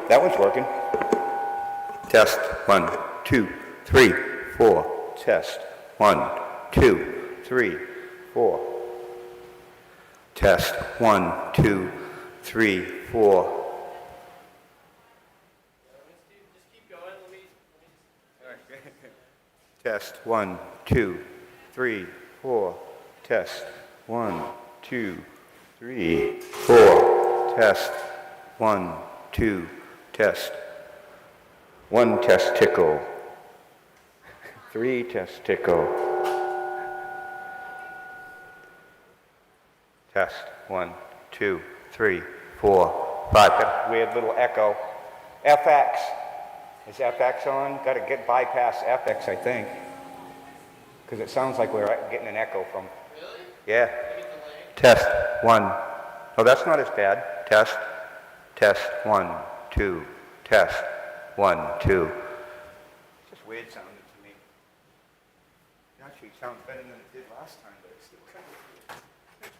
That one's working. Test, 1, 2, 3, 4. Test, 1, 2, 3, 4. Test, 1, 2, 3, 4. Test, 1, 2, 3, 4. Test, 1, 2, 3, 4. Test, 1, 2, test. 1 testicle. 3 testicle. Test, 1, 2, 3, 4, 5. Got a weird little echo. FX. Is FX on? Got to bypass FX, I think. Because it sounds like we're getting an echo from. Really? Yeah. Test, 1. Oh, that's not as bad. Test. Test, 1, 2. Test, 1, 2. It's just weird sounding to me. It actually sounds better than it did last time, but it's still kind of weird.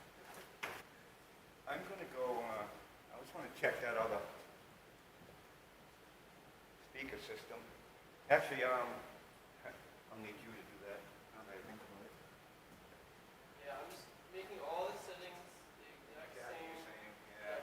I'm going to go, I just want to check that other speaker system. Actually, I'll need you to do that. Now that I think about it. Yeah, I'm just making all the settings the exact same. Yeah.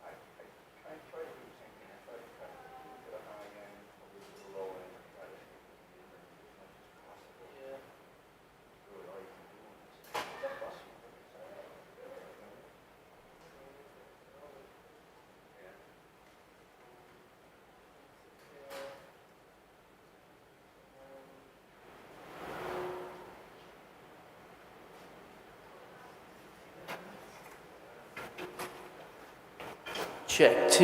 I try to do the same thing. I try to cut to the high end, a little to the low end, try to see if we can get as much as possible. Yeah. That's really all you can do on this. Is that bus? Yeah. Check 2.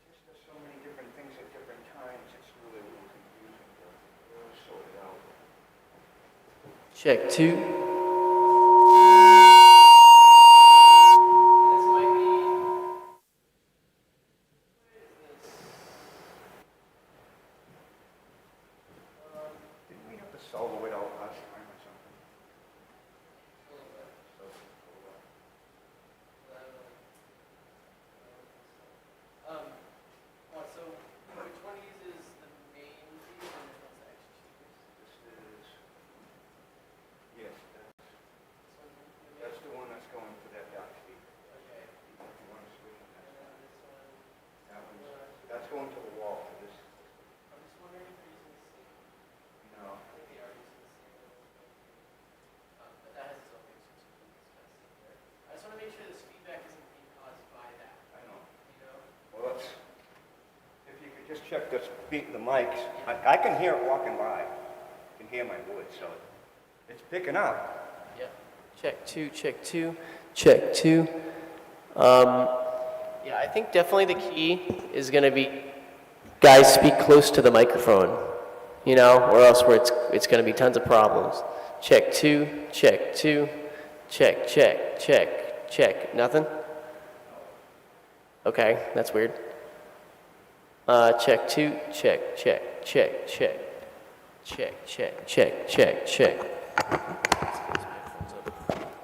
Just there's so many different things at different times, it's really a little confusing to really sort it out. Check 2. Didn't we have to solo it out last time or something? So which one uses the main feed and which one's the extra speakers? This is, yes, This one's the that's the one that's going to that dock speaker. Okay. If you want to switch it, And then this one. that's going to the wall for this. I'm just wondering if they're using the same. No. I think they are using the same. But that has its own things. I just want to make sure this feedback isn't being caused by that. I know. You know? Well, let's, if you could just check the mics. I can hear it walking by. I can hear my voice, so it's picking up. Yeah. Check 2, check 2, check 2. Yeah, I think definitely the key is going to be, guys, speak close to the microphone, you know, or else it's going to be tons of problems. Check 2, check 2, check, check, check, check. Nothing? Okay, that's weird. Check 2, check, check, check, check, check, check, check, check, check.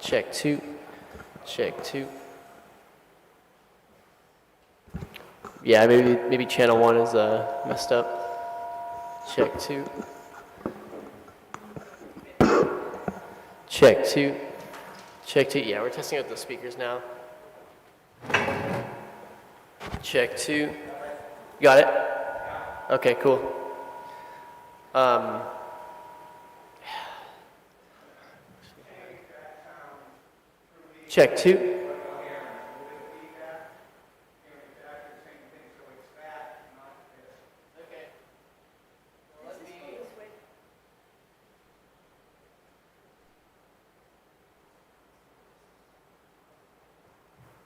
Check 2, check 2. Yeah, maybe channel 1 is messed up. Check 2. Check 2. Check 2. Yeah, we're testing out the speakers now. Check 2. Got it? Okay, cool. Check 2.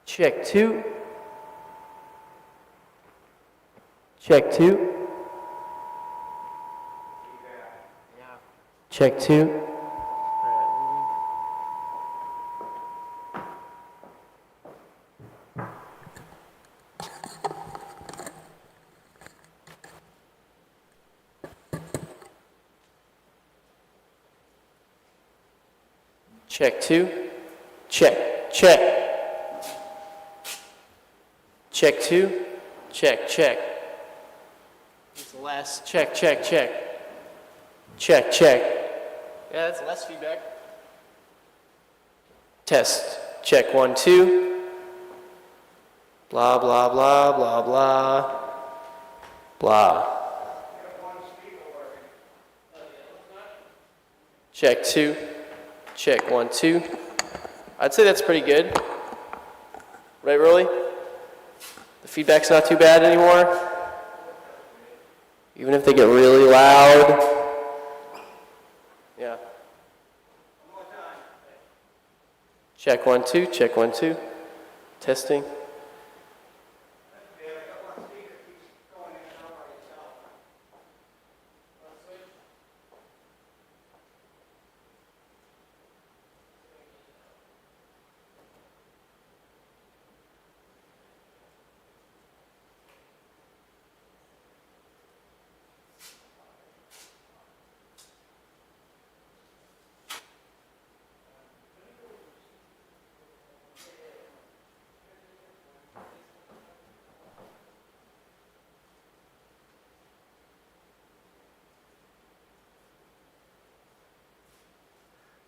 Check 2. Check 2. Check 2. Check 2. Check, check. Check 2. Check, check. It's the last. Check, check, check. Check, check. Yeah, that's less feedback. Test. Check 1, 2. Blah, blah, blah, blah, blah. Blah. Check 2. Check 1, 2. I'd say that's pretty good. Right, Rolly? The feedback's not too bad anymore. Even if they get really loud. Yeah. Check 1, 2. Check 1, 2. Testing.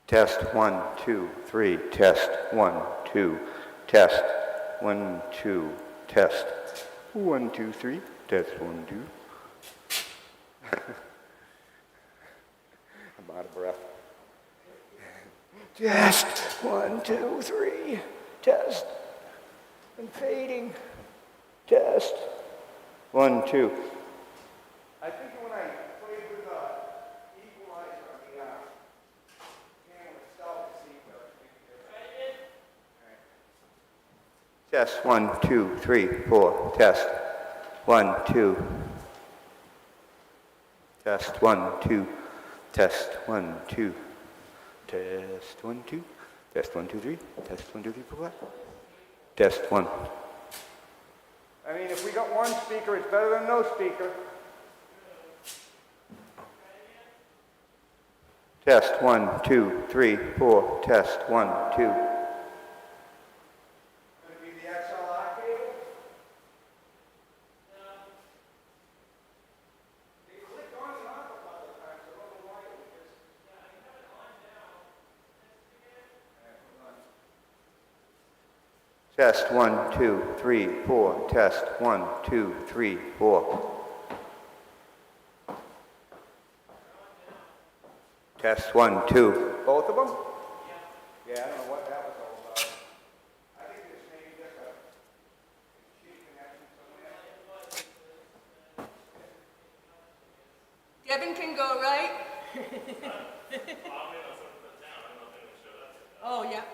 Test 1, 2, 3. Test 1, 2. Test 1, 2. Test 1, 2, 3. Test 1, 2. I'm out of breath. Test 1, 2, 3. Test. I'm fading. Test 1, 2. I think when I played with the equalizer on the camera itself, it seemed to be Test 1, 2, 3, 4. Test 1, 2. Test 1, 2. Test 1, 2. Test 1, 2. Test 1, 2, 3. Test 1, 2, 3, 4. Test 1. I mean, if we got one speaker, it's better than no speaker. Test 1, 2, 3, 4. Test 1, 2. Could it be the XLR cable? No. They clicked on and off a couple of times. I don't know why it was just. Yeah, I have it on now. Test 1, 2, 3, 4. Test 1, 2, 3, 4. Test 1, 2. Both of them? Yeah. Yeah, I don't know what that was all about. I think it's maybe just a cheap connection somewhere. Devin can go, right? Oh, yeah.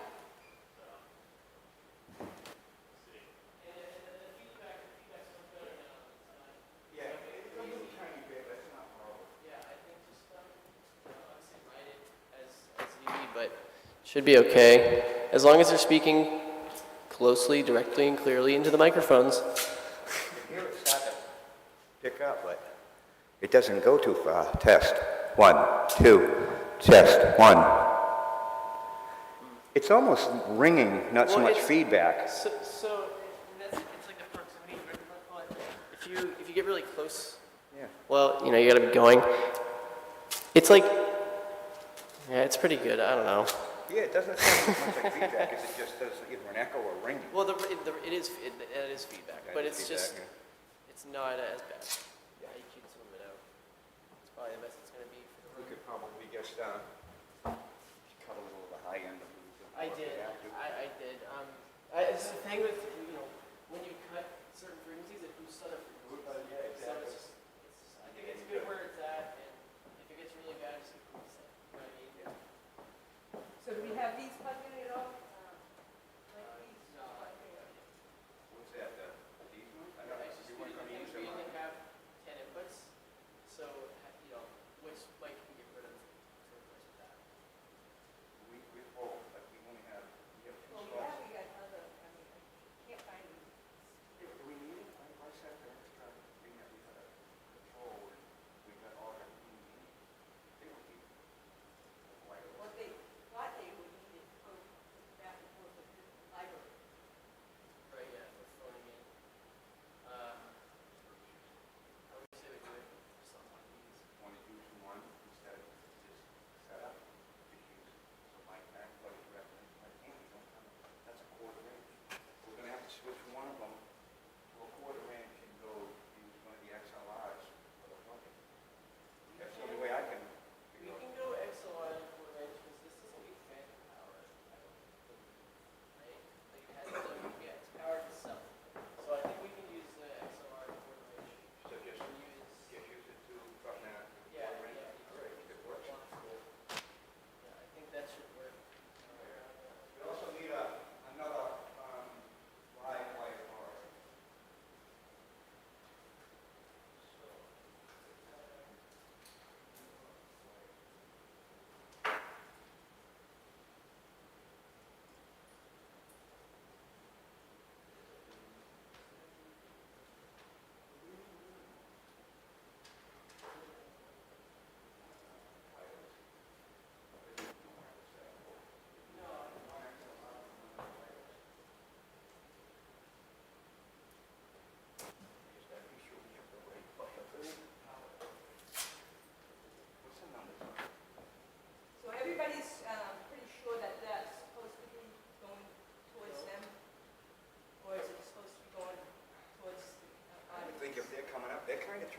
But should be okay, as long as they're speaking closely, directly, and clearly into the microphones. You can hear it start to pick up, but it doesn't go too far. Test 1, 2. Test 1. It's almost ringing, not so Well, much it's- feedback. So it's like the proximity. But if you get really close, Yeah. well, you got to be going. It's like, yeah, it's pretty good. I don't know. Yeah, it doesn't sound as much like feedback as it just does either an echo or ringing. Well, it is feedback, That but is it's feedback, just it's not as bad. Yeah, you can zoom it out. It's probably the best it's going to be for the We room. could probably just cut a little of the high end of the I did. I did. It's the thing with when you cut certain frequencies, it boosts other frequencies. Yeah, exactly. So I think it's good where it's at, and if it gets really bad, just boost it. You know what I mean? Yeah. So do we have these plugged in at all? No. What's that? These ones? I don't know. I just You weren't we going to use didn't them. have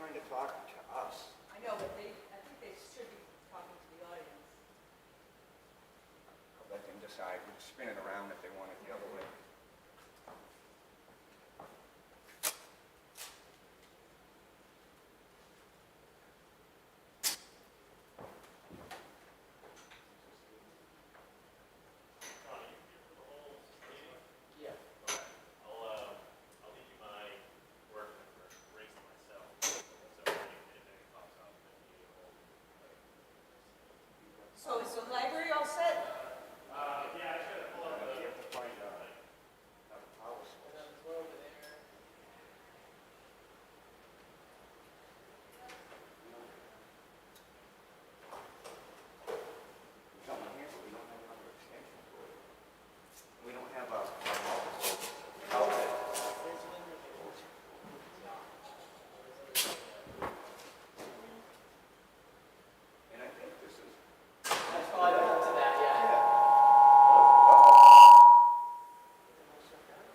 trying to talk to us. I know, but I think they should be talking to the audience. I'll let them decide. We'll spin it around if they want it the other way. So is the library all set? You have to find a power source. Something here, but we don't have another extension cord. We don't have a multiple outlet. And I think this is. That's probably up to that, yeah.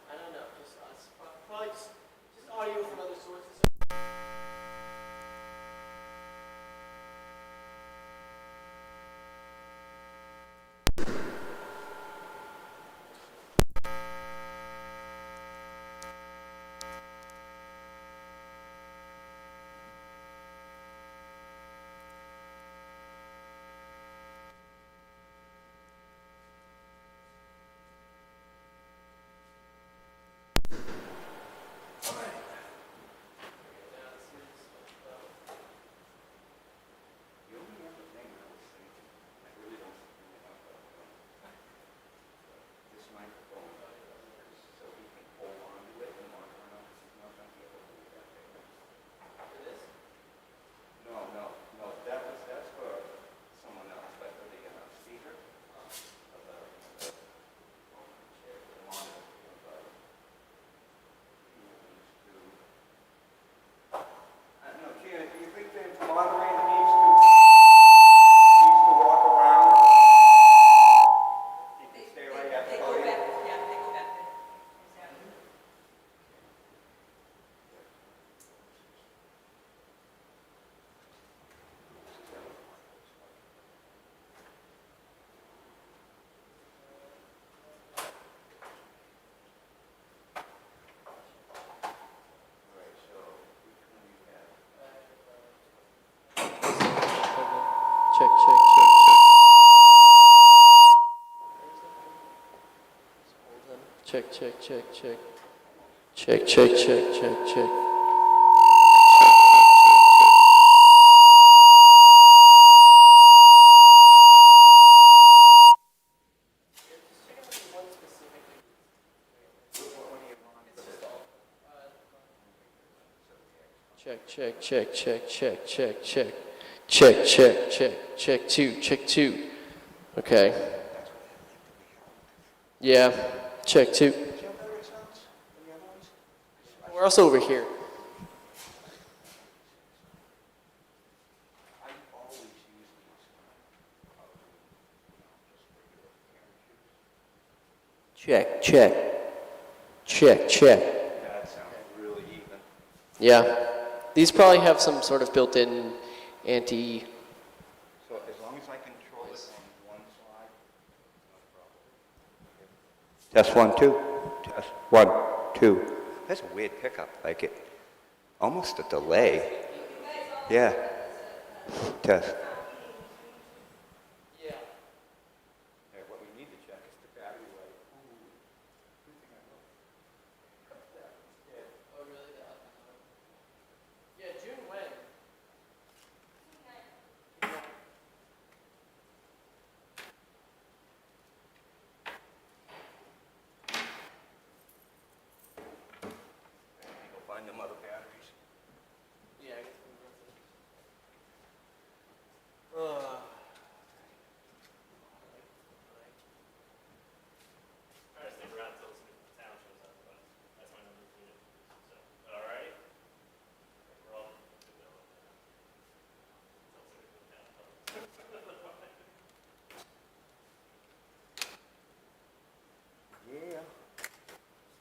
I don't know, just us. Probably just audio from other sources. The only other thing I was thinking, I really don't think about this microphone, so he can hold on to it and walk around, because he's not going to be able to do that thing. For this? No, that's for someone else, but for the speaker of the monitor, I don't know, Janet, do you think the moderator needs to walk around? He can stay right at the They go podium? back, yeah, they go back there. Exactly. All right, so which one do you have? Check, check, check, check. Check, check, check, check. Check, check, check, check, check. Check, check, check, check, check, check, check. Check, check, check, check two. Okay. Yeah, check two. Do you have better sounds than the other ones? We're also over here. I always use these just regular camera shoes. Check, check. Check, check. That sounds really even. Yeah. These probably have some sort of built-in anti... So as long as I control it on one side, no problem. Test 1, 2. Test 1, 2. That's a weird pickup, like it, almost a delay. Yeah. Test. Yeah. Hey, what we need to check is the battery life. Oh, really? Yeah, June when? Go find them other batteries. Yeah, I guess Try to stick around until the town shows up, but that's my number 2. So, all right. We're all good to go. Until the town comes. Yeah.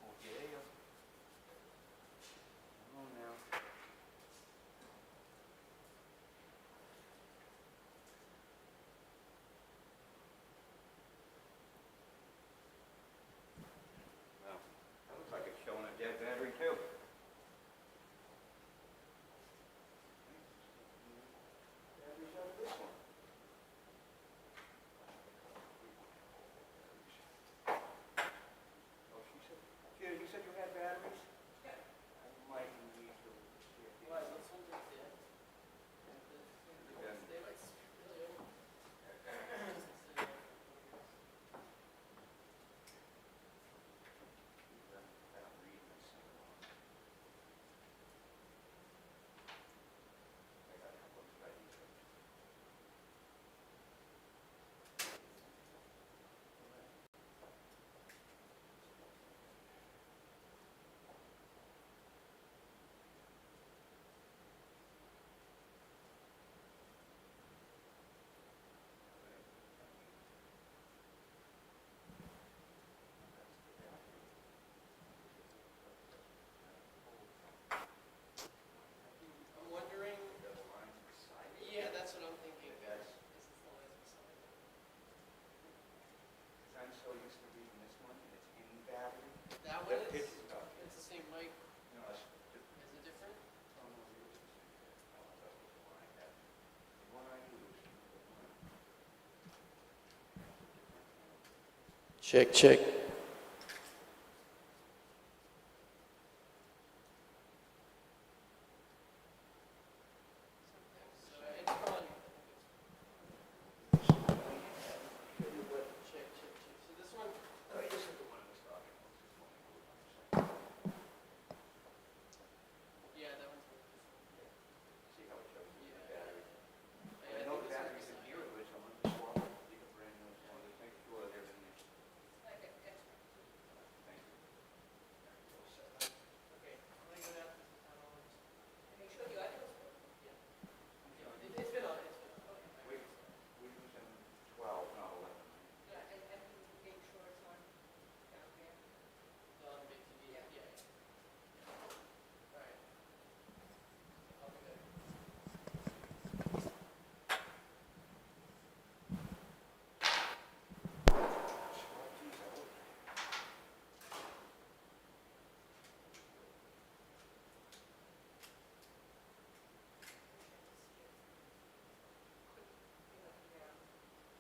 Oh, yeah. Oh, Check, check.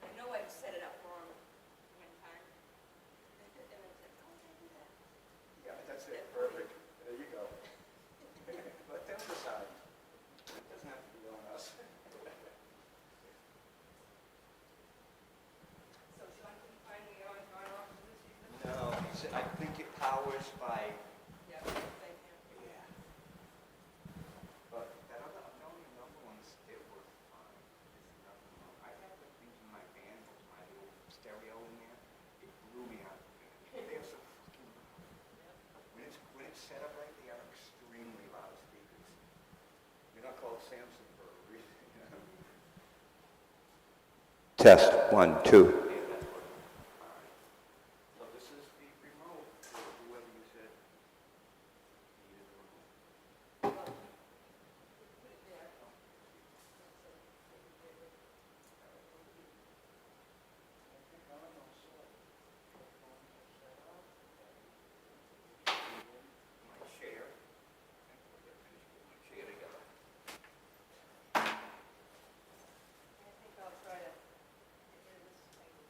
I know I set it up wrong one time. And I said, how did I do that? Yeah, that's it, perfect. There you go. Let them decide. It doesn't have to be on us. So Sean couldn't find me on off of this season? No, I think it powers by, Yeah, thank you. yeah. But that other, no, the other ones, it worked fine. There's nothing wrong. I have the things in my van, with my little stereo in there. It blew me out. They're so fucking loud. When it's set up right, they are extremely loud speakers. You're not called Samson for a reason. Test, 1, 2. So this is the remote for whoever you said needed the remote. Put it there. My chair. My chair together. I think I'll try to get rid of this thing.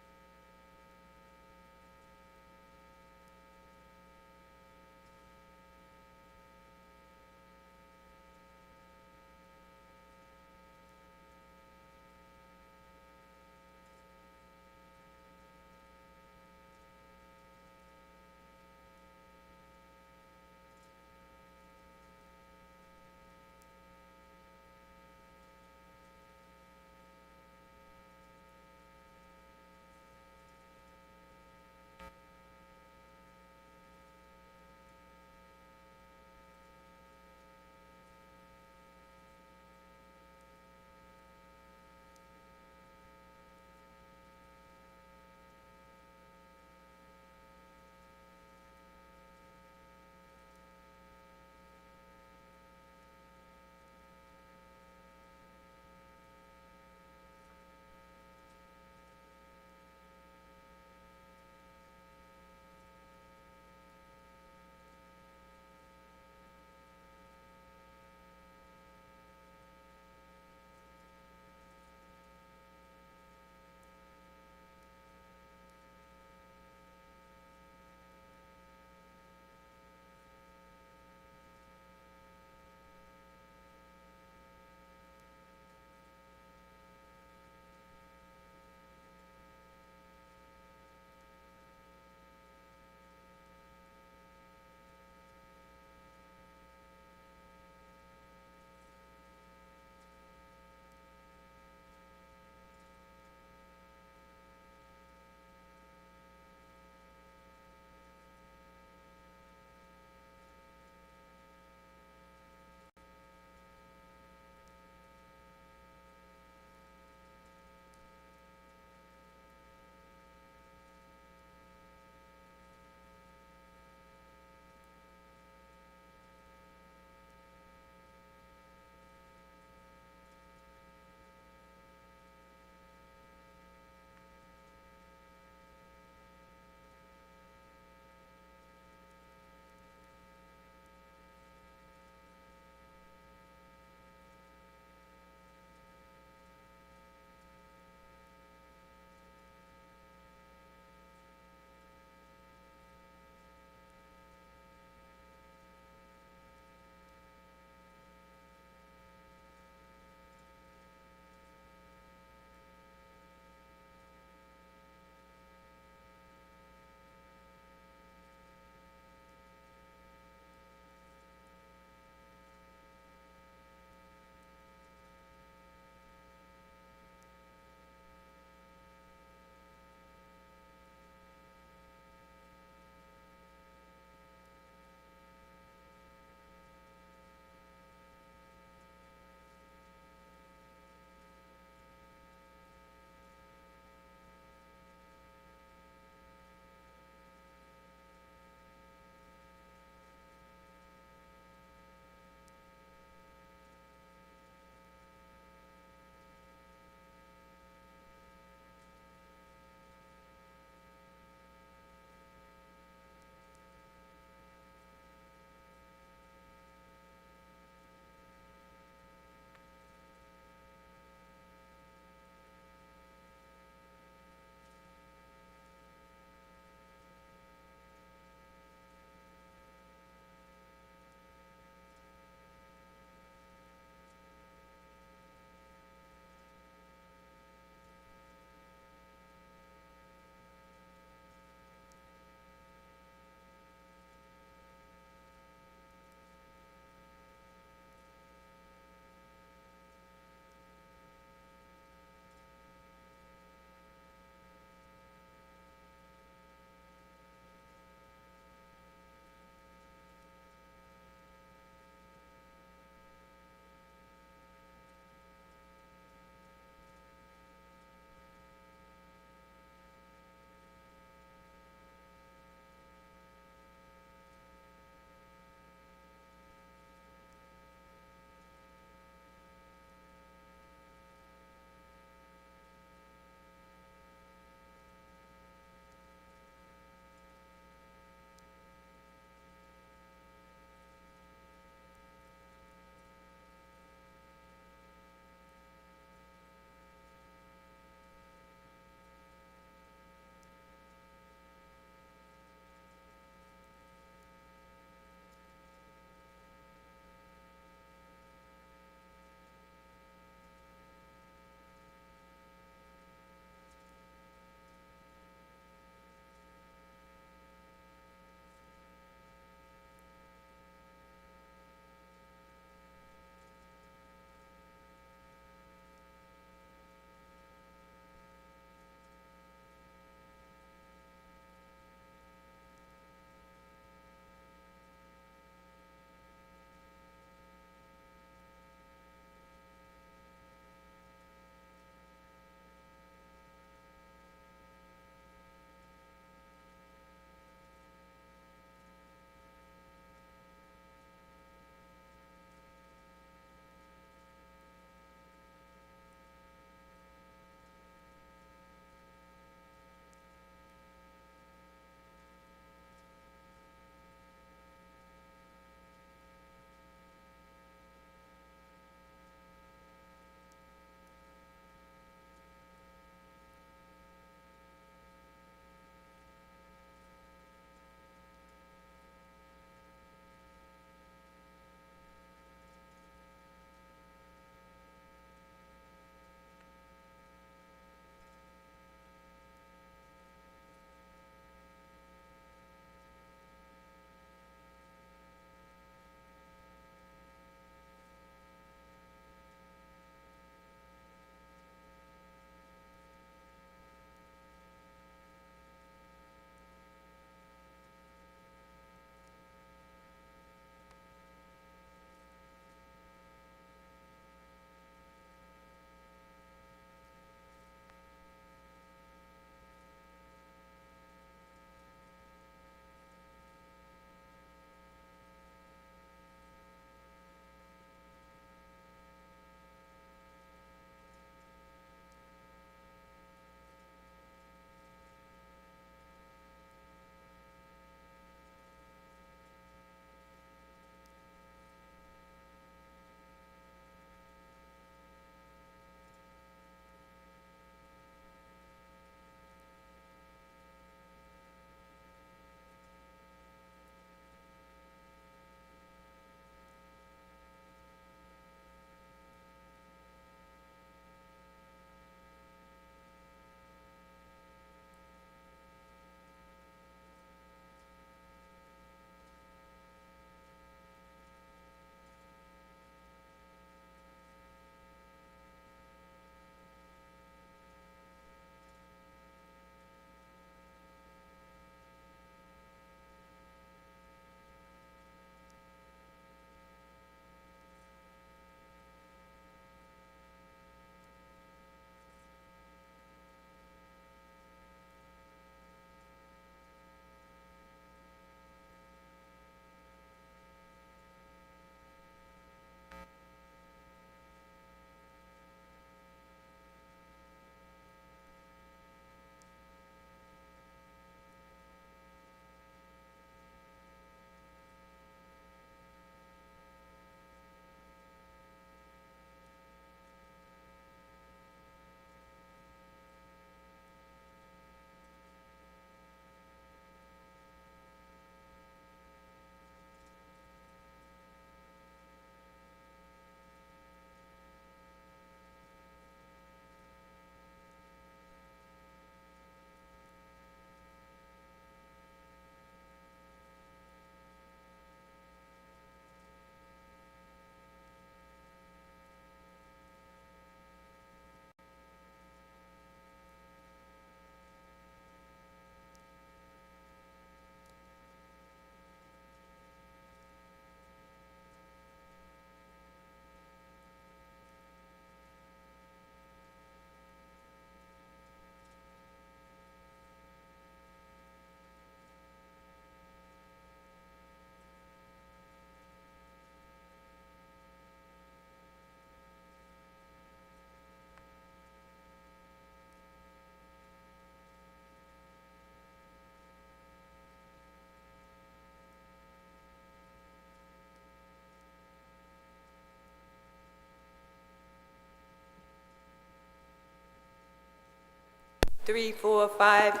3, 4, 5.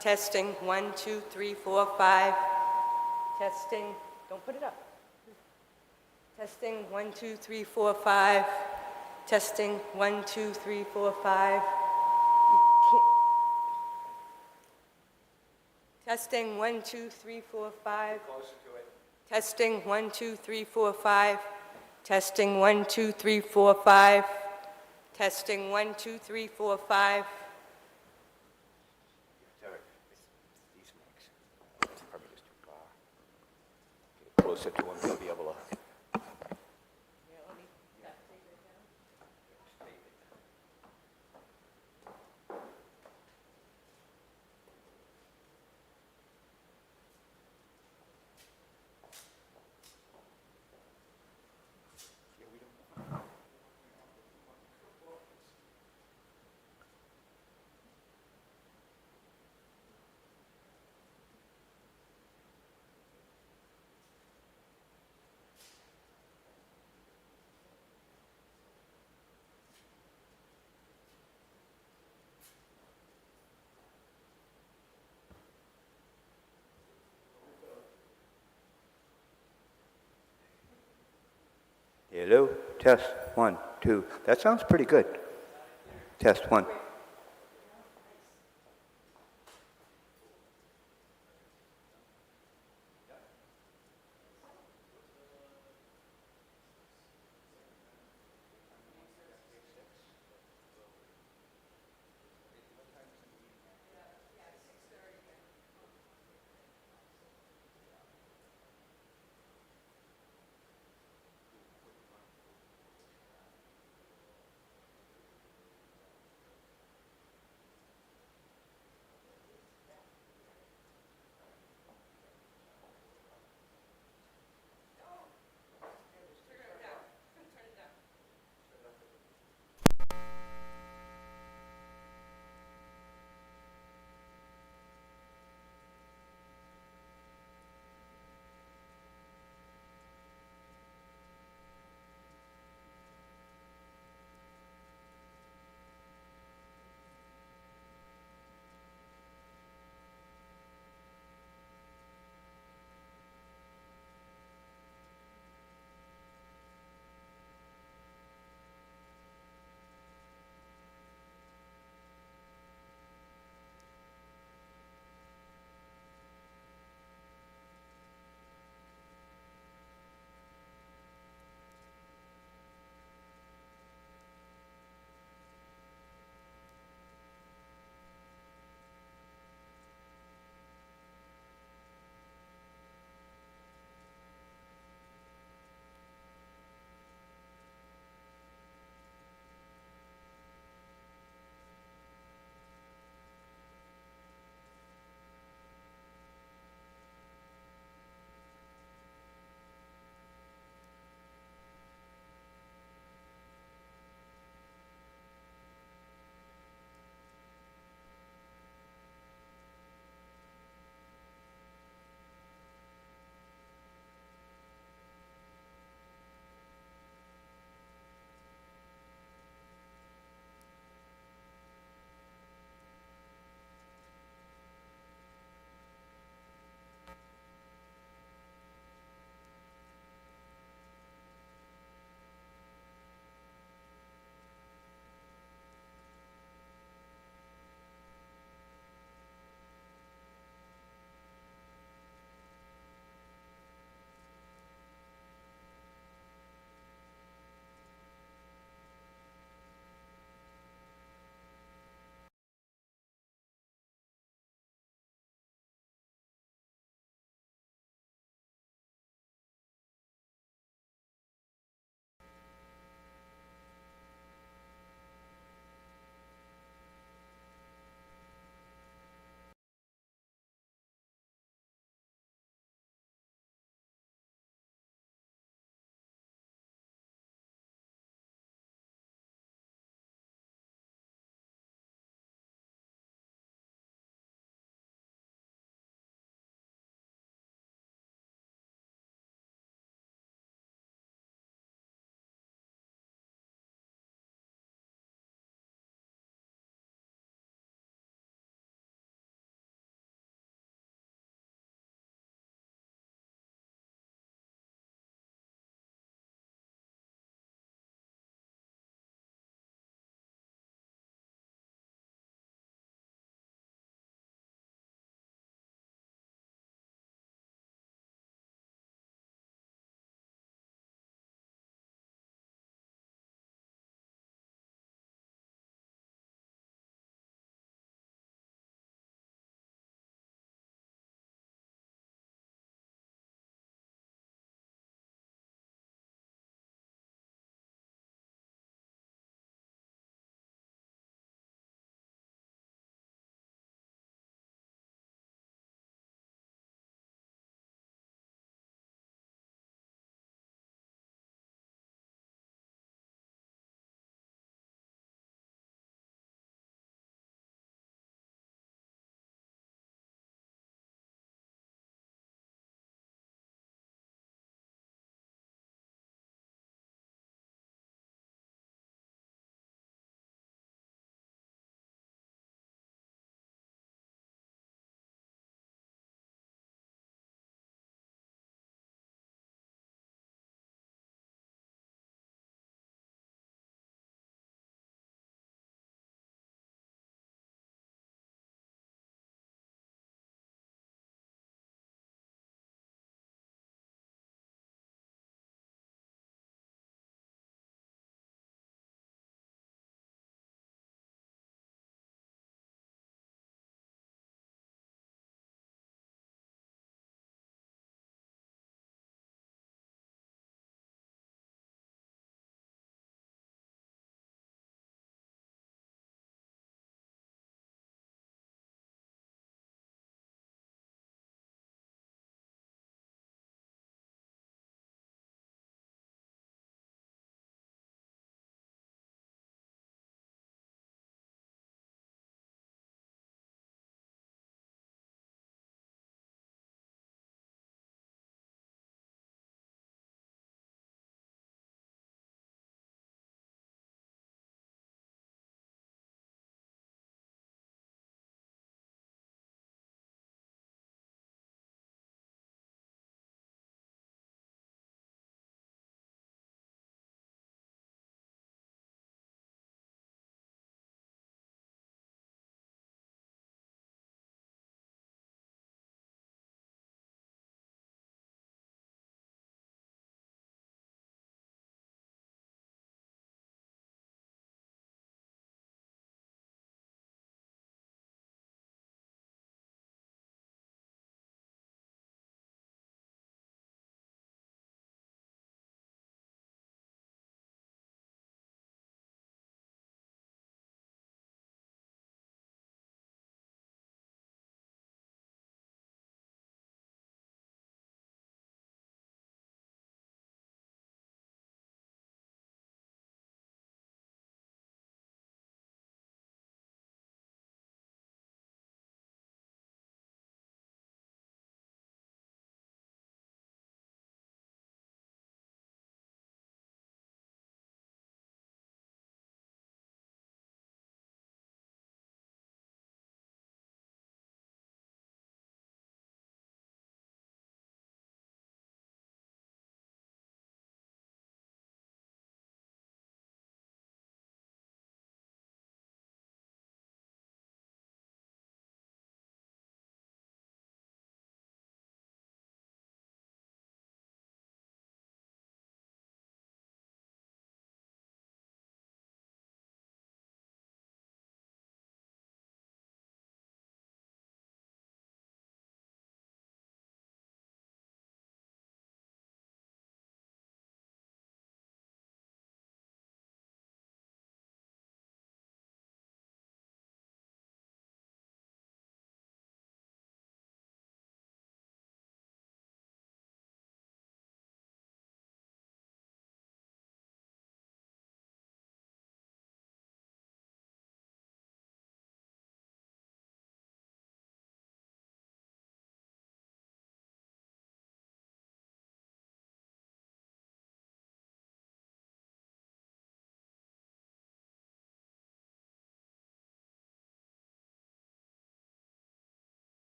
Testing, 1, 2, 3, 4, 5. Testing, don't put it up. Testing, 1, 2, 3, 4, 5. Testing, 1, 2, 3, 4, 5. You can't- Testing, 1, 2, 3, 4, 5. Testing, 1, 2, 3, 4, 5. Testing, 1, 2, 3, 4, 5. Testing, 1, 2, 3, 4, 5. These mics. It's probably just too far. Get closer to them, they'll be able to. Hello, test, 1, 2. That sounds pretty good. Test, 1.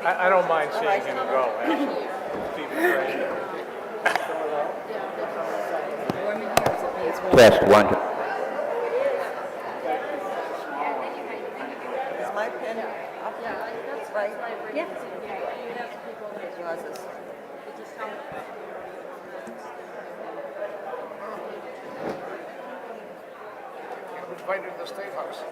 I don't mind seeing him go, actually. Stephen Gray. Test, one. Is my pen up? Right? Yeah. Yours is. Invited to the State House.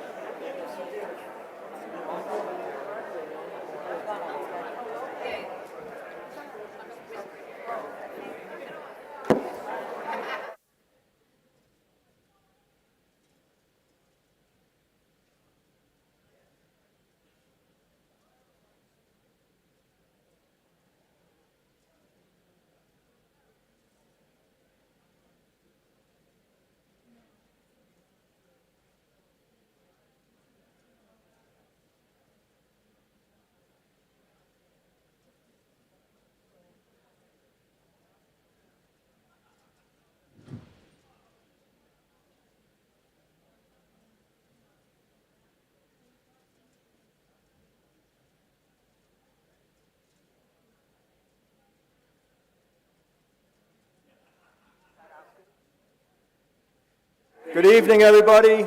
Good evening, everybody.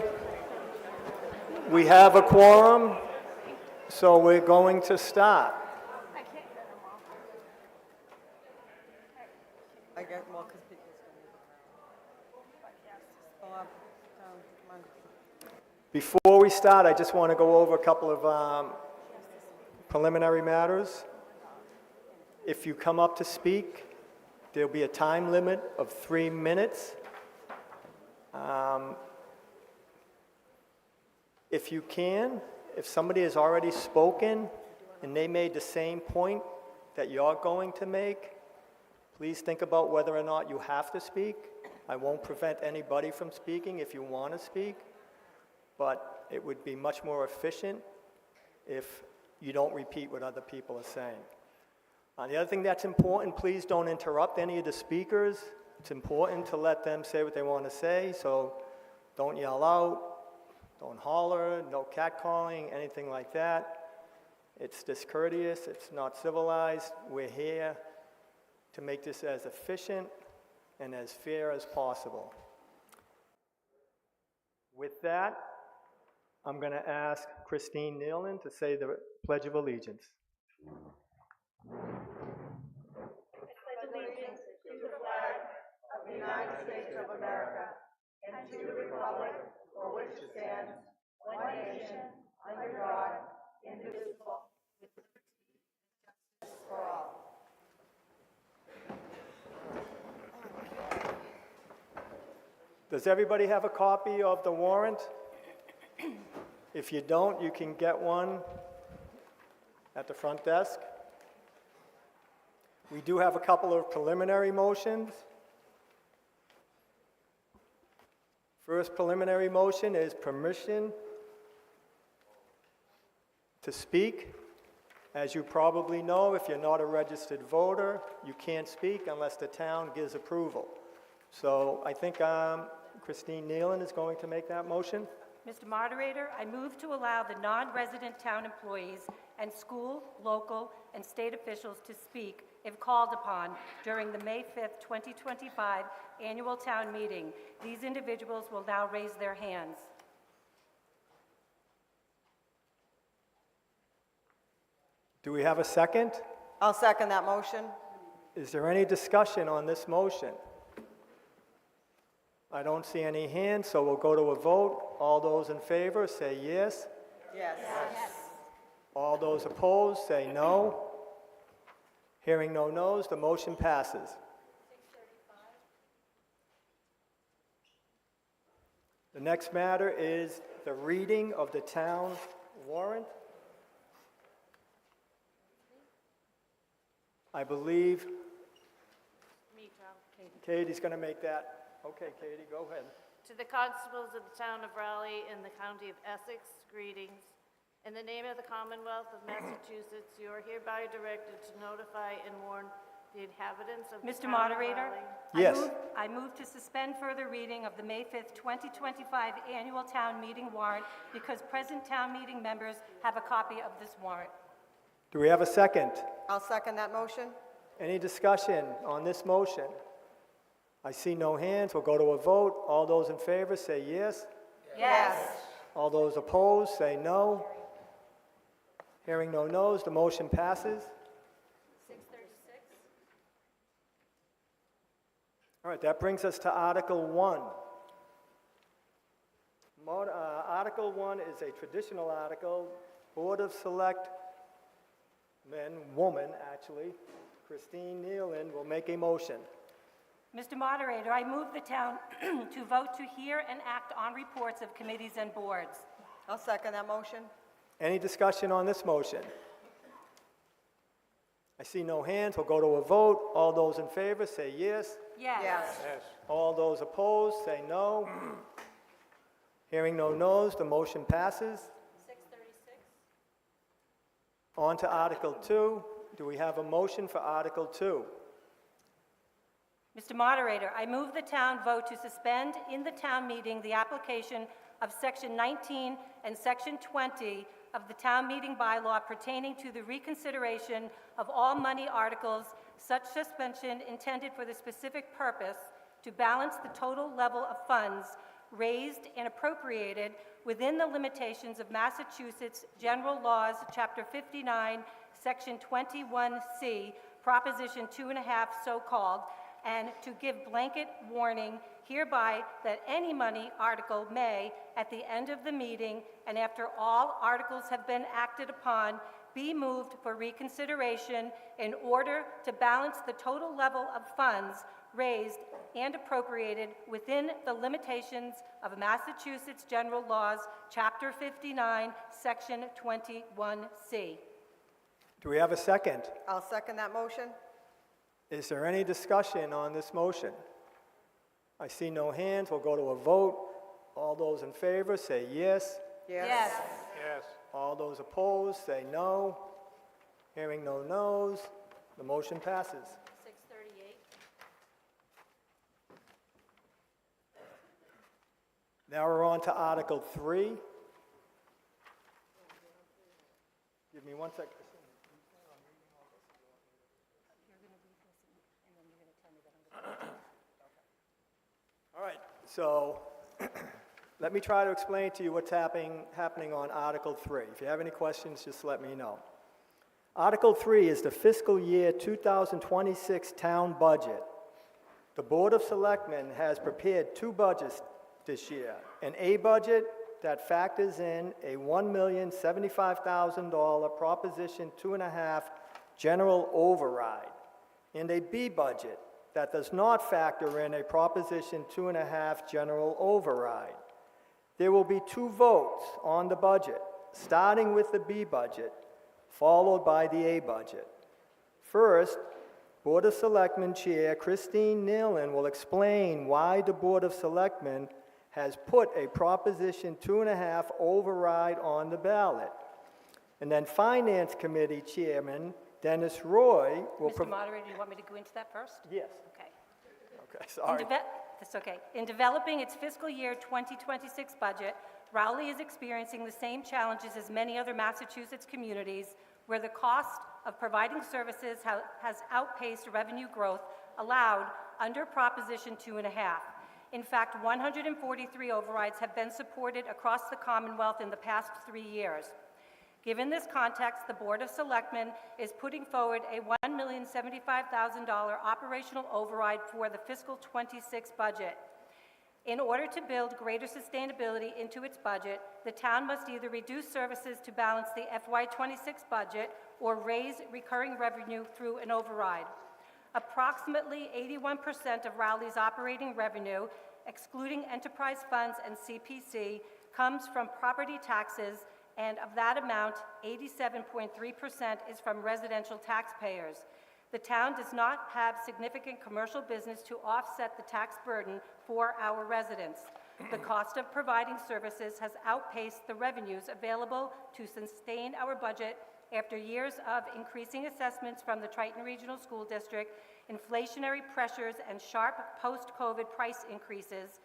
We have a quorum, so we're going to start. I get more because people's going to move around. Bob, come on. Before we start, I just want to go over a couple of preliminary matters. If you come up to speak, there'll be a time limit of 3 minutes. If you can, if somebody has already spoken and they made the same point that you're going to make, please think about whether or not you have to speak. I won't prevent anybody from speaking if you want to speak, but it would be much more efficient if you don't repeat what other people are saying. The other thing that's important, please don't interrupt any of the speakers. It's important to let them say what they want to say, so don't yell out, don't holler, no catcalling, anything like that. It's discourteous, it's not civilized. We're here to make this as efficient and as fair as possible. With that, I'm going to ask Christine Nealon to say the Pledge of Allegiance. United States of America, and to the republic for which it stands, one nation, under God, indivisible, with liberty and justice for all. Does everybody have a copy of the warrant? If you don't, you can get one at the front desk. We do have a couple of preliminary motions. First preliminary motion is permission to speak. As you probably know, if you're not a registered voter, you can't speak unless the town gives approval. So I think Christine Nealon is going to make that motion. Mr. Moderator, I move to allow the non-resident town employees and school, local, and state officials to speak if called upon during the May 5th, 2025 annual town meeting. These individuals will now raise their hands. Do we have a second? I'll second that motion. Is there any discussion on this motion? I don't see any hands, so we'll go to a vote. All those in favor say yes. Yes. All those opposed say no. Hearing no noes, the motion passes. The next matter is the reading of the town warrant. I believe Katie's going to make that. Okay, Katie, go ahead. To the constables of the town of Raleigh and the county of Essex, greetings. In the name of the Commonwealth of Massachusetts, you are hereby directed to notify and warn the inhabitants of the Mr. town Moderator? of Raleigh. Yes. I move to suspend further reading of the May 5th, 2025 annual town meeting warrant because present town meeting members have a copy of this warrant. Do we have a second? I'll second that motion. Any discussion on this motion? I see no hands. We'll go to a vote. All those in favor say yes. Yes. All those opposed say no. Hearing no noes, the motion passes. 636. All right, that brings us to Article 1. Article 1 is a traditional article. Board of Selectmen, woman actually, Christine Nealon will make a motion. Mr. Moderator, I move the town to vote to hear and act on reports of committees and boards. I'll second that motion. Any discussion on this motion? I see no hands. We'll go to a vote. All those in favor say yes. Yes. Yes. All those opposed say no. Hearing no noes, the motion passes. 636. On to Article 2. Do we have a motion for Article 2? Mr. Moderator, I move the town vote to suspend in the town meeting the application of Section 19 and Section 20 of the town meeting bylaw pertaining to the reconsideration of all money articles, such suspension intended for the specific purpose to balance the total level of funds raised and appropriated within the limitations of Massachusetts General Laws, Chapter 59, Section 21C, Proposition 2.5, so-called, and to give blanket warning hereby that any money article may, at the end of the meeting and after all articles have been acted upon, be moved for reconsideration in order to balance the total level of funds raised and appropriated within the limitations of Massachusetts General Laws, Chapter 59, Section 21C. Do we have a second? I'll second that motion. Is there any discussion on this motion? I see no hands. We'll go to a vote. All those in favor say yes. Yes. Yes. All those opposed say no. Hearing no noes, the motion passes. 638. Now we're on to Article 3. Give me one second. All right, so let me try to explain to you what's happening on Article 3. If you have any questions, just let me know. Article 3 is the fiscal year 2026 town budget. The Board of Selectmen has prepared two budgets this year. An A budget that factors in a $1,075,000 Proposition 2.5 general override, and a B budget that does not factor in a Proposition 2.5 general override. There will be two votes on the budget, starting with the B budget, followed by the A budget. First, Board of Selectmen Chair Christine Nealon will explain why the Board of Selectmen has put a Proposition 2.5 override on the ballot. And then Finance Committee Chairman Dennis Roy will... Mr. Moderator, do you want me to go into that first? Yes. Okay. Okay, sorry. That's okay. In developing its fiscal year 2026 budget, Rowley is experiencing the same challenges as many other Massachusetts communities, where the cost of providing services has outpaced revenue growth allowed under Proposition 2.5. In fact, 143 overrides have been supported across the Commonwealth in the past 3 years. Given this context, the Board of Selectmen is putting forward a $1,075,000 operational override for the fiscal 26 budget. In order to build greater sustainability into its budget, the town must either reduce services to balance the FY26 budget or raise recurring revenue through an override. Approximately 81% of Rowley's operating revenue, excluding enterprise funds and CPC, comes from property taxes, and of that amount, 87.3% is from residential taxpayers. The town does not have significant commercial business to offset the tax burden for our residents. The cost of providing services has outpaced the revenues available to sustain our budget after years of increasing assessments from the Triton Regional School District, inflationary pressures and sharp post-COVID price increases,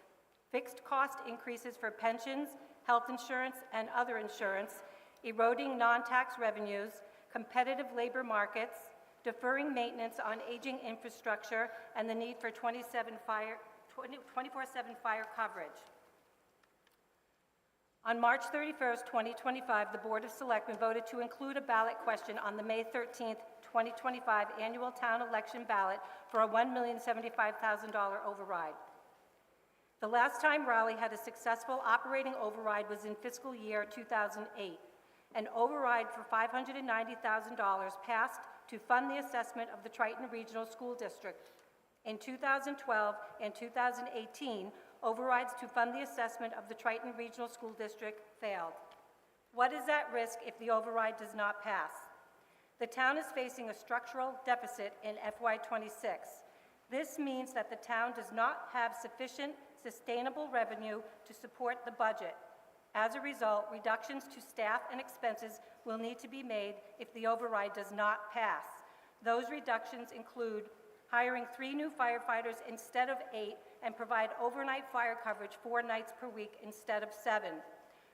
fixed cost increases for pensions, health insurance, and other insurance, eroding non-tax revenues, competitive labor markets, deferring maintenance on aging infrastructure, and the need for 24/7 fire coverage. On March 31st, 2025, the Board of Selectmen voted to include a ballot question on the May 13th, 2025 annual town election ballot for a $1,075,000 override. The last time Raleigh had a successful operating override was in fiscal year 2008. An override for $590,000 passed to fund the assessment of the Triton Regional School District. In 2012 and 2018, overrides to fund the assessment of the Triton Regional School District failed. What is at risk if the override does not pass? The town is facing a structural deficit in FY26. This means that the town does not have sufficient sustainable revenue to support the budget. As a result, reductions to staff and expenses will need to be made if the override does not pass. Those reductions include hiring 3 new firefighters instead of 8 and provide overnight fire coverage 4 nights per week instead of 7,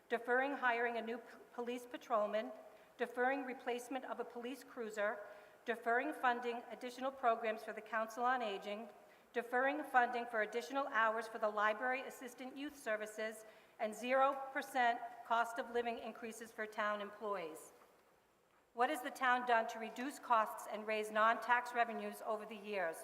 deferring hiring a new police patrolman, deferring replacement of a police cruiser, deferring funding additional programs for the Council on Aging, deferring funding for additional hours for the Library Assistant Youth Services, and 0% cost of living increases for town employees. What has the town done to reduce costs and raise non-tax revenues over the years?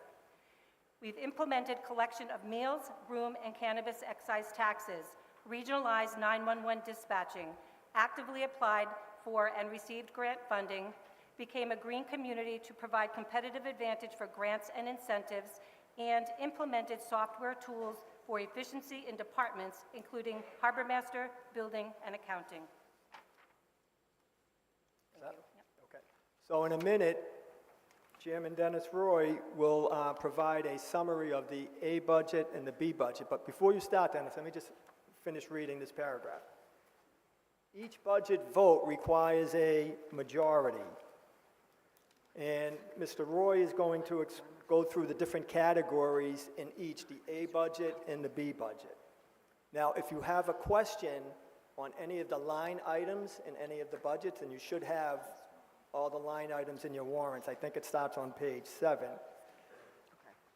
We've implemented collection of meals, room, and cannabis excise taxes, regionalized 911 dispatching, actively applied for and received grant funding, became a green community to provide competitive advantage for grants and incentives, and implemented software tools for efficiency in departments, including Harbor Master, Building, and Accounting. Okay. So in a minute, Chairman Dennis Roy will provide a summary of the A budget and the B budget. But before you start, Dennis, let me just finish reading this paragraph. Each budget vote requires a majority. And Mr. Roy is going to go through the different categories in each, the A budget and the B budget. Now, if you have a question on any of the line items in any of the budgets, and you should have all the line items in your warrants, I think it starts on page 7.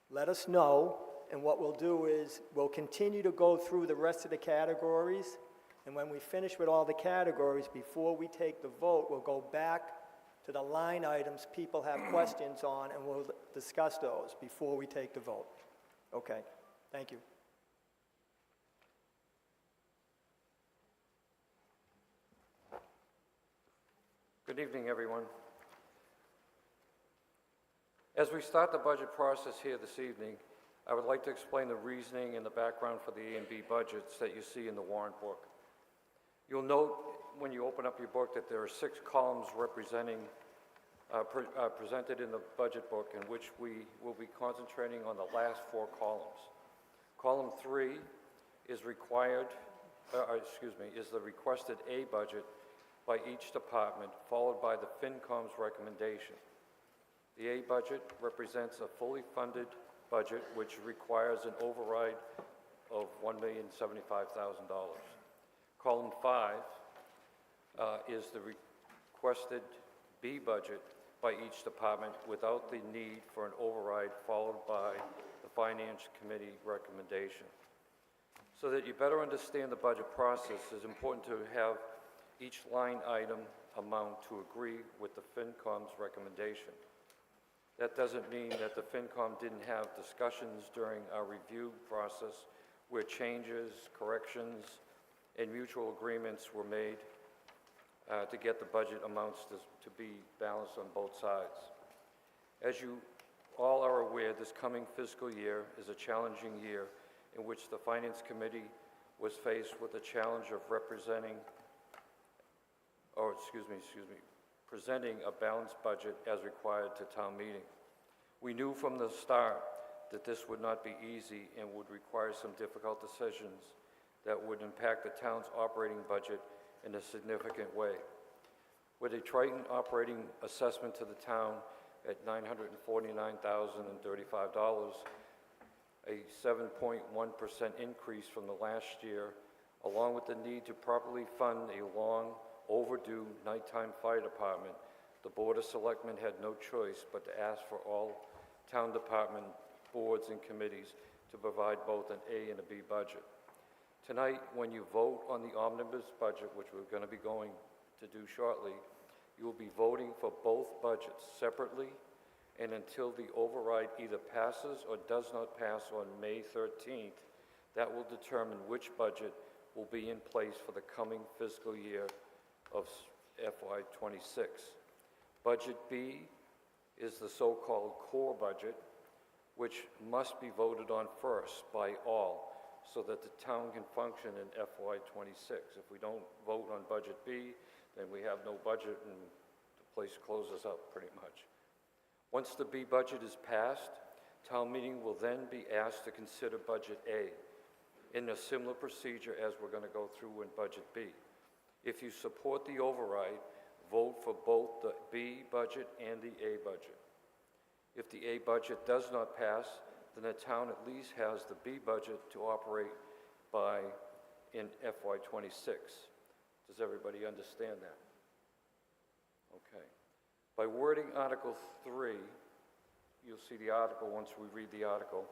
Let us know, and what we'll do is we'll continue to go through the rest of the categories, and when we finish with all the categories, before we take the vote, we'll go back to the line items people have questions on, and we'll discuss those before we take the vote. Okay, thank you. Good evening, everyone. As we start the budget process here this evening, I would like to explain the reasoning and the background for the A and B budgets that you see in the warrant book. You'll note when you open up your book that there are 6 columns representing presented in the budget book, in which we will be concentrating on the last 4 columns. Column 3 is is the requested A budget by each department, followed by the FinCom's recommendation. The A budget represents a fully funded budget which requires an override of $1,075,000. Column 5 is the requested B budget by each department without the need for an override, followed by the Finance Committee recommendation. So that you better understand the budget process, it's important to have each line item amount to agree with the FinCom's recommendation. That doesn't mean that the FinCom didn't have discussions during our review process where changes, corrections, and mutual agreements were made to get the budget amounts to be balanced on both sides. As you all are aware, this coming fiscal year is a challenging year in which the Finance Committee was faced with the challenge of presenting a balanced budget as required to town meeting. We knew from the start that this would not be easy and would require some difficult decisions that would impact the town's operating budget in a significant way. With a Triton operating assessment to the town at $949,035, a 7.1% increase from the last year, along with the need to properly fund a long overdue nighttime fire department, The Board of Selectmen had no choice but to ask for all town department boards and committees to provide both an A and a B budget. Tonight, when you vote on the omnibus budget, which we're going to be going to do shortly, you will be voting for both budgets separately, and until the override either passes or does not pass on May 13th, that will determine which budget will be in place for the coming fiscal year of FY '26. Budget B is the so-called core budget, which must be voted on first by all so that the town can function in FY '26. If we don't vote on Budget B, then we have no budget and the place closes up pretty much. Once the B budget is passed, town meeting will then be asked to consider Budget A in a similar procedure as we're going to go through in Budget B. If you support the override, vote for both the B budget and the A budget. If the A budget does not pass, then the town at least has the B budget to operate by in FY '26. Does everybody understand that? Okay. By wording Article 3, you'll see the article once we read the article,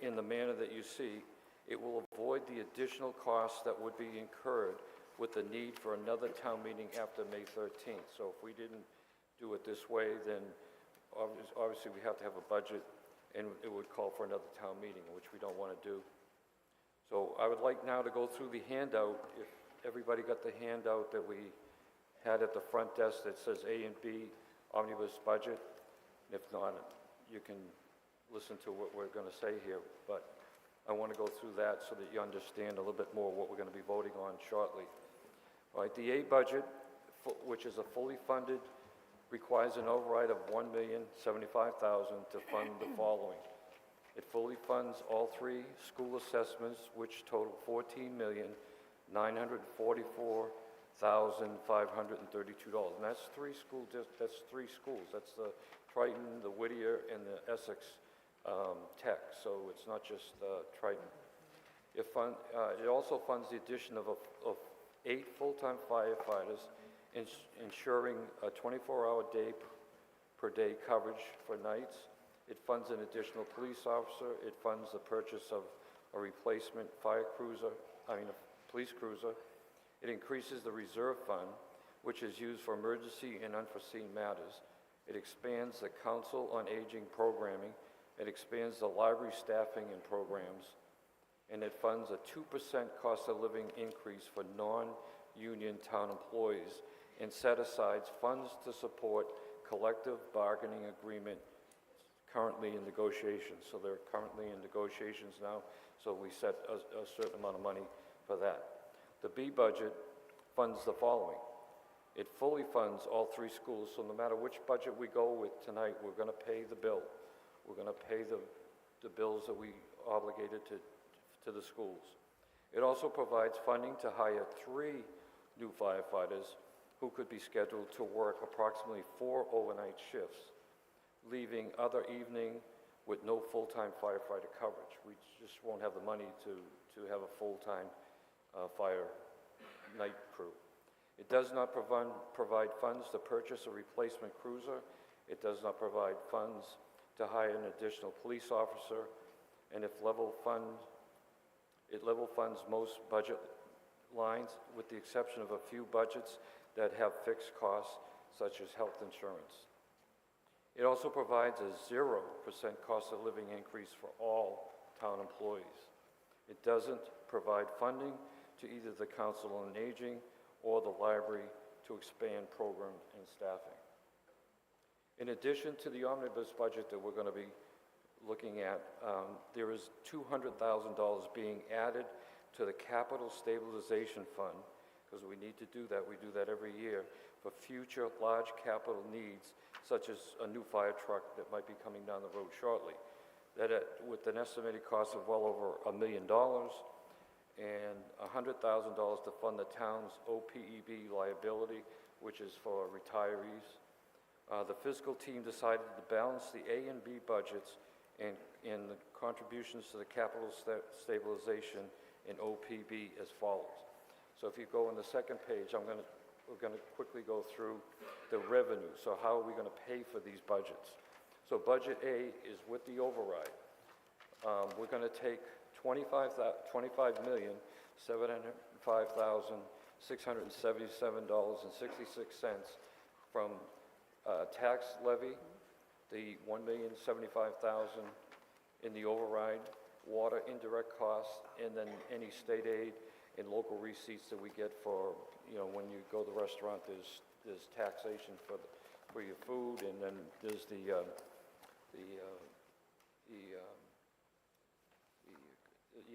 in the manner that you see, it will avoid the additional costs that would be incurred with the need for another town meeting after May 13th. So if we didn't do it this way, then obviously we have to have a budget and it would call for another town meeting, which we don't want to do. So I would like now to go through the handout. If everybody got the handout that we had at the front desk that says A and B omnibus budget. If not, you can listen to what we're going to say here, but I want to go through that so that you understand a little bit more what we're going to be voting on shortly. All right, the A budget, which is a fully funded, requires an override of $1,075,000 to fund the following. It fully funds all three school assessments, which total $14,944,532, and that's three schools. That's the Triton, the Whittier, and the Essex Tech. So it's not just Triton. It also funds the addition of 8 full-time firefighters, ensuring a 24-hour per day coverage for nights. It funds an additional police officer. It funds the purchase of a replacement police cruiser. It increases the reserve fund, which is used for emergency and unforeseen matters. It expands the Council on Aging programming. It expands the library staffing and programs. And it funds a 2% cost of living increase for non-union town employees and set aside funds to support collective bargaining agreement currently in negotiations. So they're currently in negotiations now, so we set a certain amount of money for that. The B budget funds the following. It fully funds all three schools, so no matter which budget we go with tonight, we're going to pay the bill. We're going to pay the bills that we obligated to the schools. It also provides funding to hire 3 new firefighters who could be scheduled to work approximately 4 overnight shifts, leaving other evening with no full-time firefighter coverage. We just won't have the money to have a full-time fire night crew. It does not provide funds to purchase a replacement cruiser. It does not provide funds to hire an additional police officer, and it level funds most budget lines with the exception of a few budgets that have fixed costs such as health insurance. It also provides a 0% cost of living increase for all town employees. It doesn't provide funding to either the Council on Aging or the library to expand program and staffing. In addition to the omnibus budget that we're going to be looking at, there is $200,000 being added to the Capital Stabilization Fund, because we need to do that. We do that every year for future large capital needs, such as a new fire truck that might be coming down the road shortly. That with an estimated cost of well over $1 million and $100,000 to fund the town's OPEB liability, which is for retirees. The fiscal team decided to balance the A and B budgets and the contributions to the capital stabilization and OPB as follows. So if you go on the second page, I'm going to we're going to quickly go through the revenue. So how are we going to pay for these budgets? So budget A is with the override. We're going to take $25,677.66 from tax levy, the $1,075,000 in the override, water indirect costs, and then any state aid and local receipts that we get for, when you go to the restaurant, there's taxation for your food, and then there's the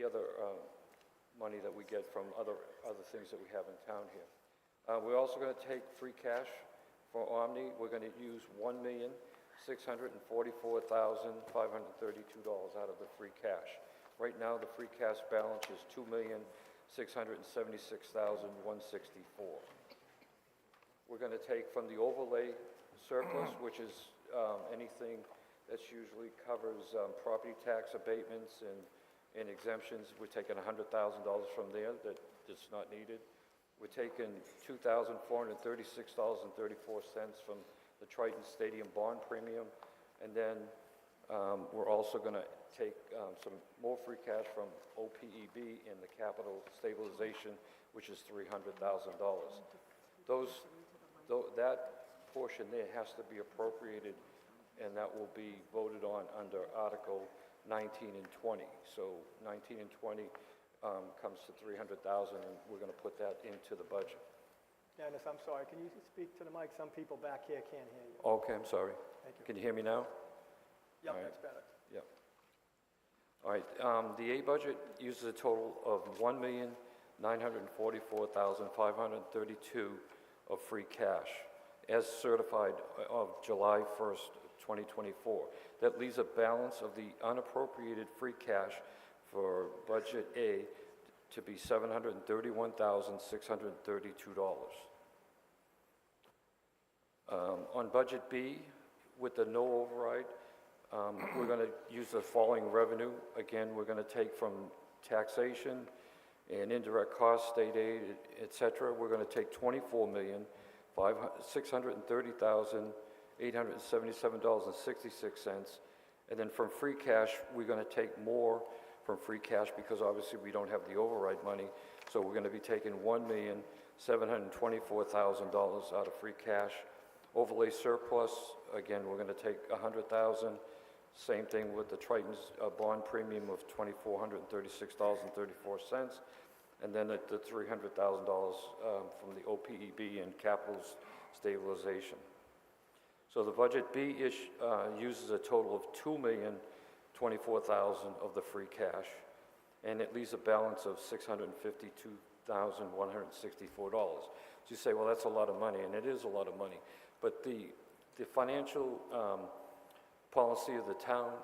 other money that we get from other things that we have in town here. We're also going to take free cash for Omni. We're going to use $1,644,532 out of the free cash. Right now, the free cash balance is $2,676,164. We're going to take from the overlay surplus, which is anything that's usually covers property tax abatements and exemptions. We're taking $100,000 from there that's not needed. We're taking $2,436.34 from the Triton Stadium bond premium, and then we're also going to take some more free cash from OPEB in the capital stabilization, which is $300,000. That portion there has to be appropriated, and that will be voted on under Article 19 and 20. So 19 and 20 comes to $300,000, and we're going to put that into the budget. Dennis, I'm sorry, can you speak to the mic? Some people back here can't hear you. Okay, I'm sorry. Thank you. Can you hear me now? Yep, All right. that's better. Yeah. All right, the A budget uses a total of $1,944,532 of free cash, as certified of July 1st, 2024. That leaves a balance of the unappropriated free cash for budget A to be $731,632. On budget B, with the no override, we're going to use the following revenue. Again, we're going to take from taxation and indirect costs, state aid, et cetera. We're going to take $24,630,877.66. And then from free cash, we're going to take more from free cash because obviously we don't have the override money. So we're going to be taking $1,724,000 out of free cash. Overlay surplus, again, we're going to take $100,000. Same thing with the Triton's bond premium of $2,436.34. And then the $300,000 from the OPEB and capital stabilization. So the budget B uses a total of $2,024,000 of the free cash, and it leaves a balance of $652,164. So you say, well, that's a lot of money, and it is a lot of money. But the financial policy of the town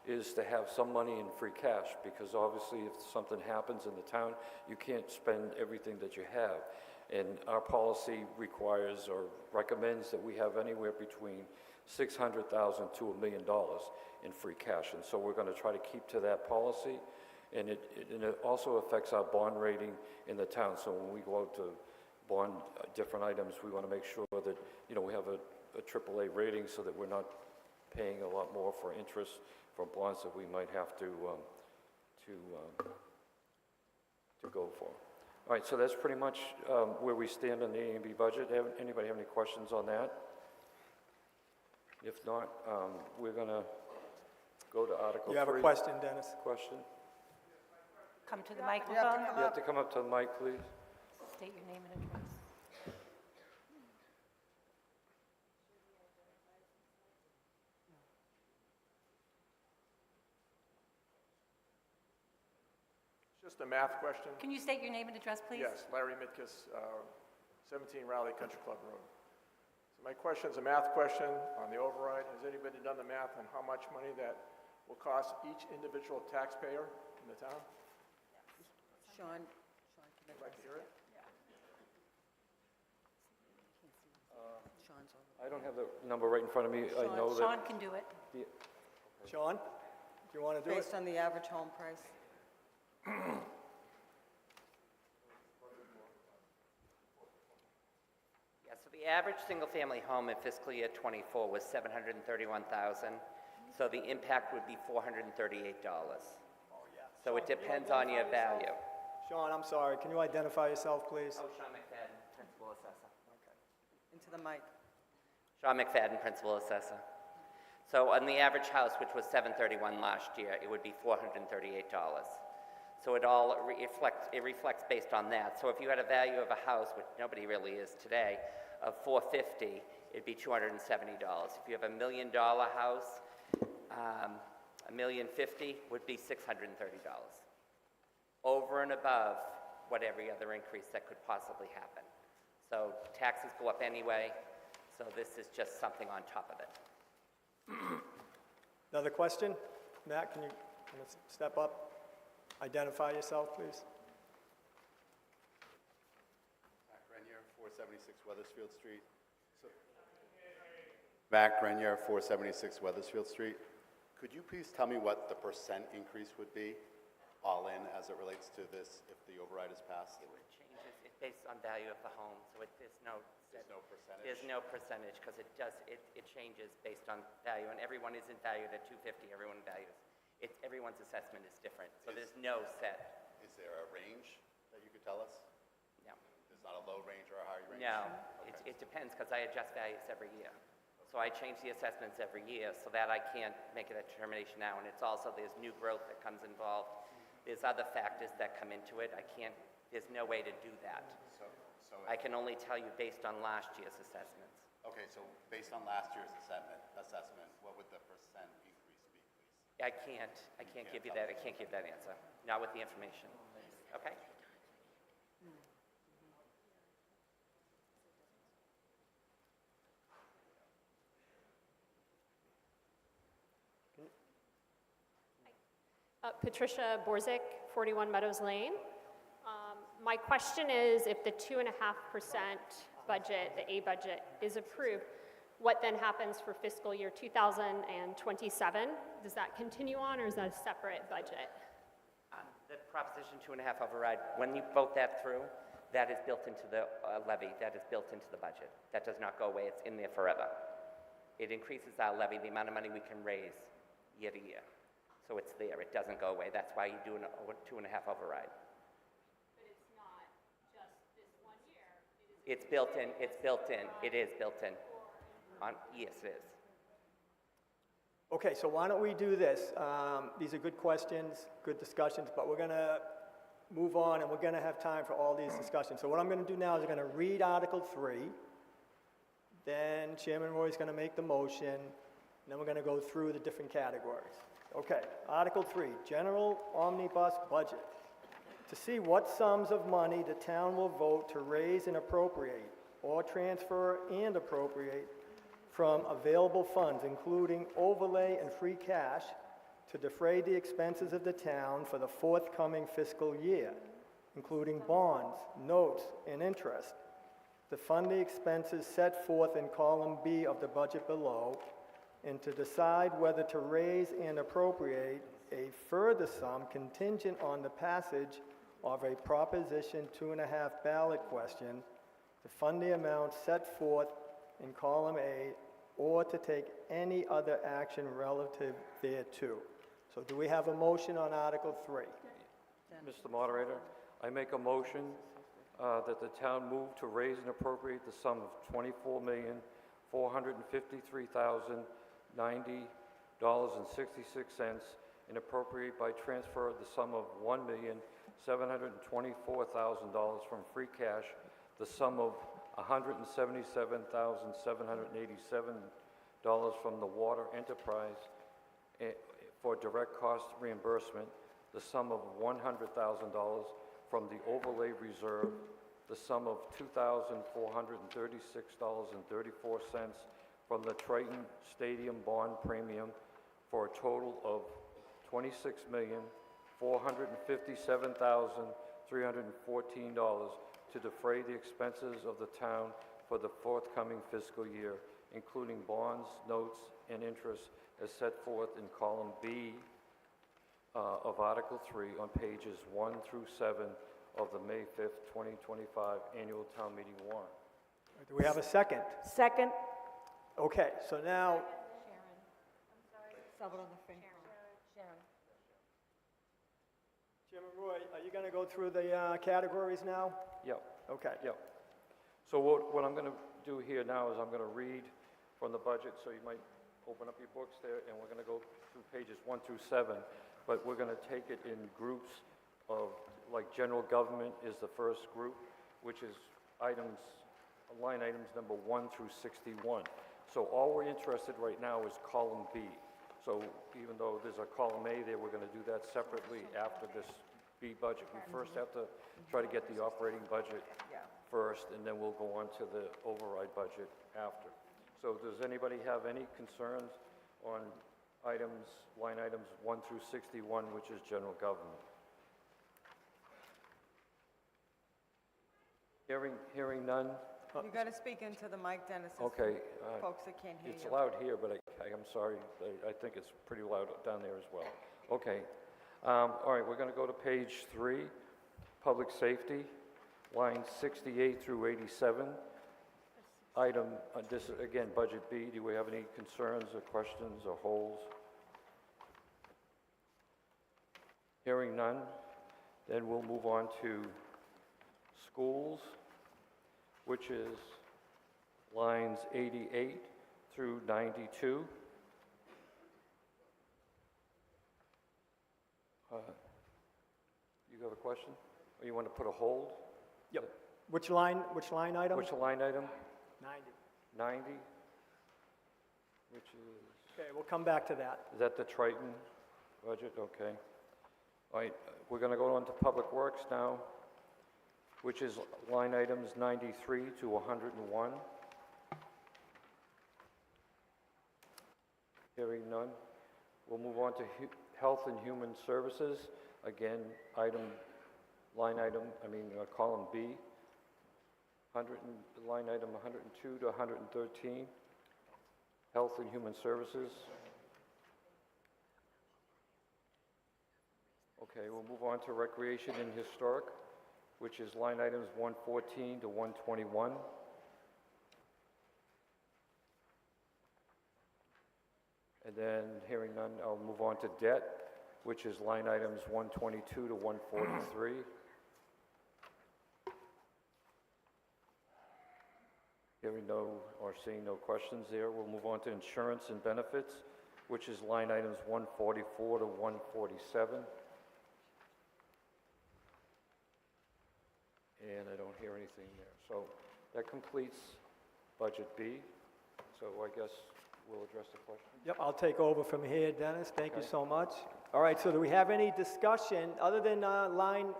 is to have some money in free cash, because obviously if something happens in the town, you can't spend everything that you have. And our policy requires or recommends that we have anywhere between $600,000 to $1 million in free cash. And so we're going to try to keep to that policy. And it also affects our bond rating in the town. So when we go out to bond different items, we want to make sure that, we have a AAA rating so that we're not paying a lot more for interest for bonds that we might have to go for. All right, so that's pretty much where we stand on the A&B budget. Anybody have any questions on that? If not, we're going to go to Article 3. You have a question, Dennis? Question? Come to the You microphone. have to come You have up. to come up to the mic, please. State your name and address. Just a math question. Can you state your name and address, please? Yes, Larry Mitkus, 17 Raleigh Country Club Road. So my question is a math question on the override. Has anybody done the math on how much money that will cost each individual taxpayer in the town? Sean, Would you like to hear it? Sean's over. I don't have the number right in front of me. I know that. Sean can do it. Sean, do you want to do it? Based on the average home price. So the average single-family home in fiscal year '24 was $731,000, so the impact would be $438. So it depends on your value. Sean, I'm sorry, can you identify yourself, please? Oh, Sean McFadden, Principal Assessor. Into the mic. Sean McFadden, Principal Assessor. So on the average house, which was $731 last year, it would be $438. So it all reflects based on that. So if you had a value of a house, which nobody really is today, of $450, it'd be $270. If you have $1 million house, $1,050,000 would be $630. Over and above what every other increase that could possibly happen. So taxes go up anyway, so this is just something on top of it. Another question? Matt, can you step up? Identify yourself, please. Matt Grenier, 476 Weathersfield Street. Matt Grenier, 476 Weathersfield Street. Could you please tell me what the percent increase would be, all in, as it relates to this, if the override is passed? It would change, it's based on value of the home, so there's no percentage? There's no percentage, because it changes based on value, and everyone isn't valued at 250, everyone's assessment is different, so there's no set. Is there a range that you could tell us? No. There's not a low range or a high range? No, Okay. it depends, because I adjust values every year. So I change the assessments every year, so that I can't make a determination now, and it's also, there's new growth that comes involved. There's other factors that come into it. There's no way to do that. So I can only tell you based on last year's assessments. okay, so based on last year's assessment, what would the percent increase be, please? I can't give you that, I can't give that answer, not with the information. Okay? Patricia Borzik, 41 Meadows Lane. My question is, if the 2.5% budget, the A budget, is approved, what then happens for fiscal year 2027? Does that continue on, or is that a separate budget? The Proposition 2.5 override, when you vote that through, that is built into the levy, that is built into the budget. That does not go away, it's in there forever. It increases our levy, the amount of money we can raise year to year. So it's there, it doesn't go away. That's why you do a 2.5 override. But it's not just this 1 year. It's built in, it is built in. Yes, it is. Okay, so why don't we do this? These are good questions, good discussions, but we're going to move on, and we're going to have time for all these discussions. So what I'm going to do now is I'm going to read Article 3, then Chairman Roy's going to make the motion, and then we're going to go through the different categories. Okay, Article 3, General Omnibus Budget. To see what sums of money the town will vote to raise and appropriate, or transfer and appropriate from available funds, including overlay and free cash, to defray the expenses of the town for the forthcoming fiscal year, including bonds, notes, and interest, to fund the expenses set forth in column B of the budget below, and to decide whether to raise and appropriate a further sum contingent on the passage of a Proposition 2.5 ballot question to fund the amount set forth in column A, or to take any other action relative thereto. So do we have a motion on Article 3? Mr. Moderator, I make a motion that the town move to raise and appropriate the sum of $24,453,090.66 and appropriate by transfer the sum of $1,724,000 from free cash, the sum of $177,787 from the water enterprise for direct cost reimbursement, the sum of $100,000 from the overlay reserve, the sum of $2,436.34 from the Triton Stadium bond premium, for a total of $26,457,314 to defray the expenses of the town for the forthcoming fiscal year, including bonds, notes, and interest as set forth in column B of Article 3 on pages 1 through 7 of the May 5th, 2025 annual town meeting warrant. Do we have a second? Second. Okay, so now, Sub it on the FinCom. Chairman Roy, are you going to go through the categories now? Yep. Okay. Yep. So what I'm going to do here now is I'm going to read from the budget, so you might open up your books there, and we're going to go through pages 1 through 7, but we're going to take it in groups of, like, general government is the first group, which is line items number 1 through 61. So all we're interested right now is column B. So even though there's a column A there, we're going to do that separately after this B budget. We first have to try to get the operating budget first, and then we'll go on to the override budget after. So does anybody have any concerns on line items 1 through 61, which is general government? Hearing none? You got to speak into the mic, Dennis. There's Okay. folks that can't hear It's you. loud here, but I'm sorry, I think it's pretty loud down there as well. Okay. All right, we're going to go to page 3, public safety, lines 68 through 87. Item, this is, again, budget B. Do we have any concerns or questions or holes? Hearing none, then we'll move on to schools, which is lines 88 through 92. You have a question? Or you want to put a hold? Yep. Which line item? Which line item? 90. 90? Which is, Okay, we'll come back to that. is that the Triton budget? Okay. All right, we're going to go on to Public Works now, which is line items 93 to 101. Hearing none. We'll move on to Health and Human Services. Again, column B, line item 102 to 113. Health and Human Services. Okay, we'll move on to Recreation and Historic, which is line items 114 to 121. And then, hearing none, I'll move on to Debt, which is line items 122 to 143. Hearing no or seeing no questions there, we'll move on to Insurance and Benefits, which is line items 144 to 147. And I don't hear anything there. So that completes Budget B. So I guess we'll address the question. Yep, I'll take over from here, Dennis. Thank you Okay. so much. All right, so do we have any discussion, other than line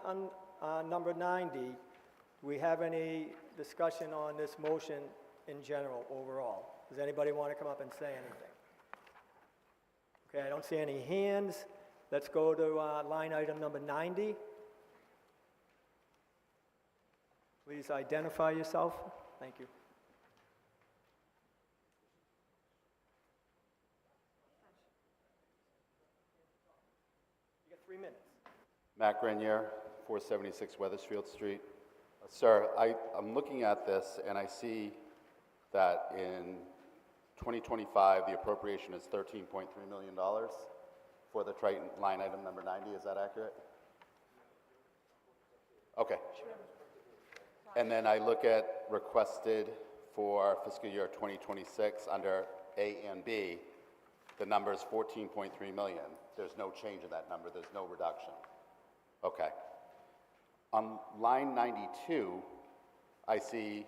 number 90, do we have any discussion on this motion in general, overall? Does anybody want to come up and say anything? Okay, I don't see any hands. Let's go to line item number 90. Please identify yourself. Thank you. You got 3 minutes. Matt Grenier, 476 Weathersfield Street. Sir, I'm looking at this and I see that in 2025, the appropriation is $13.3 million for the Triton line item number 90. Is that accurate? Okay. And then I look at requested for fiscal year 2026 under A and B, the number is 14.3 million. There's no change in that number, there's no reduction. Okay. On line 92, I see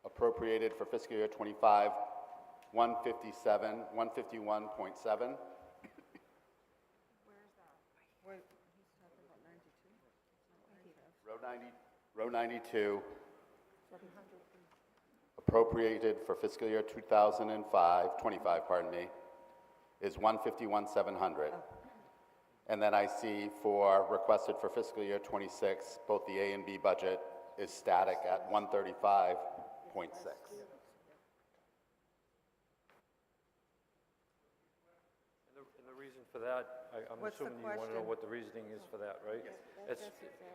appropriated for fiscal year 25, 151.7. Where is that? Wait, he's talking about 92? Row 92, appropriated for fiscal year 25, pardon me, is 151,700. And then I see for requested for fiscal year 26, both the A and B budget is static at 135.6. And the reason for that, I'm What's the assuming you want to know question? what the reasoning is for that, right?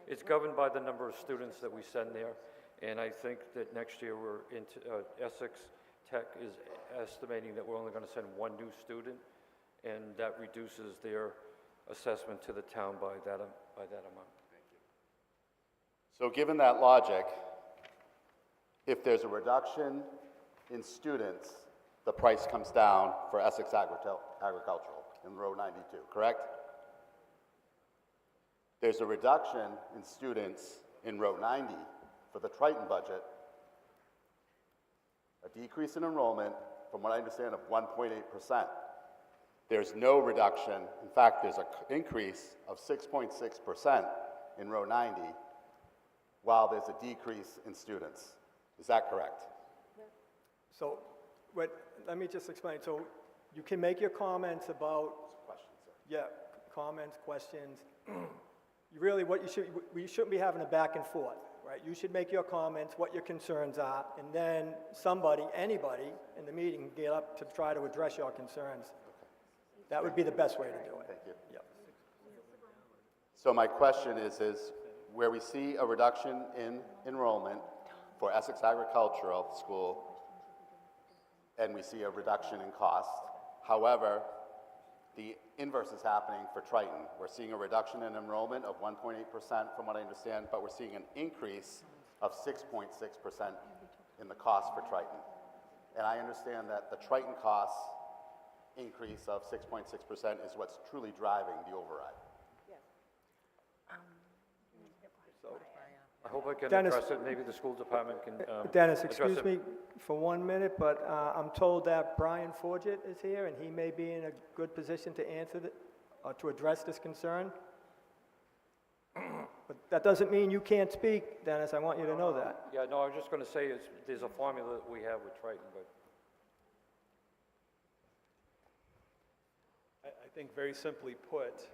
It's governed by the number of students that we send there, And I think that next year we're into, Essex Tech is estimating that we're only going to send one new student, and that reduces their assessment to the town by that amount. So given that logic, if there's a reduction in students, the price comes down for Essex Agricultural in row 92, correct? There's a reduction in students in row 90 for the Triton budget, a decrease in enrollment, from what I understand, of 1.8%. There's no reduction. In fact, there's an increase of 6.6% in row 90, while there's a decrease in students. Is that correct? So, let me just explain. So you can make your comments about, yeah, comments, questions. We shouldn't be having a back and forth, right? You should make your comments, what your concerns are, and then anybody in the meeting can get up to try to address your concerns. That would be the best way to do it. Thank you. Yep. So my question is where we see a reduction in enrollment for Essex Agricultural School, and we see a reduction in cost. However, the inverse is happening for Triton. We're seeing a reduction in enrollment of 1.8% from what I understand, but we're seeing an increase of 6.6% in the cost for Triton. And I understand that the Triton cost increase of 6.6% is what's truly driving the override. I hope I can Dennis- address it. Maybe the school department can Dennis, address excuse it. me for 1 minute, but I'm told that Brian Forget is here, and he may be in a good position to answer to address this concern. But that doesn't mean you can't speak, Dennis. I want you to know that. Yeah, no, I was just going to say there's a formula that we have with Triton, but I think very simply put,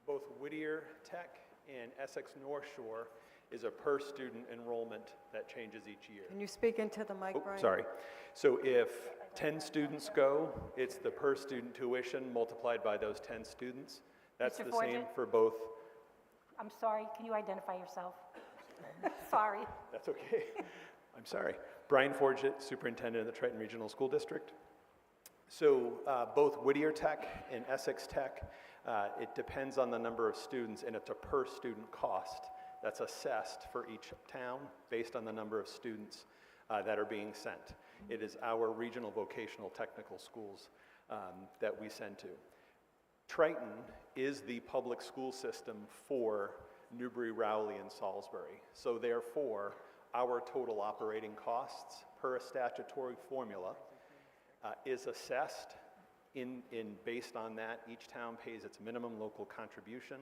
both Whittier Tech and Essex North Shore is a per-student enrollment that changes each year. Can you speak into the mic, Brian? Sorry. So if 10 students go, it's the per-student tuition multiplied by those 10 students. That's Mr. the same Forget? for both. I'm sorry, can you identify yourself? Sorry. That's okay. I'm sorry. Brian Forget, Superintendent of the Triton Regional School District. So both Whittier Tech and Essex Tech, it depends on the number of students, and it's a per-student cost that's assessed for each town based on the number of students that are being sent. It is our regional vocational technical schools that we send to. Triton is the public school system for Newbury, Rowley, and Salisbury. So therefore, our total operating costs per a statutory formula is assessed based on that. Each town pays its minimum local contribution.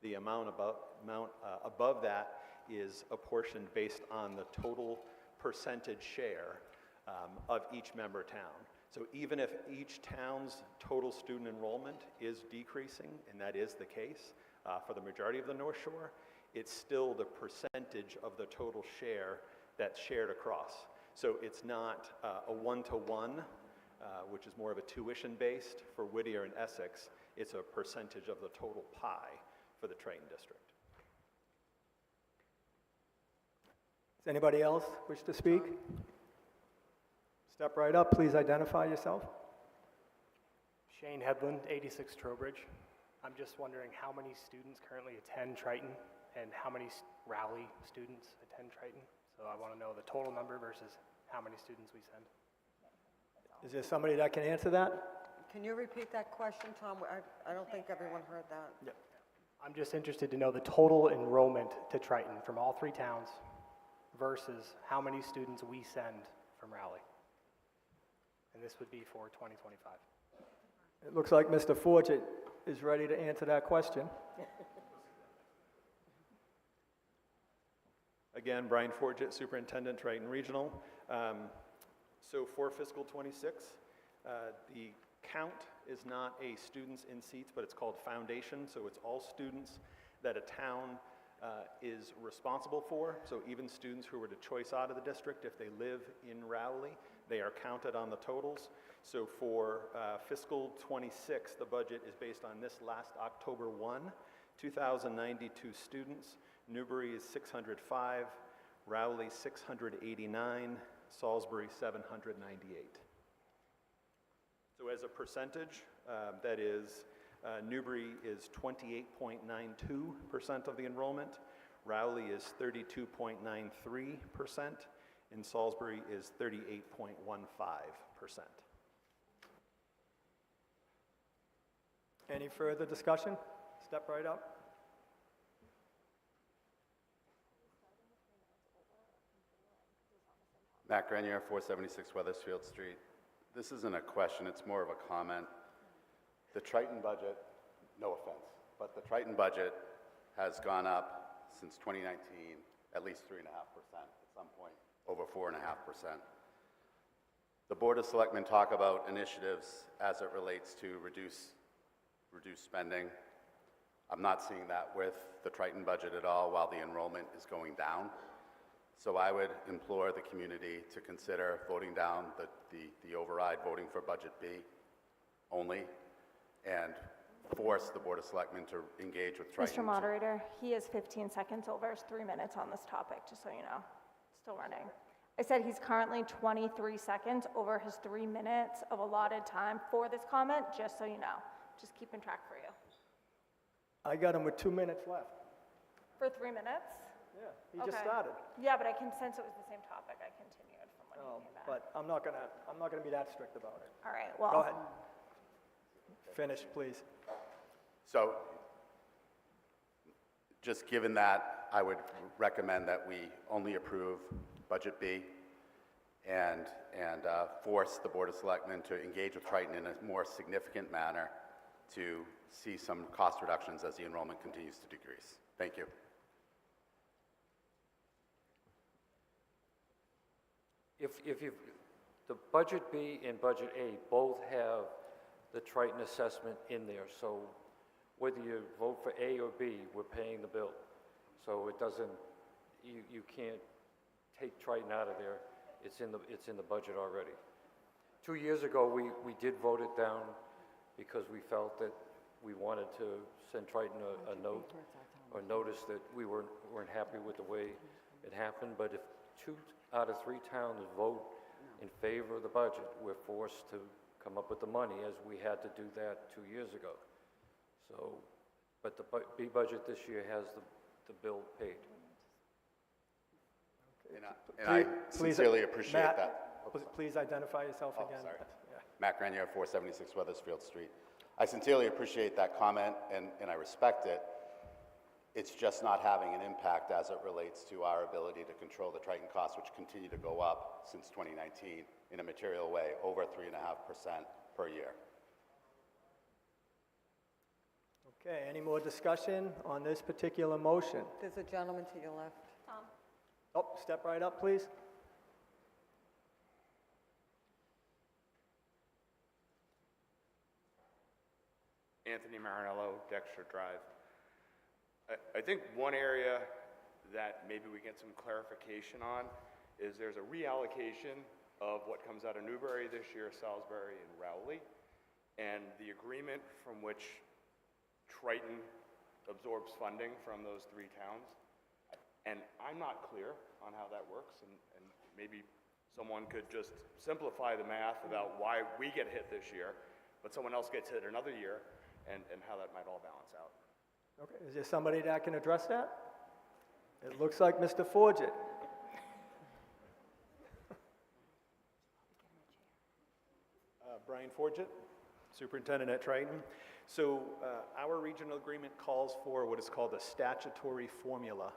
The amount above that is apportioned based on the total percentage share of each member town. So even if each town's total student enrollment is decreasing, and that is the case for the majority of the North Shore, it's still the percentage of the total share that's shared across. So it's not a one-to-one, which is more of a tuition-based for Whittier and Essex. It's a percentage of the total pie for the Triton District. Does anybody else wish to speak? Step right up, please identify yourself. Shane Headland, 86 Trowbridge. I'm just wondering how many students currently attend Triton and how many Rowley students attend Triton. So I want to know the total number versus how many students we send. Is there somebody that can answer that? Can you repeat that question, Tom? I don't think everyone heard that. Yep. I'm just interested to know the total enrollment to Triton from all three towns versus how many students we send from Rowley. And this would be for 2025. It looks like Mr. Forget is ready to answer that question. Again, Brian Forget, Superintendent, Triton Regional. So for fiscal 26, the count is not a students in seats, but it's called foundation. So it's all students that a town is responsible for. So even students who were to choice out of the district, if they live in Rowley, they are counted on the totals. So for fiscal 26, the budget is based on this last October 1, 2,092 students. Newbury is 605, Rowley 689, Salisbury 798. So as a percentage, that is, Newbury is 28.92% of the enrollment, Rowley is 32.93%, and Salisbury is 38.15%. Any further discussion? Step right up. Matt Grenier, 476 Weathersfield Street. This isn't a question, it's more of a comment. The Triton budget, no offense, but the Triton budget has gone up since 2019, at least 3.5%, at some point over 4.5%. The Board of Selectmen talk about initiatives as it relates to reduce spending. I'm not seeing that with the Triton budget at all while the enrollment is going down. So I would implore the community to consider voting down the override, voting for Budget B only, and force the Board of Selectmen to engage with Triton. Mr. Moderator, he is 15 seconds over his 3 minutes on this topic, just so you know. Still running. I said he's currently 23 seconds over his 3 minutes of allotted time for this comment, just so you know. Just keeping track for you. I got him with 2 minutes left. For 3 minutes? Yeah, he just started. Yeah, but I can sense it was the same topic. I continued from when he came back. But I'm not gonna be that strict about it. All right, well. Go ahead. Finish, please. So, just given that, I would recommend that we only approve Budget B and force the Board of Selectmen to engage with Triton in a more significant manner to see some cost reductions as the enrollment continues to decrease. Thank you. The Budget B and Budget A both have the Triton assessment in there, so whether you vote for A or B, we're paying the bill. So it doesn't, you can't take Triton out of there. It's in the budget already. 2 years ago, we did vote it down because we felt that we wanted to send Triton a note or notice that we weren't happy with the way it happened. But if 2 out of 3 towns vote in favor of the budget, we're forced to come up with the money, as we had to do that 2 years ago. So, but the B budget this year has the bill paid. And I sincerely appreciate Matt, that. Please identify yourself again. Sorry. Yeah. Matt Grenier, 476 Weathersfield Street. I sincerely appreciate that comment, and I respect it. It's just not having an impact as it relates to our ability to control the Triton costs, which continue to go up since 2019 in a material way, over 3.5% per year. Okay, any more discussion on this particular motion? There's a gentleman to your left. Tom? Oh, step right up, please. Anthony Marinello, Dexter Drive. I think one area that maybe we get some clarification on is there's a reallocation of what comes out of Newbury this year, Salisbury, and Rowley, and the agreement from which Triton absorbs funding from those 3 towns. And I'm not clear on how that works, and maybe someone could just simplify the math about why we get hit this year, but someone else gets hit another year, and how that might all balance out. Okay, is there somebody that can address that? It looks like Mr. Forget. Brian Forget, Superintendent at Triton. So our regional agreement calls for what is called a statutory formula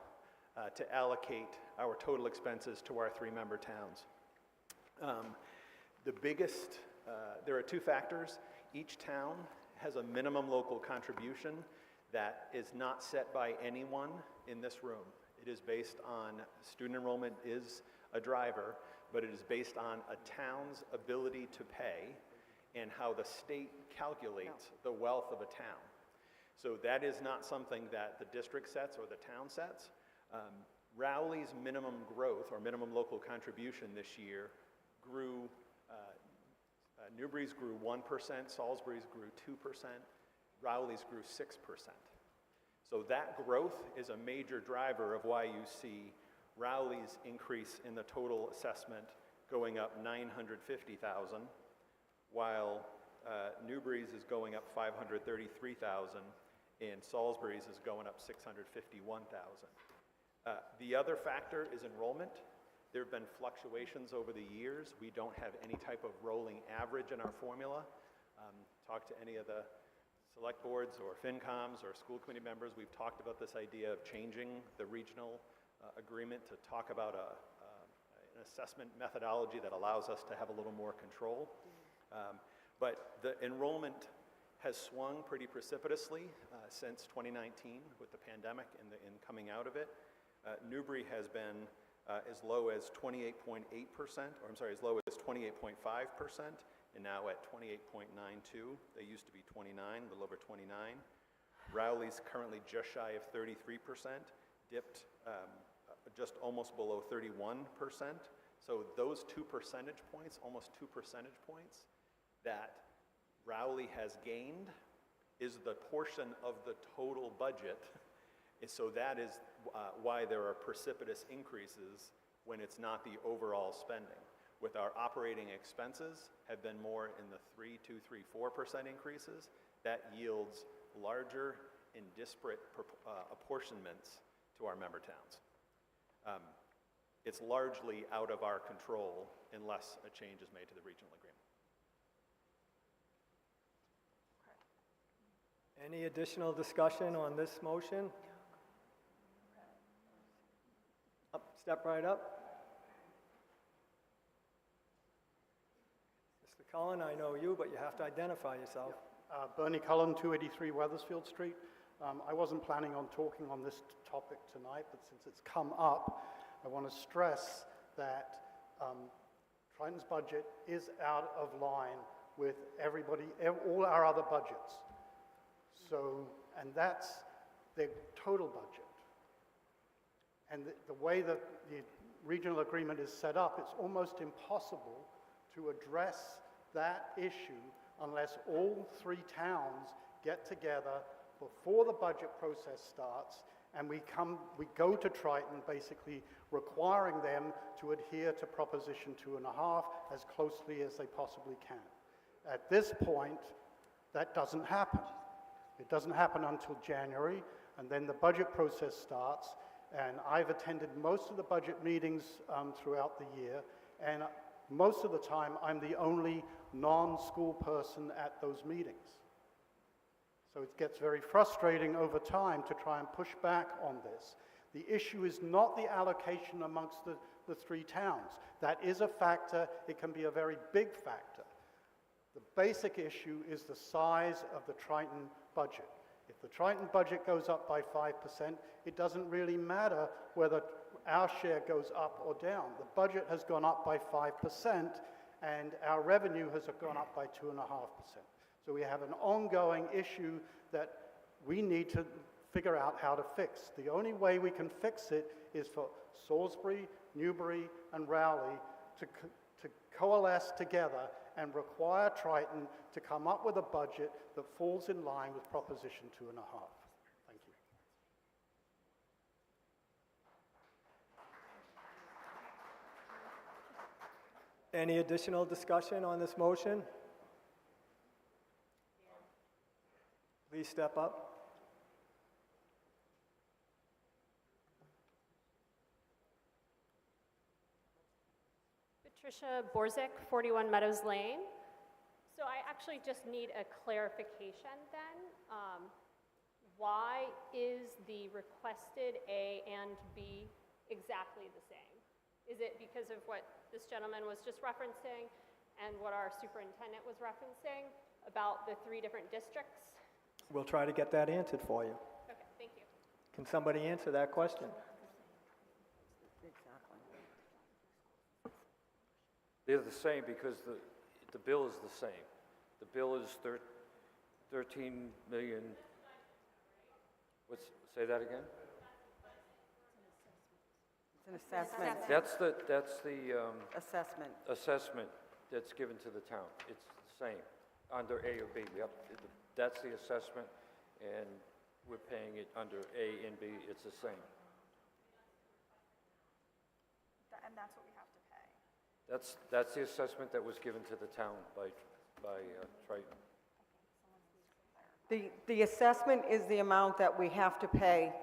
to allocate our total expenses to our 3-member towns. The biggest, there are 2 factors. Each town has a minimum local contribution that is not set by anyone in this room. It is based on, student enrollment is a driver, but it is based on a town's ability to pay and how the state calculates the wealth of a town. So that is not something that the district sets or the town sets. Rowley's minimum growth or minimum local contribution this year grew, Newbury's grew 1%, Salisbury's grew 2%, Rowley's grew 6%. So that growth is a major driver of why you see Rowley's increase in the total assessment going up $950,000, while Newbury's is going up $533,000, and Salisbury's is going up $651,000. The other factor is enrollment. There have been fluctuations over the years. We don't have any type of rolling average in our formula. Talk to any of the select boards or FinComs or school committee members. We've talked about this idea of changing the regional agreement to talk about an assessment methodology that allows us to have a little more control. But the enrollment has swung pretty precipitously since 2019 with the pandemic and coming out of it. Newbury has been as low as 28.8%, or I'm sorry, as low as 28.5%, and now at 28.92. They used to be 29, a little over 29. Rowley's currently just shy of 33%, dipped just almost below 31%. So those 2 percentage points, almost 2 percentage points, that Rowley has gained is the portion of the total budget. And so that is why there are precipitous increases when it's not the overall spending. With our operating expenses have been more in the 4% increases, that yields larger and disparate apportionments to our member towns. It's largely out of our control unless a change is made to the regional agreement. Any additional discussion on this motion? Step right up. Mr. Cullen, I know you, but you have to identify yourself. Bernie Cullen, 283 Weathersfield Street. I wasn't planning on talking on this topic tonight, but since it's come up, I want to stress that Triton's budget is out of line with all our other budgets. So, and that's their total budget. And the way that the regional agreement is set up, it's almost impossible to address that issue unless all 3 towns get together before the budget process starts, and we go to Triton basically requiring them to adhere to Proposition 2.5 as closely as they possibly can. At this point, that doesn't happen. It doesn't happen until January, and then the budget process starts, and I've attended most of the budget meetings throughout the year, and most of the time I'm the only non-school person at those meetings. So it gets very frustrating over time to try and push back on this. The issue is not the allocation amongst the 3 towns. That is a factor. It can be a very big factor. The basic issue is the size of the Triton budget. If the Triton budget goes up by 5%, it doesn't really matter whether our share goes up or down. The budget has gone up by 5%, and our revenue has gone up by 2.5%. So we have an ongoing issue that we need to figure out how to fix. The only way we can fix it is for Salisbury, Newbury, and Rowley to coalesce together and require Triton to come up with a budget that falls in line with Proposition 2.5. Thank you. Any additional discussion on this motion? Please step up. Patricia Borzik, 41 Meadows Lane. So I actually just need a clarification then. Why is the requested A and B exactly the same? Is it because of what this gentleman was just referencing and what our superintendent was referencing about the 3 different districts? We'll try to get that answered for you. Okay, thank you. Can somebody answer that question? They're the same because the bill is the same. The bill is 13 million. Say that again? It's an assessment. That's the Assessment. assessment that's given to the town. It's the same under A or B. Yep. That's the assessment, and we're paying it under A and B. It's the same. and that's what we have to pay. That's the assessment that was given to the town by Triton. The assessment is the amount that we have to pay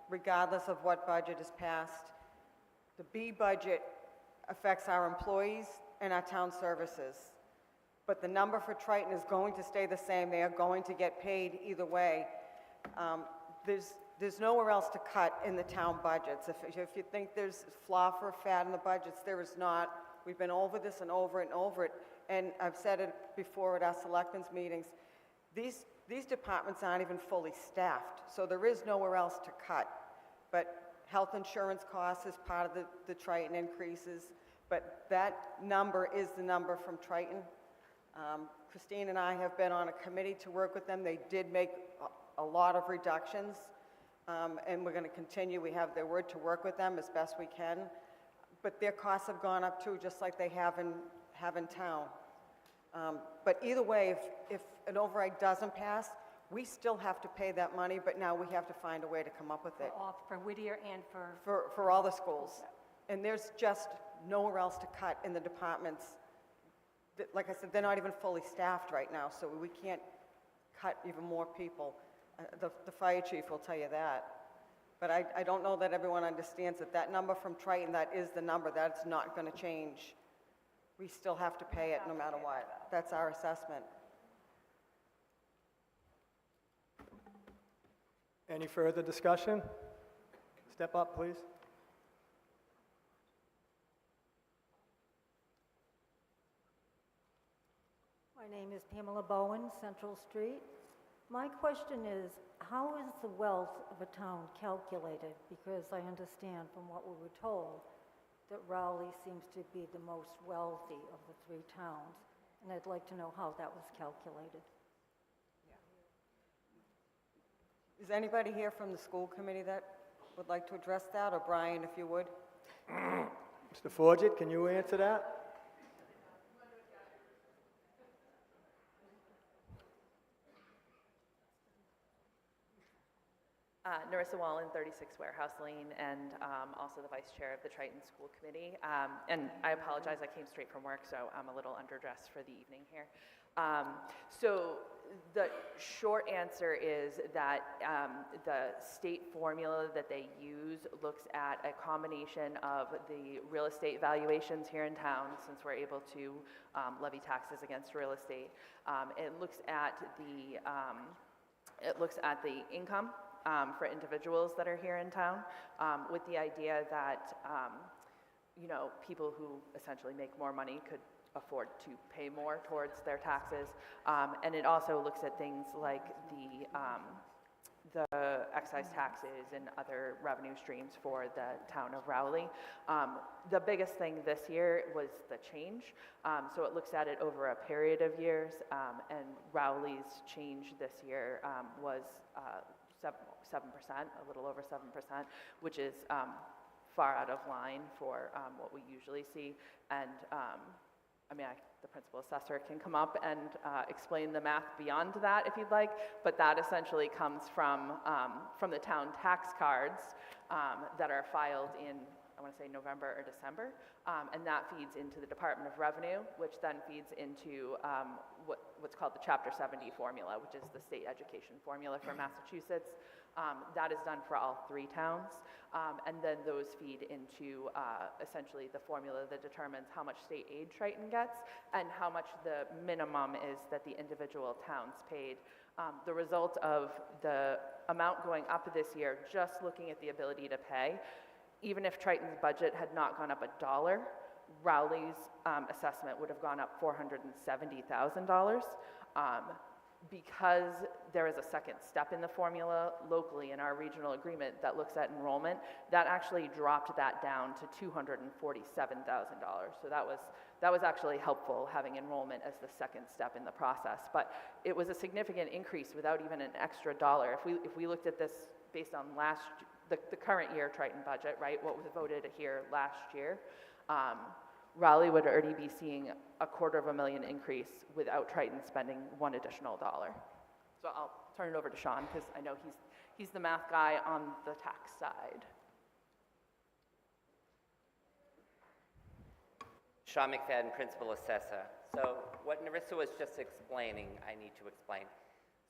regardless of what budget is passed. The B budget affects our employees and our town services. But the number for Triton is going to stay the same. They are going to get paid either way. There's nowhere else to cut in the town budgets. If you think there's flaw or fat in the budgets, there is not. We've been over this and over it and over it. And I've said it before at our selectmen's meetings. These departments aren't even fully staffed, so there is nowhere else to cut. But health insurance costs is part of the Triton increases, but that number is the number from Triton. Christine and I have been on a committee to work with them. They did make a lot of reductions, and we're going to continue. We have their word to work with them as best we can, but their costs have gone up too, just like they have in town. But either way, if an override doesn't pass, we still have to pay that money, but now we have to find a way to come up with it. For Whittier and for... For all the schools. And there's just nowhere else to cut in the departments. Like I said, they're not even fully staffed right now, so we can't cut even more people. The fire chief will tell you that. But I don't know that everyone understands that number from Triton, that is the number. That's not going to change. We still have to pay it no matter what. That's our assessment. Any further discussion? Step up, please. My name is Pamela Bowen, Central Street. My question is, how is the wealth of a town calculated? Because I understand from what we were told that Rowley seems to be the most wealthy of the three towns, and I'd like to know how that was calculated. Is anybody here from the school committee that would like to address that, or Brian, if you would? Mr. Forget, can you answer that? Narissa Wallen, 36 Warehouse Lane, and also the vice chair of the Triton School Committee. And I apologize, I came straight from work, so I'm a little underdressed for the evening here. So the short answer is that the state formula that they use looks at a combination of the real estate valuations here in town, since we're able to levy taxes against real estate. It looks at the income for individuals that are here in town, with the idea that people who essentially make more money could afford to pay more towards their taxes. And it also looks at things like the excise taxes and other revenue streams for the town of Rowley. The biggest thing this year was the change. So it looks at it over a period of years, and Rowley's change this year was 7%, a little over 7%, which is far out of line for what we usually see. And the principal assessor can come up and explain the math beyond that if you'd like, but that essentially comes from the town tax cards that are filed in, I want to say November or December, and that feeds into the Department of Revenue, which then feeds into what's called the Chapter 70 formula, which is the state education formula for Massachusetts. That is done for all three towns, and then those feed into essentially the formula that determines how much state aid Triton gets and how much the minimum is that the individual towns paid. The result of the amount going up this year, just looking at the ability to pay, even if Triton's budget had not gone up $1, Rowley's assessment would have gone up $470,000. Because there is a second step in the formula locally in our regional agreement that looks at enrollment, that actually dropped that down to $247,000. So that was actually helpful, having enrollment as the second step in the process. But it was a significant increase without even an extra dollar. If we looked at this based on the current year Triton budget, right, what was voted here last year, Rowley would already be seeing a $250,000 increase without Triton spending one additional dollar. So I'll turn it over to Sean, because I know he's the math guy on the tax side. Sean McFadden, Principal Assessor. So what Narissa was just explaining, I need to explain.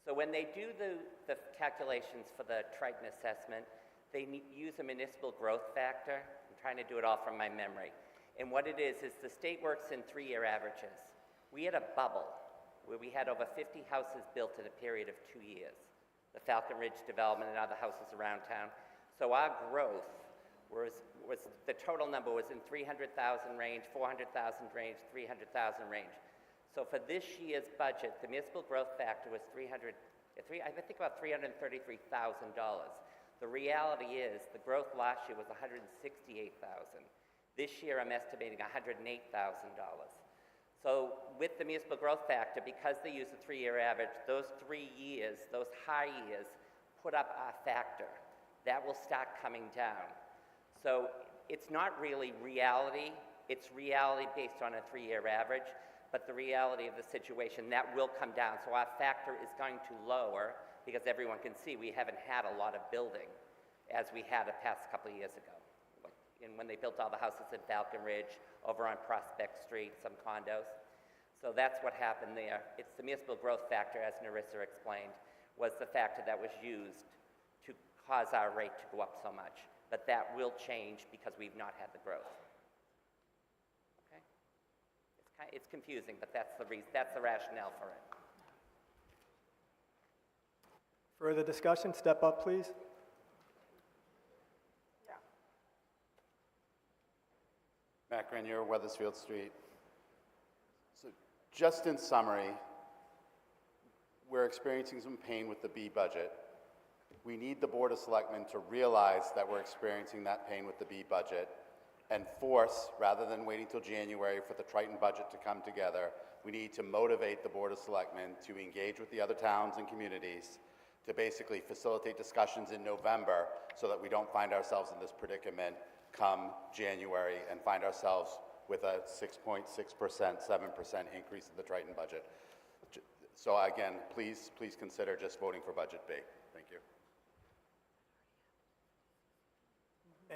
So when they do the calculations for the Triton assessment, they use a municipal growth factor. I'm trying to do it all from my memory. And what it is the state works in 3-year averages. We had a bubble where we had over 50 houses built in a period of 2 years. The Falcon Ridge development and other houses around town. So our growth was the total number was in 300,000 range, 400,000 range, 300,000 range. So for this year's budget, the municipal growth factor was I think about $333,000. The reality is the growth last year was $168,000. This year I'm estimating $108,000. So with the municipal growth factor, because they use a 3-year average, those 3 years, those high years, put up our factor. That will start coming down. So it's not really reality. It's reality based on a 3-year average, but the reality of the situation, that will come down. So our factor is going to lower because everyone can see we haven't had a lot of building as we had the past couple of years ago. And when they built all the houses at Falcon Ridge, over on Prospect Street, some condos. So that's what happened there. It's the municipal growth factor, as Narissa explained, was the factor that was used to cause our rate to go up so much. But that will change because we've not had the growth. Okay? It's confusing, but that's the rationale for it. Further discussion? Step up, please. Matt Grenier, Weathersfield Street. So just in summary, we're experiencing some pain with the B budget. We need the Board of Selectmen to realize that we're experiencing that pain with the B budget and force, rather than waiting till January for the Triton budget to come together, we need to motivate the Board of Selectmen to engage with the other towns and communities to basically facilitate discussions in November so that we don't find ourselves in this predicament come January and find ourselves with a 6.6%, 7% increase in the Triton budget. So again, please consider just voting for Budget B. Thank you.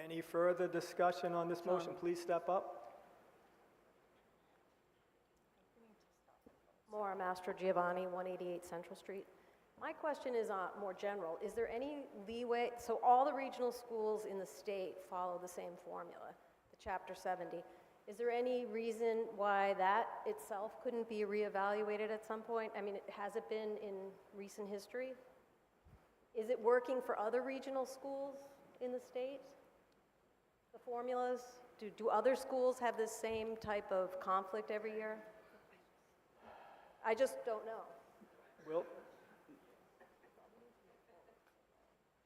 Any further discussion on this motion? Please step up. Maura Mastro Giovanni, 188 Central Street. My question is more general. Is there any leeway, so all the regional schools in the state follow the same formula, the Chapter 70. Is there any reason why that itself couldn't be reevaluated at some point? I mean, has it been in recent history? Is it working for other regional schools in the state? The formulas? Do other schools have the same type of conflict every year? I just don't know. Will?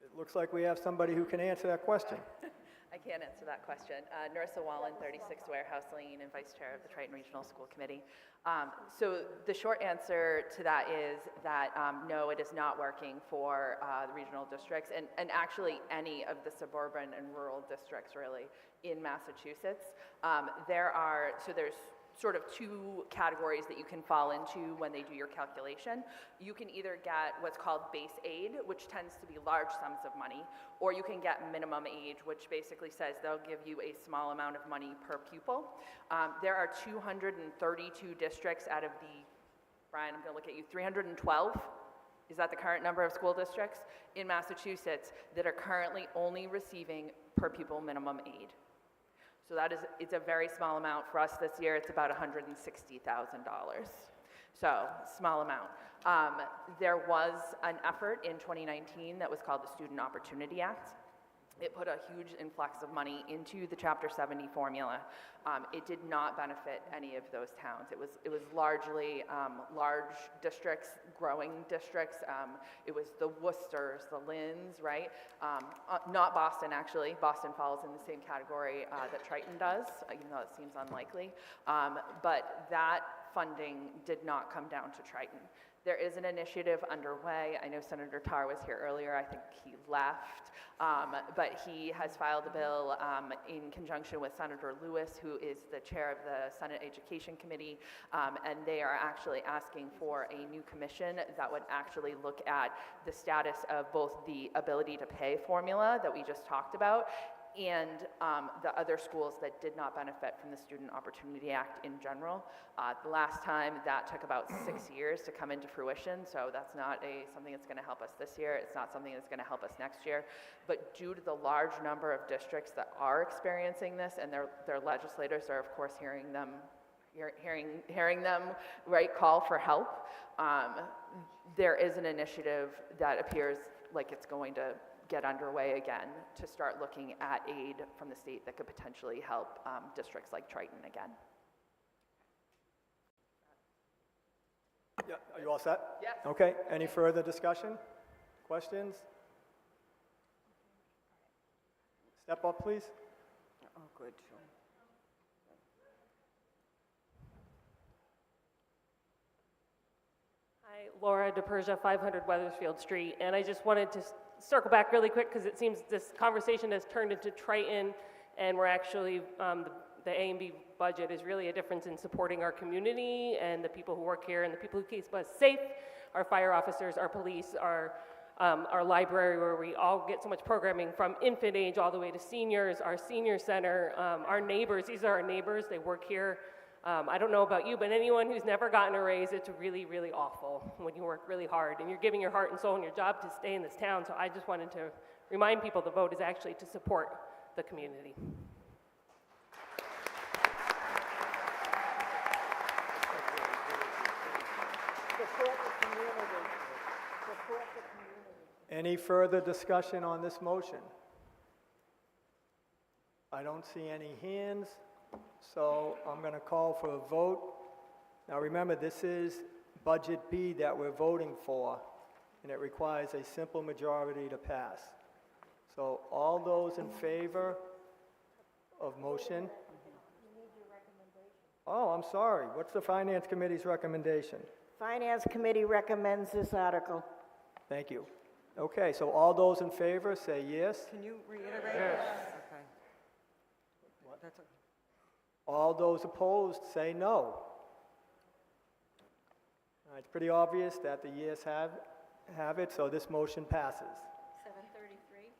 It looks like we have somebody who can answer that question. I can't answer that question. Narissa Wallen, 36 Warehouse Lane, and Vice Chair of the Triton Regional School Committee. So the short answer to that is that no, it is not working for the regional districts, and actually any of the suburban and rural districts, really, in Massachusetts. There's sort of two categories that you can fall into when they do your calculation. You can either get what's called base aid, which tends to be large sums of money, or you can get minimum aid, which basically says they'll give you a small amount of money per pupil. There are 232 districts out of the, Brian, I'm gonna look at you, 312? Is that the current number of school districts in Massachusetts that are currently only receiving per pupil minimum aid? So it's a very small amount. For us this year, it's about $160,000. So, small amount. There was an effort in 2019 that was called the Student Opportunity Act. It put a huge influx of money into the Chapter 70 formula. It did not benefit any of those towns. It was largely large districts, growing districts. It was the Worcesters, the Lynn's, right? Not Boston, actually. Boston falls in the same category that Triton does, even though it seems unlikely. But that funding did not come down to Triton. There is an initiative underway. I know Senator Tarr was here earlier. I think he left. But he has filed a bill in conjunction with Senator Lewis, who is the chair of the Senate Education Committee. And they are actually asking for a new commission that would actually look at the status of both the ability to pay formula that we just talked about and the other schools that did not benefit from the Student Opportunity Act in general. The last time, that took about 6 years to come into fruition, so that's not something that's going to help us this year. It's not something that's going to help us next year. But due to the large number of districts that are experiencing this, and their legislators are, of course, hearing them, right, call for help, there is an initiative that appears like it's going to get underway again to start looking at aid from the state that could potentially help districts like Triton again. Yeah, are you all set? Yes. Okay, any further discussion? Questions? Step up, please. Oh, good. Hi, Laura DePersia, 500 Weathersfield Street, and I just wanted to circle back really quick because it seems this conversation has turned into Triton, and we're actually, the A and B budget is really a difference in supporting our community and the people who work here and the people who keep us safe, our fire officers, our police, our library where we all get so much programming from infant age all the way to seniors, our senior center, our neighbors, these are our neighbors, they work here. I don't know about you, but anyone who's never gotten a raise, it's really, really awful when you work really hard and you're giving your heart and soul and your job to stay in this town. So I just wanted to remind people the vote is actually to support the community. Any further discussion on this motion? I don't see any hands, so I'm going to call for a vote. Now remember, this is Budget B that we're voting for, and it requires a simple majority to pass. So all those in favor of motion? Oh, I'm sorry. What's the Finance Committee's recommendation? Finance Committee recommends this article. Thank you. Okay, so all those in favor say yes. Can you reiterate? Yes. Okay. That's okay. All those opposed say no. It's pretty obvious that the yes have it, so this motion passes. 733.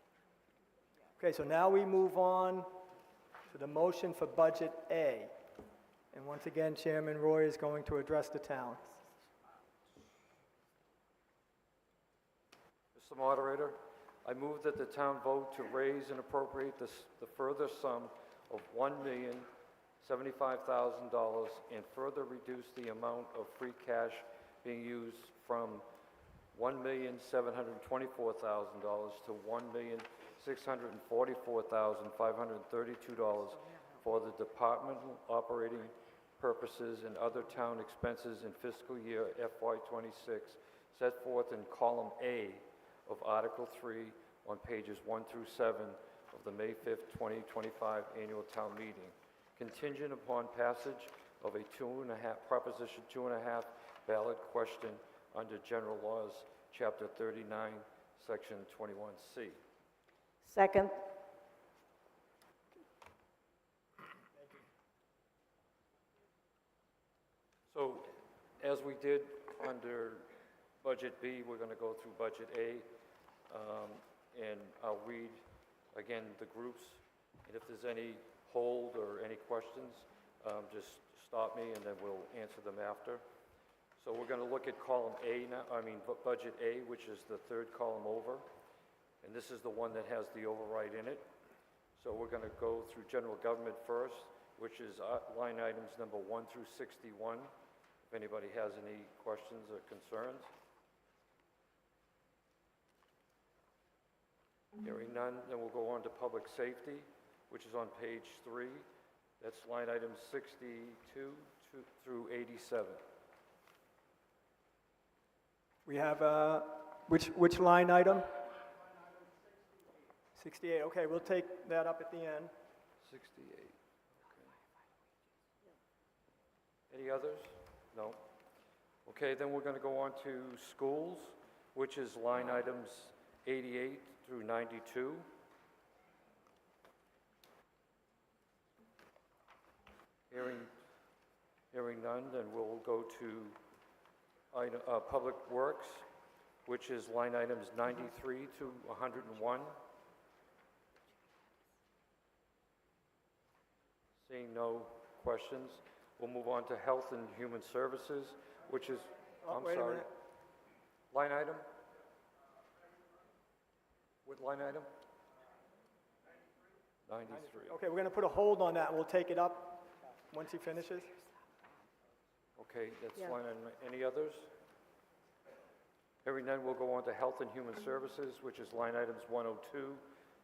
Okay, so now we move on to the motion for Budget A. And once again, Chairman Roy is going to address the town. Mr. Moderator, I move that the town vote to raise and appropriate the further sum of $1,075,000 and further reduce the amount of free cash being used from $1,724,000 to $1,644,532 for the departmental operating purposes and other town expenses in fiscal year FY26 set forth in column A of Article 3 on pages 1 through 7 of the May 5th, 2025 annual town meeting, contingent upon passage of a Proposition 2.5 ballot question under General Laws, Chapter 39, Section 21C. Second. So, as we did under Budget B, we're going to go through Budget A, and I'll read again the groups, and if there's any hold or any questions, just stop me and then we'll answer them after. So we're going to look at column A now, Budget A, which is the third column over, and this is the one that has the override in it. So we're going to go through general government first, which is line items number 1 through 61, if anybody has any questions or concerns. Hearing none, then we'll go on to public safety, which is on page 3. That's line items 62 through 87. We have, which line item? 68, okay, we'll take that up at the end. 68, okay. Any others? No. Okay, then we're going to go on to schools, which is line items 88 through 92. Hearing none, then we'll go to Public Works, which is line items 93 to 101. Seeing no questions, we'll move on to Health and Human Services, which is, Oh, I'm wait a sorry. minute. Line item? What line item? 93. Okay, we're going to put a hold on that. We'll take it up once he finishes. Okay, that's Yeah. line item. Any others? Hearing none, we'll go on to Health and Human Services, which is line items 102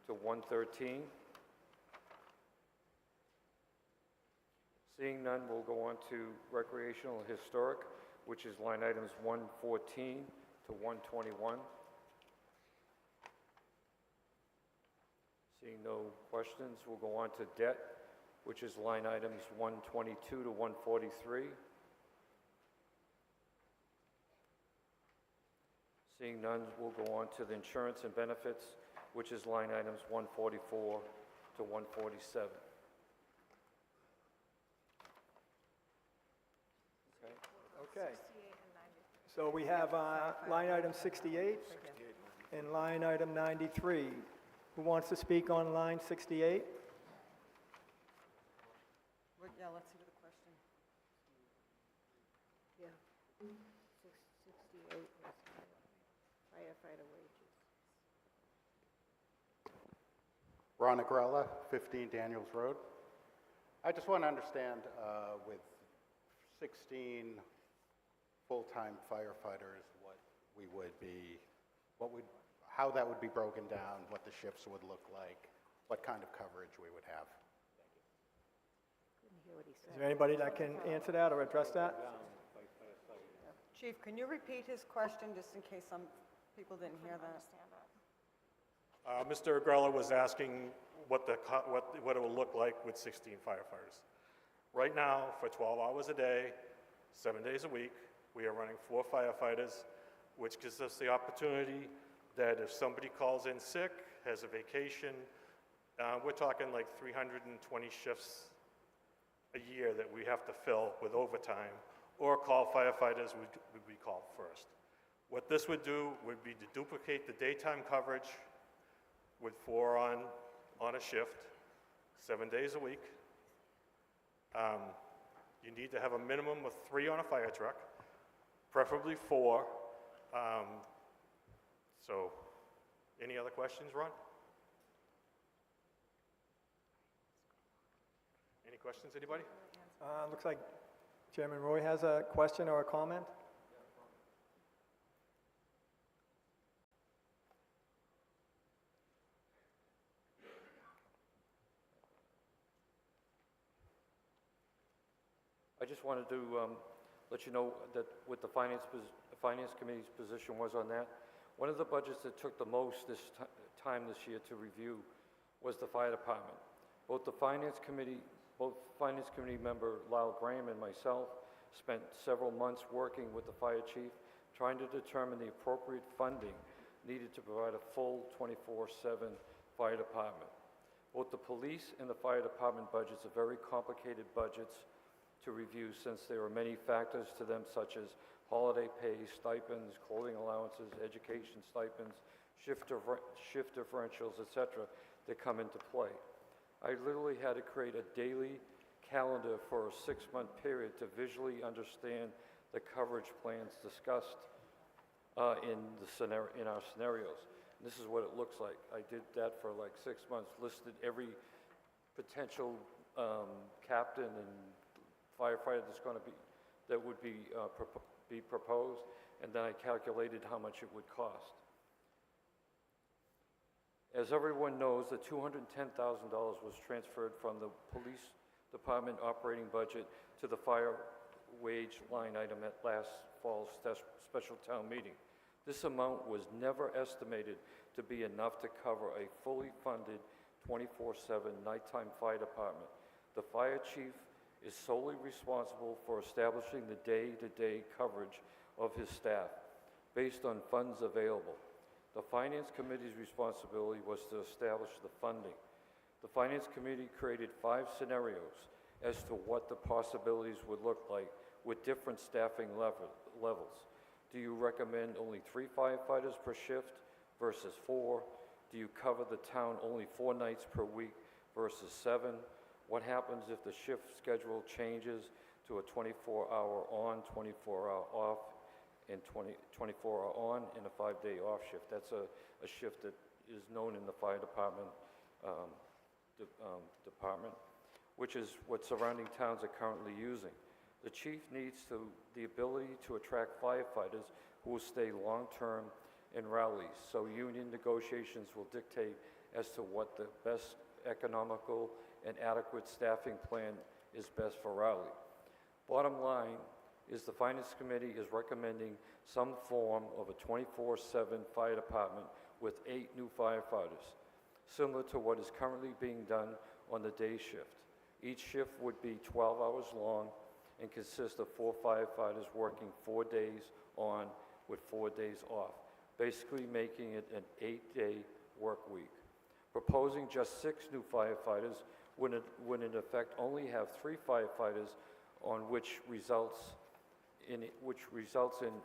to 113. Seeing none, we'll go on to Recreational and Historic, which is line items 114 to 121. Seeing no questions, we'll go on to Debt, which is line items 122 to 143. Seeing none, we'll go on to the Insurance and Benefits, which is line items 144 to 147. Okay. So we have line item 68 and line item 93. Who wants to speak on line 68? Yeah, let's see what the question. Yeah. 68 was firefighter wages. Ron Agrella, 15 Daniels Road. I just want to understand with 16 full-time firefighters, what we would be, how that would be broken down, what the shifts would look like, what kind of coverage we would have. Couldn't hear what he Is said. there anybody that can answer that or address that? Chief, can you repeat his question, just in case some people didn't hear that? Mr. Agrella was asking what it will look like with 16 firefighters. Right now, for 12 hours a day, 7 days a week, we are running 4 firefighters, which gives us the opportunity that if somebody calls in sick, has a vacation, we're talking like 320 shifts a year that we have to fill with overtime, or call firefighters would be called first. What this would do would be to duplicate the daytime coverage with 4 on a shift, 7 days a week. You need to have a minimum of 3 on a fire truck, preferably 4. So, any other questions, Ron? Any questions, anybody? Looks like Chairman Roy has a question or a comment. I just wanted to let you know that what the Finance Committee's position was on that. One of the budgets that took the most time this year to review was the fire department. Both Finance Committee member Lyle Graham and myself spent several months working with the fire chief, trying to determine the appropriate funding needed to provide a full 24/7 fire department. Both the police and the fire department budgets are very complicated budgets to review, since there are many factors to them, such as holiday pay, stipends, clothing allowances, education stipends, shift differentials, etc., that come into play. I literally had to create a daily calendar for a 6-month period to visually understand the coverage plans discussed in our scenarios. And this is what it looks like. I did that for like 6 months, listed every potential captain and firefighter that would be proposed, and then I calculated how much it would cost. As everyone knows, the $210,000 was transferred from the police department operating budget to the fire wage line item at last fall's special town meeting. This amount was never estimated to be enough to cover a fully funded 24/7 nighttime fire department. The fire chief is solely responsible for establishing the day-to-day coverage of his staff based on funds available. The Finance Committee's responsibility was to establish the funding. The Finance Committee created 5 scenarios as to what the possibilities would look like with different staffing levels. Do you recommend only 3 firefighters per shift versus 4? Do you cover the town only 4 nights per week versus 7? What happens if the shift schedule changes to a 24-hour on, 24-hour off, and 24-hour on and a 5-day off shift? That's a shift that is known in the fire department, which is what surrounding towns are currently using. The chief needs the ability to attract firefighters who will stay long-term in rallies, so union negotiations will dictate as to what the best economical and adequate staffing plan is best for Raleigh. Bottom line is the Finance Committee is recommending some form of a 24/7 fire department with 8 new firefighters, similar to what is currently being done on the day shift. Each shift would be 12 hours long and consist of 4 firefighters working 4 days on with 4 days off, basically making it an 8-day work week. Proposing just 6 new firefighters would in effect only have 3 firefighters, on which results in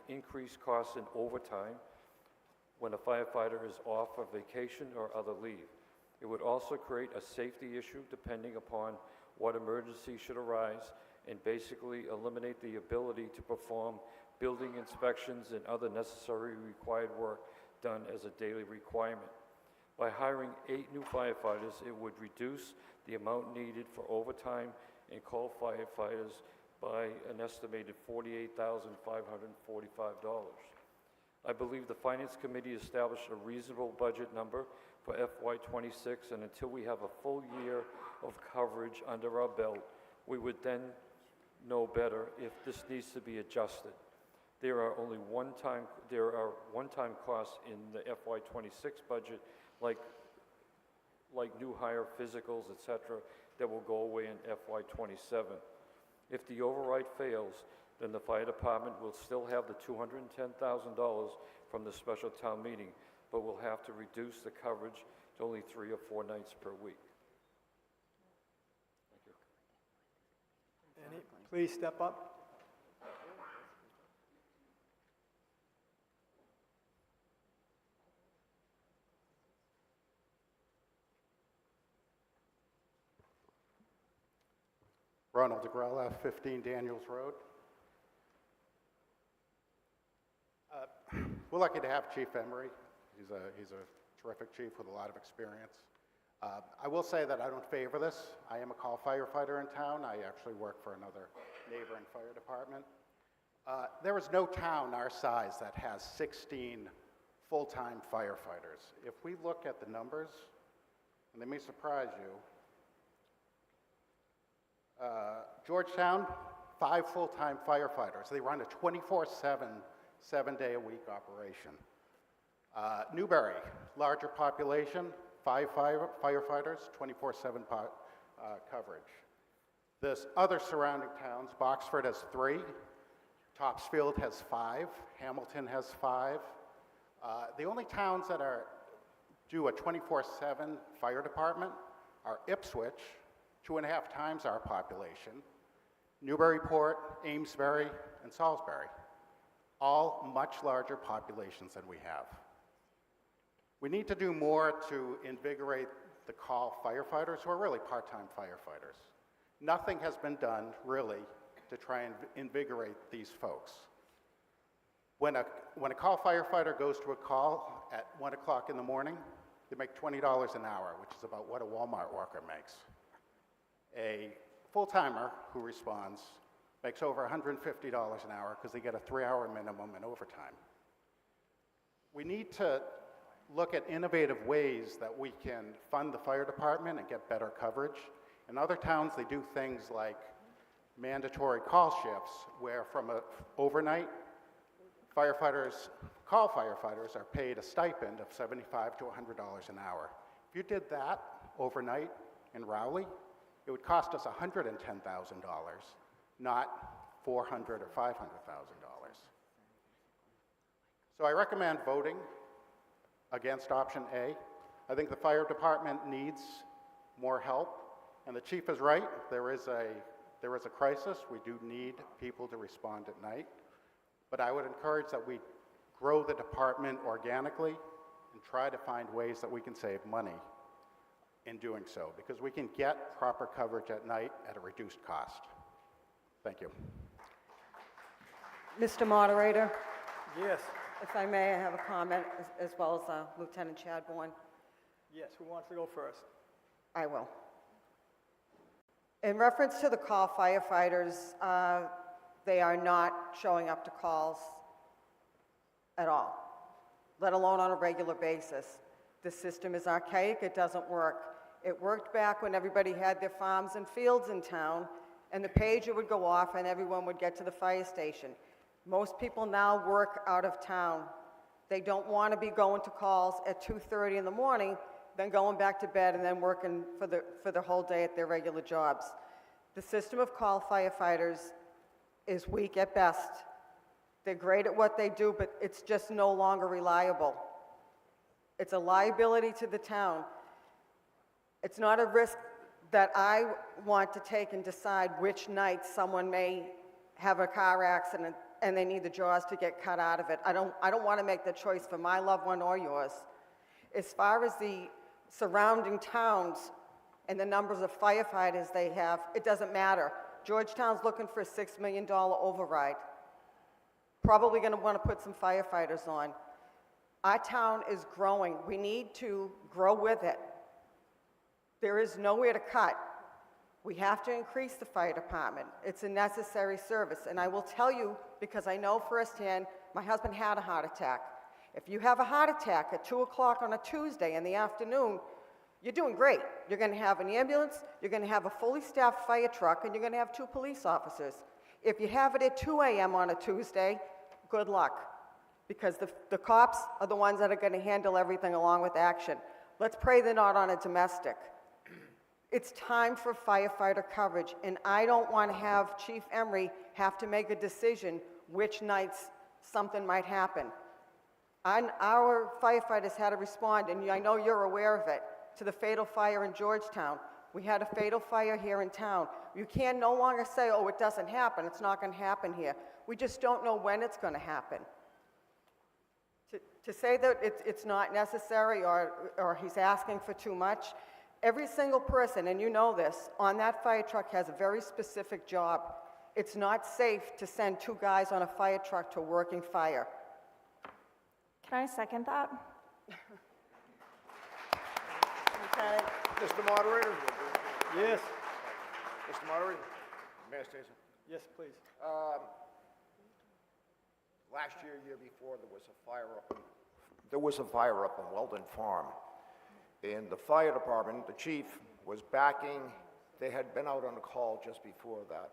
increased costs in overtime when a firefighter is off for vacation or other leave. It would also create a safety issue depending upon what emergency should arise, and basically eliminate the ability to perform building inspections and other necessary required work done as a daily requirement. By hiring 8 new firefighters, it would reduce the amount needed for overtime and call firefighters by an estimated $48,545. I believe the Finance Committee established a reasonable budget number for FY26, and until we have a full year of coverage under our belt, we would then know better if this needs to be adjusted. There are one-time costs in the FY26 budget, like new hire physicals, etc., that will go away in FY27. If the override fails, then the fire department will still have the $210,000 from the special town meeting, but will have to reduce the coverage to only 3 or 4 nights per week. Thank you. Please step up. Ronald DeGrella, 15 Daniels Road. We're lucky to have Chief Emery. He's a terrific chief with a lot of experience. I will say that I don't favor this. I am a call firefighter in town. I actually work for another neighboring fire department. There is no town our size that has 16 full-time firefighters. If we look at the numbers, and they may surprise you, Georgetown, 5 full-time firefighters. They run a 24/7, 7-day-a-week operation. Newbury, larger population, 5 firefighters, 24/7 coverage. This other surrounding towns, Boxford has 3, Topsfield has 5, Hamilton has 5. The only towns that do a 24/7 fire department are Ipswich, 2.5 times our population, Newburyport, Amesbury, and Salisbury, all much larger populations than we have. We need to do more to invigorate the call firefighters, who are really part-time firefighters. Nothing has been done, really, to try and invigorate these folks. When a call firefighter goes to a call at 1 o'clock in the morning, they make $20 an hour, which is about what a Walmart worker makes. A full-timer who responds makes over $150 an hour because they get a 3-hour minimum and overtime. We need to look at innovative ways that we can fund the fire department and get better coverage. In other towns, they do things like mandatory call shifts, where from overnight, call firefighters are paid a stipend of $75 to $100 an hour. If you did that overnight in Rowley, it would cost us $110,000, not $400,000 or $500,000. So I recommend voting against option A. I think the fire department needs more help, and the chief is right. There is a crisis. We do need people to respond at night, but I would encourage that we grow the department organically and try to find ways that we can save money in doing so, because we can get proper coverage at night at a reduced cost. Thank you. Mr. Moderator, Yes. if I may, I have a comment as well as Lieutenant Chadbourne. Yes, who wants to go first? I will. In reference to the call firefighters, they are not showing up to calls at all, let alone on a regular basis. The system is archaic, it doesn't work. It worked back when everybody had their farms and fields in town, and the pager would go off and everyone would get to the fire station. Most people now work out of town. They don't want to be going to calls at 2:30 in the morning, then going back to bed and then working for the whole day at their regular jobs. The system of call firefighters is weak at best. They're great at what they do, but it's just no longer reliable. It's a liability to the town. It's not a risk that I want to take and decide which night someone may have a car accident and they need the jaws to get cut out of it. I don't want to make the choice for my loved one or yours. As far as the surrounding towns and the numbers of firefighters they have, it doesn't matter. Georgetown's looking for a $6 million override. Probably going to want to put some firefighters on. Our town is growing. We need to grow with it. There is nowhere to cut. We have to increase the fire department. It's a necessary service. And I will tell you, because I know firsthand, my husband had a heart attack. If you have a heart attack at 2 o'clock on a Tuesday in the afternoon, you're doing great. You're going to have an ambulance, you're going to have a fully staffed fire truck, and you're going to have 2 police officers. If you have it at 2 a.m. on a Tuesday, good luck, because the cops are the ones that are going to handle everything along with action. Let's pray they're not on a domestic. It's time for firefighter coverage, and I don't want to have Chief Emery have to make a decision which nights something might happen. Our firefighters had to respond, and I know you're aware of it, to the fatal fire in Georgetown. We had a fatal fire here in town. You can no longer say, oh, it doesn't happen, it's not going to happen here. We just don't know when it's going to happen. To say that it's not necessary or he's asking for too much, every single person, and you know this, on that fire truck has a very specific job. It's not safe to send 2 guys on a fire truck to a working fire. Can I second that? Lieutenant? Mr. Moderator? Yes. Mr. Moderator? May I say something? Yes, please. Last year before, there was a fire up on Weldon Farm. And the fire department, the chief, was backing. They had been out on a call just before that.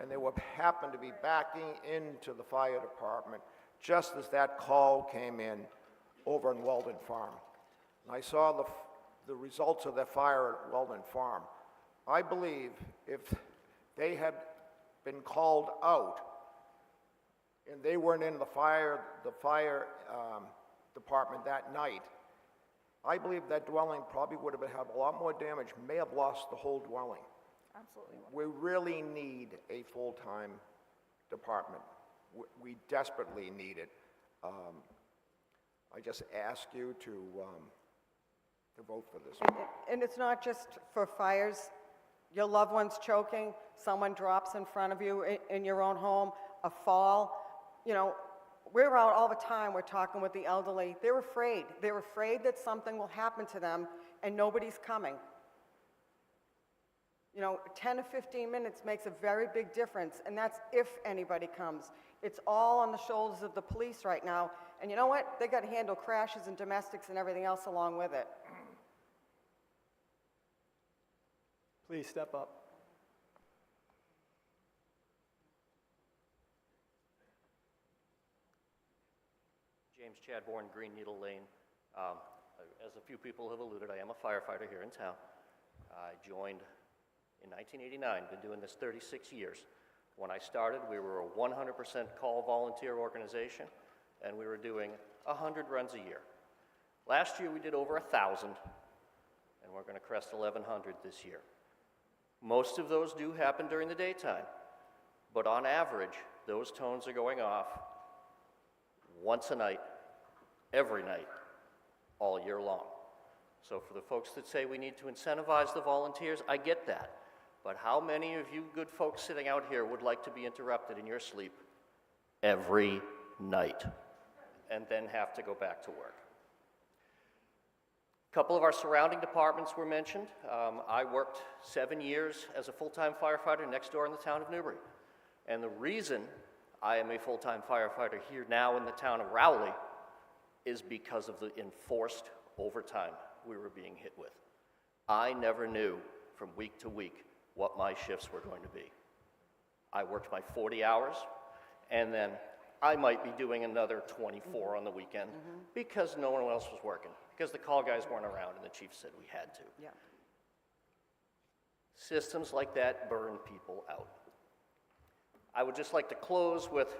And they happened to be backing into the fire department just as that call came in over on Weldon Farm. And I saw the results of that fire at Weldon Farm. I believe if they had been called out and they weren't in the fire department that night, I believe that dwelling probably would have had a lot more damage, may have lost the whole dwelling. Absolutely. We really need a full-time department. We desperately need it. I just ask you to vote for this. And it's not just for fires. Your loved one's choking, someone drops in front of you in your own home, a fall. You know, we're out all the time, we're talking with the elderly. They're afraid. They're afraid that something will happen to them and nobody's coming. You know, 10 to 15 minutes makes a very big difference, and that's if anybody comes. It's all on the shoulders of the police right now, and you know what? They got to handle crashes and domestics and everything else along with it. Please step up. James Chadbourne, Green Needle Lane. As a few people have alluded, I am a firefighter here in town. I joined in 1989, been doing this 36 years. When I started, we were a 100% call volunteer organization, and we were doing 100 runs a year. Last year, we did over 1,000, and we're going to crest 1,100 this year. Most of those do happen during the daytime, but on average, those tones are going off once a night, every night, all year long. So for the folks that say we need to incentivize the volunteers, I get that. But how many of you good folks sitting out here would like to be interrupted in your sleep every night and then have to go back to work? A couple of our surrounding departments were mentioned. I worked 7 years as a full-time firefighter next door in the town of Newbury. And the reason I am a full-time firefighter here now in the town of Rowley is because of the enforced overtime we were being hit with. I never knew from week to week what my shifts were going to be. I worked my 40 hours, and then I might be doing another 24 on the weekend because no one else was working, because the call guys weren't around and the chief said we had to. Yeah. Systems like that burn people out. I would just like to close with,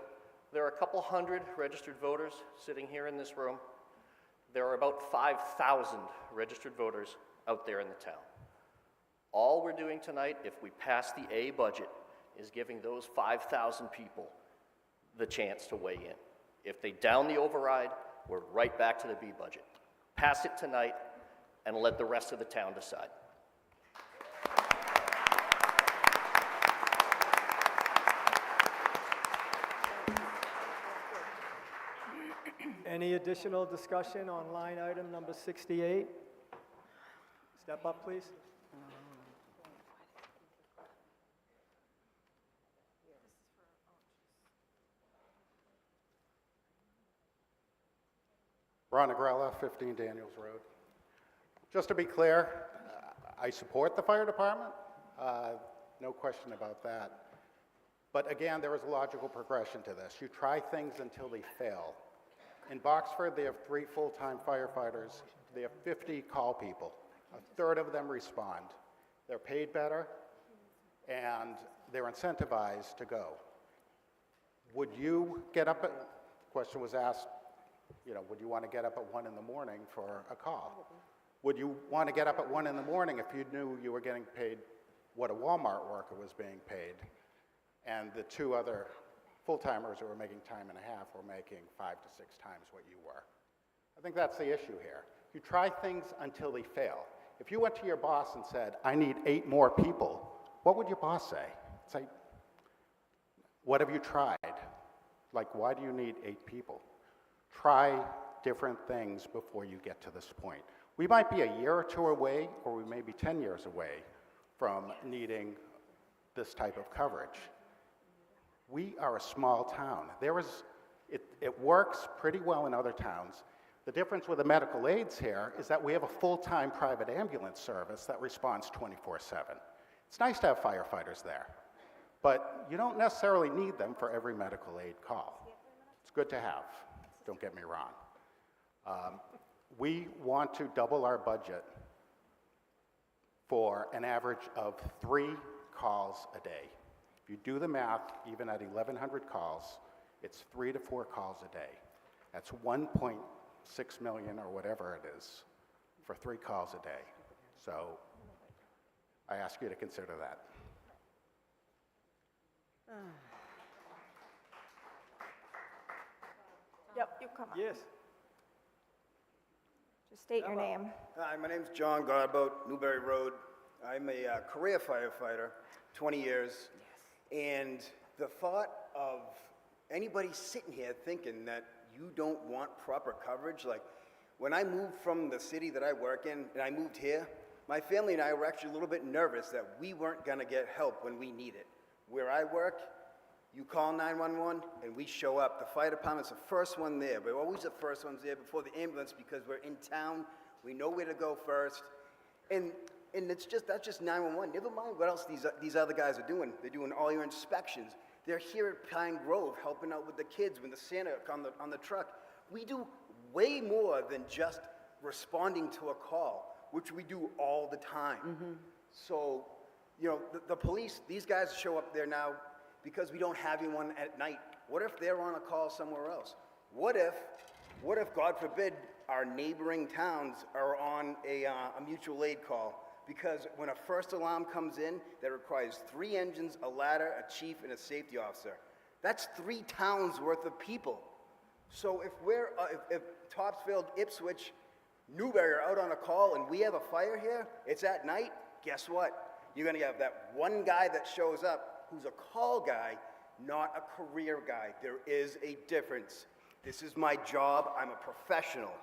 there are a couple hundred registered voters sitting here in this room. There are about 5,000 registered voters out there in the town. All we're doing tonight, if we pass the A budget, is giving those 5,000 people the chance to weigh in. If they down the override, we're right back to the B budget. Pass it tonight and let the rest of the town decide. Any additional discussion on line item number 68? Step up, please. Ron Negrella, 15 Daniels Road. Just to be clear, I support the fire department, no question about that. But again, there is a logical progression to this. You try things until they fail. In Boxford, they have 3 full-time firefighters. They have 50 call people. A third of them respond. They're paid better, and they're incentivized to go. Would you get up at, the question was asked, you know, would you want to get up at 1 in the morning for a call? Would you want to get up at 1 in the morning if you knew you were getting paid what a Walmart worker was being paid, and the 2 other full-timers who were making time and a half were making 5 to 6 times what you were? I think that's the issue here. You try things until they fail. If you went to your boss and said, I need 8 more people, what would your boss say? Say, what have you tried? Like, why do you need 8 people? Try different things before you get to this point. We might be a year or 2 away, or we may be 10 years away from needing this type of coverage. We are a small town. It works pretty well in other towns. The difference with the medical aids here is that we have a full-time private ambulance service that responds 24/7. It's nice to have firefighters there, but you don't necessarily need them for every medical aid call. It's good to have, don't get me wrong. We want to double our budget for an average of 3 calls a day. If you do the math, even at 1,100 calls, it's 3 to 4 calls a day. That's 1.6 million or whatever it is for 3 calls a day. So I ask you to consider that. Yep, you come up. Yes. Just state your name. Hi, my name's John Godbout, Newbury Road. I'm a career firefighter, 20 years. And the thought of anybody sitting here thinking that you don't want proper coverage, like when I moved from the city that I work in and I moved here, my family and I were actually a little bit nervous that we weren't gonna get help when we need it. Where I work, you call 911 and we show up. The fire department's the first one there. We're always the first ones there before the ambulance because we're in town. We know where to go first. And that's just 911. Never mind what else these other guys are doing. They're doing all your inspections. They're here at Pine Grove helping out with the kids when the Santa on the truck. We do way more than just responding to a call, which we do all the time. So, you know, the police, these guys show up there now because we don't have anyone at night. What if they're on a call somewhere else? What if, God forbid, our neighboring towns are on a mutual aid call? Because when a first alarm comes in that requires 3 engines, a ladder, a chief, and a safety officer, that's 3 towns worth of people. So if Topsfield, Ipswich, Newberry are out on a call and we have a fire here, it's at night, guess what? You're gonna have that one guy that shows up who's a call guy, not a career guy. There is a difference. This is my job, I'm a professional.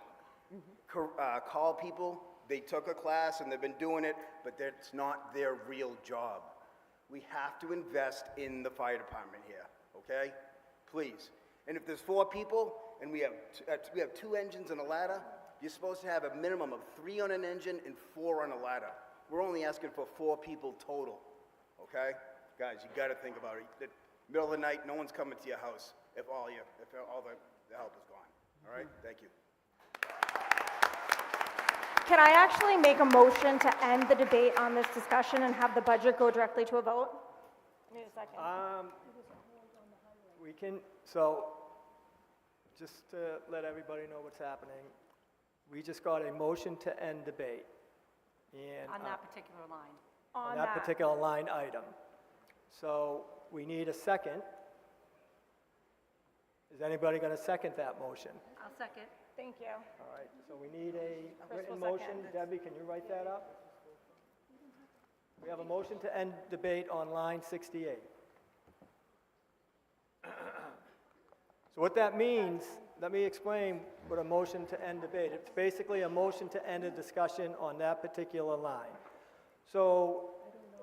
Call people, they took a class and they've been doing it, but that's not their real job. We have to invest in the fire department here, okay? Please. And if there's 4 people and we have 2 engines and a ladder, you're supposed to have a minimum of 3 on an engine and 4 on a ladder. We're only asking for 4 people total, okay? Guys, you gotta think about it. The middle of the night, no one's coming to your house if all the help is gone, all right? Thank you. Can I actually make a motion to end the debate on this discussion and have the budget go directly to a vote? Need a second. We can, so, just to let everybody know what's happening, we just got a motion to end debate. And, On that particular line. on that particular line item. So, we need a second. Is anybody going to second that motion? I'll second. Thank you. All right, so we need a written will motion. second. Debbie, can you write that up? We have a motion to end debate on line 68. So what that means, let me explain what a motion to end debate. It's basically a motion to end a discussion on that particular line. So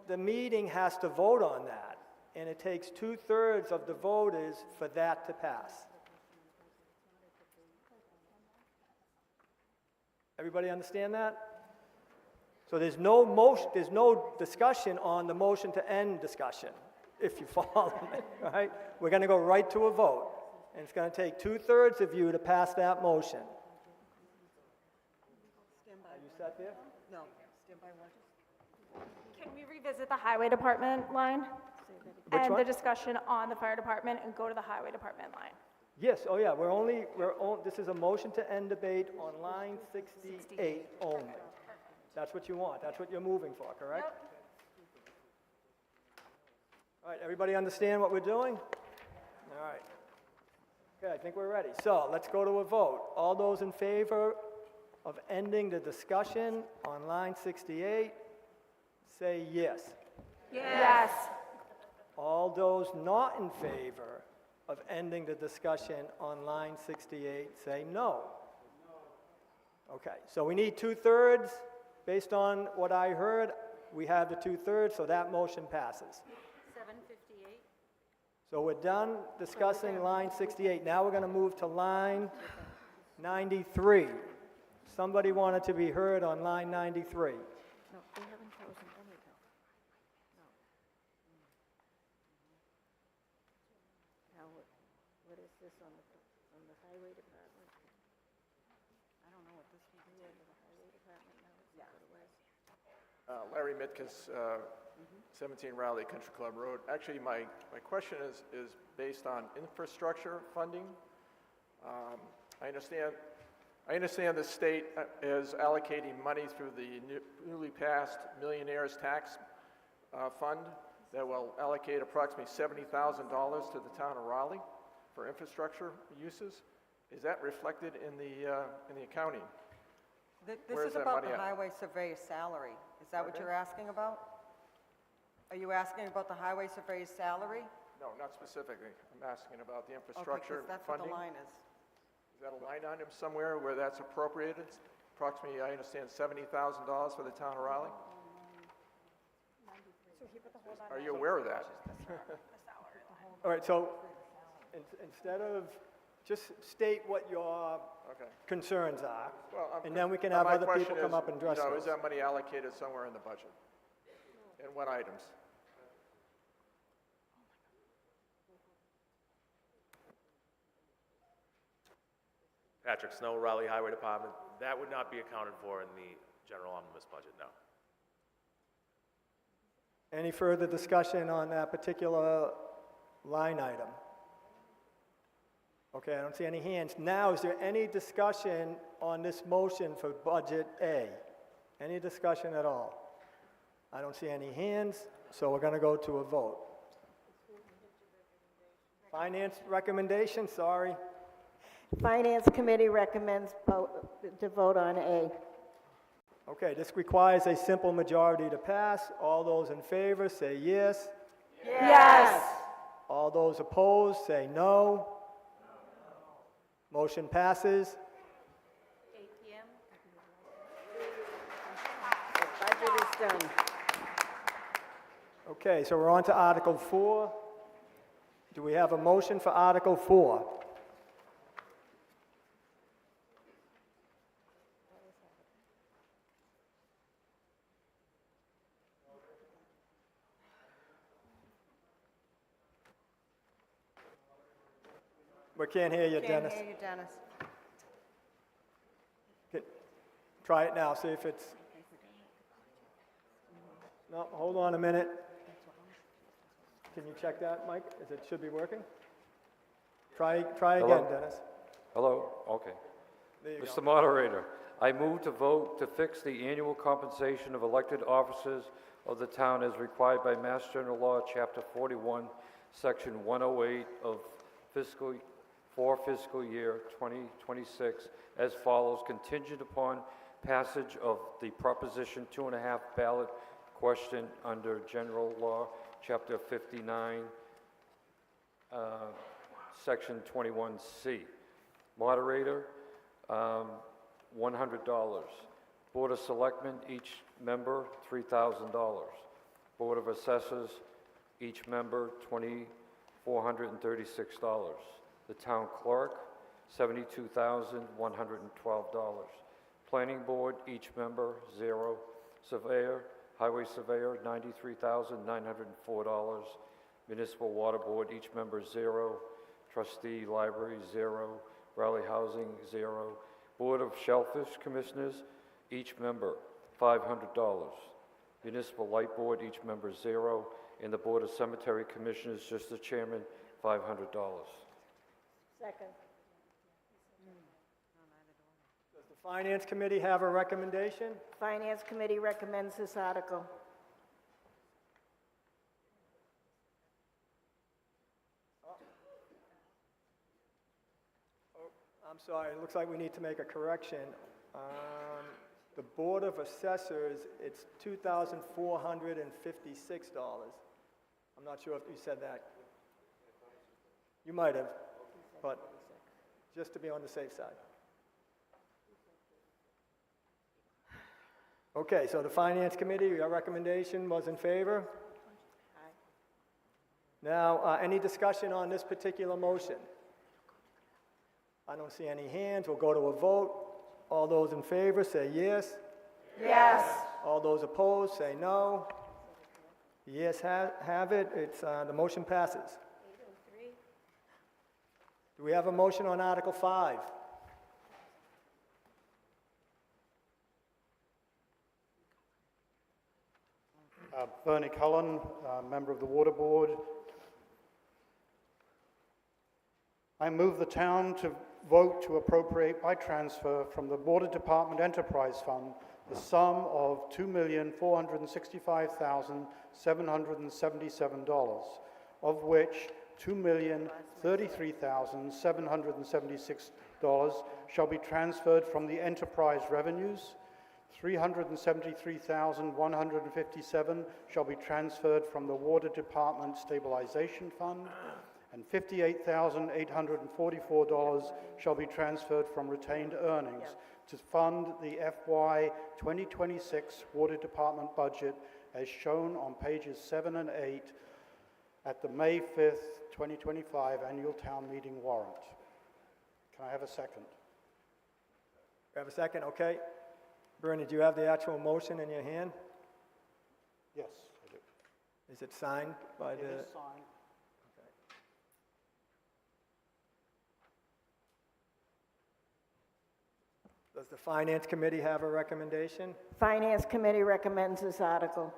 the meeting has to vote on that, and it takes 2/3 of the voters for that to pass. Everybody understand that? So there's no discussion on the motion to end discussion, if you follow me, right? We're going to go right to a vote, and it's going to take 2/3 of you to pass that motion. Are you set there? No, stand by one. Can we revisit the highway department line? Which End one? the discussion on the fire department and go to the highway department line. Yes, oh yeah, this is a motion to end debate on line 68 only. That's what you want, that's what you're moving for, correct? All right, everybody understand what we're doing? All right. Okay, I think we're ready. So let's go to a vote. All those in favor of ending the discussion on line 68, say yes. Yes. All those not in favor of ending the discussion on line 68, say no. Okay, so we need 2/3. Based on what I heard, we have the 2/3, so that motion passes. 7:58. So we're done discussing line 68. Now we're going to move to line 93. Somebody wanted to be heard on line 93. No, they haven't chosen anything. No. Now, what is this on the highway department? I don't know what this is. The highway department now, is that what it was? Larry Mitkus, 17 Raleigh Country Club Road. Actually, my question is based on infrastructure funding. I understand the state is allocating money through the newly passed Millionaires Tax Fund that will allocate approximately $70,000 to the town of Raleigh for infrastructure uses. Is that reflected in the accounting? This Where is that about money the at? highway surveyor's salary. Is that what Okay. you're asking about? Are you asking about the highway surveyor's salary? No, not specifically. I'm asking about the Okay, infrastructure because that's what the funding. line is. Is that a line item somewhere where that's appropriated? Approximately, I understand, $70,000 for the town of Raleigh? Are you aware of that? All right, so instead of, just state what your Okay. concerns are, Well, and then we can have my other people question come is, up and address Is those. that money allocated somewhere in the budget? And what items? Patrick Snow, Raleigh Highway Department. That would not be accounted for in the general omnibus budget, no. Any further discussion on that particular line item? Okay, I don't see any hands. Now, is there any discussion on this motion for Budget A? Any discussion at all? I don't see any hands, so we're going to go to a vote. Finance recommendation, sorry. Finance Committee recommends to vote on A. Okay, this requires a simple majority to pass. All those in favor say yes. Yes. All those opposed say no. Motion passes. 8 p.m. The budget is done. Okay, so we're on to Article 4. Do we have a motion for Article 4? We can't hear you, Can't Dennis. hear you, Dennis. Try it now, see if it's... No, hold on a minute. Can you check that, Mike? It should be working? Try again, Hello? Dennis. Hello? Okay. There you Mr. go. Moderator, I move to vote to fix the annual compensation of elected officers of the town as required by Mass General Law, Chapter 41, Section 108 of fiscal year 2026 as follows, contingent upon passage of the Proposition 2.5 ballot question under General Law, Chapter 59, Section 21C. Moderator, $100. Board of Selectmen, each member, $3,000. Board of Assessors, each member, $2,436. The Town Clerk, $72,112. Planning Board, each member, 0. Surveyor, Highway Surveyor, $93,904. Municipal Water Board, each member, 0. Trustee, Library, 0. Raleigh Housing, 0. Board of Shellfish Commissioners, each member, $500. Municipal Light Board, each member, 0. And the Board of Cemetery Commissioners, just the chairman, $500. Second. Does the Finance Committee have a recommendation? Finance Committee recommends this article. I'm sorry, it looks like we need to make a correction. The Board of Assessors, it's $2,456. I'm not sure if you said that. You might have, but just to be on the safe side. Okay, so the Finance Committee, your recommendation was in favor? Now, any discussion on this particular motion? I don't see any hands. We'll go to a vote. All those in favor say yes. Yes. All those opposed say no. Yes, have it. It's, the motion passes. Do we have a motion on Article 5? Bernie Cullen, member of the Water Board. I move the town to vote to appropriate by transfer from the Water Department Enterprise Fund the sum of $2,465,777, of which $2,033,776 shall be transferred from the enterprise revenues, $373,157 shall be transferred from the Water Department Stabilization Fund, and $58,844 shall be transferred from retained earnings to fund the FY 2026 Water Department budget as shown on pages 7 and 8 at the May 5th, 2025 annual town meeting warrant. Can I have a second? We have a second, okay. Bernie, do you have the actual motion in your hand? Yes, I do. Is it signed by the... It is signed. Does the Finance Committee have a recommendation? Finance Committee recommends this article.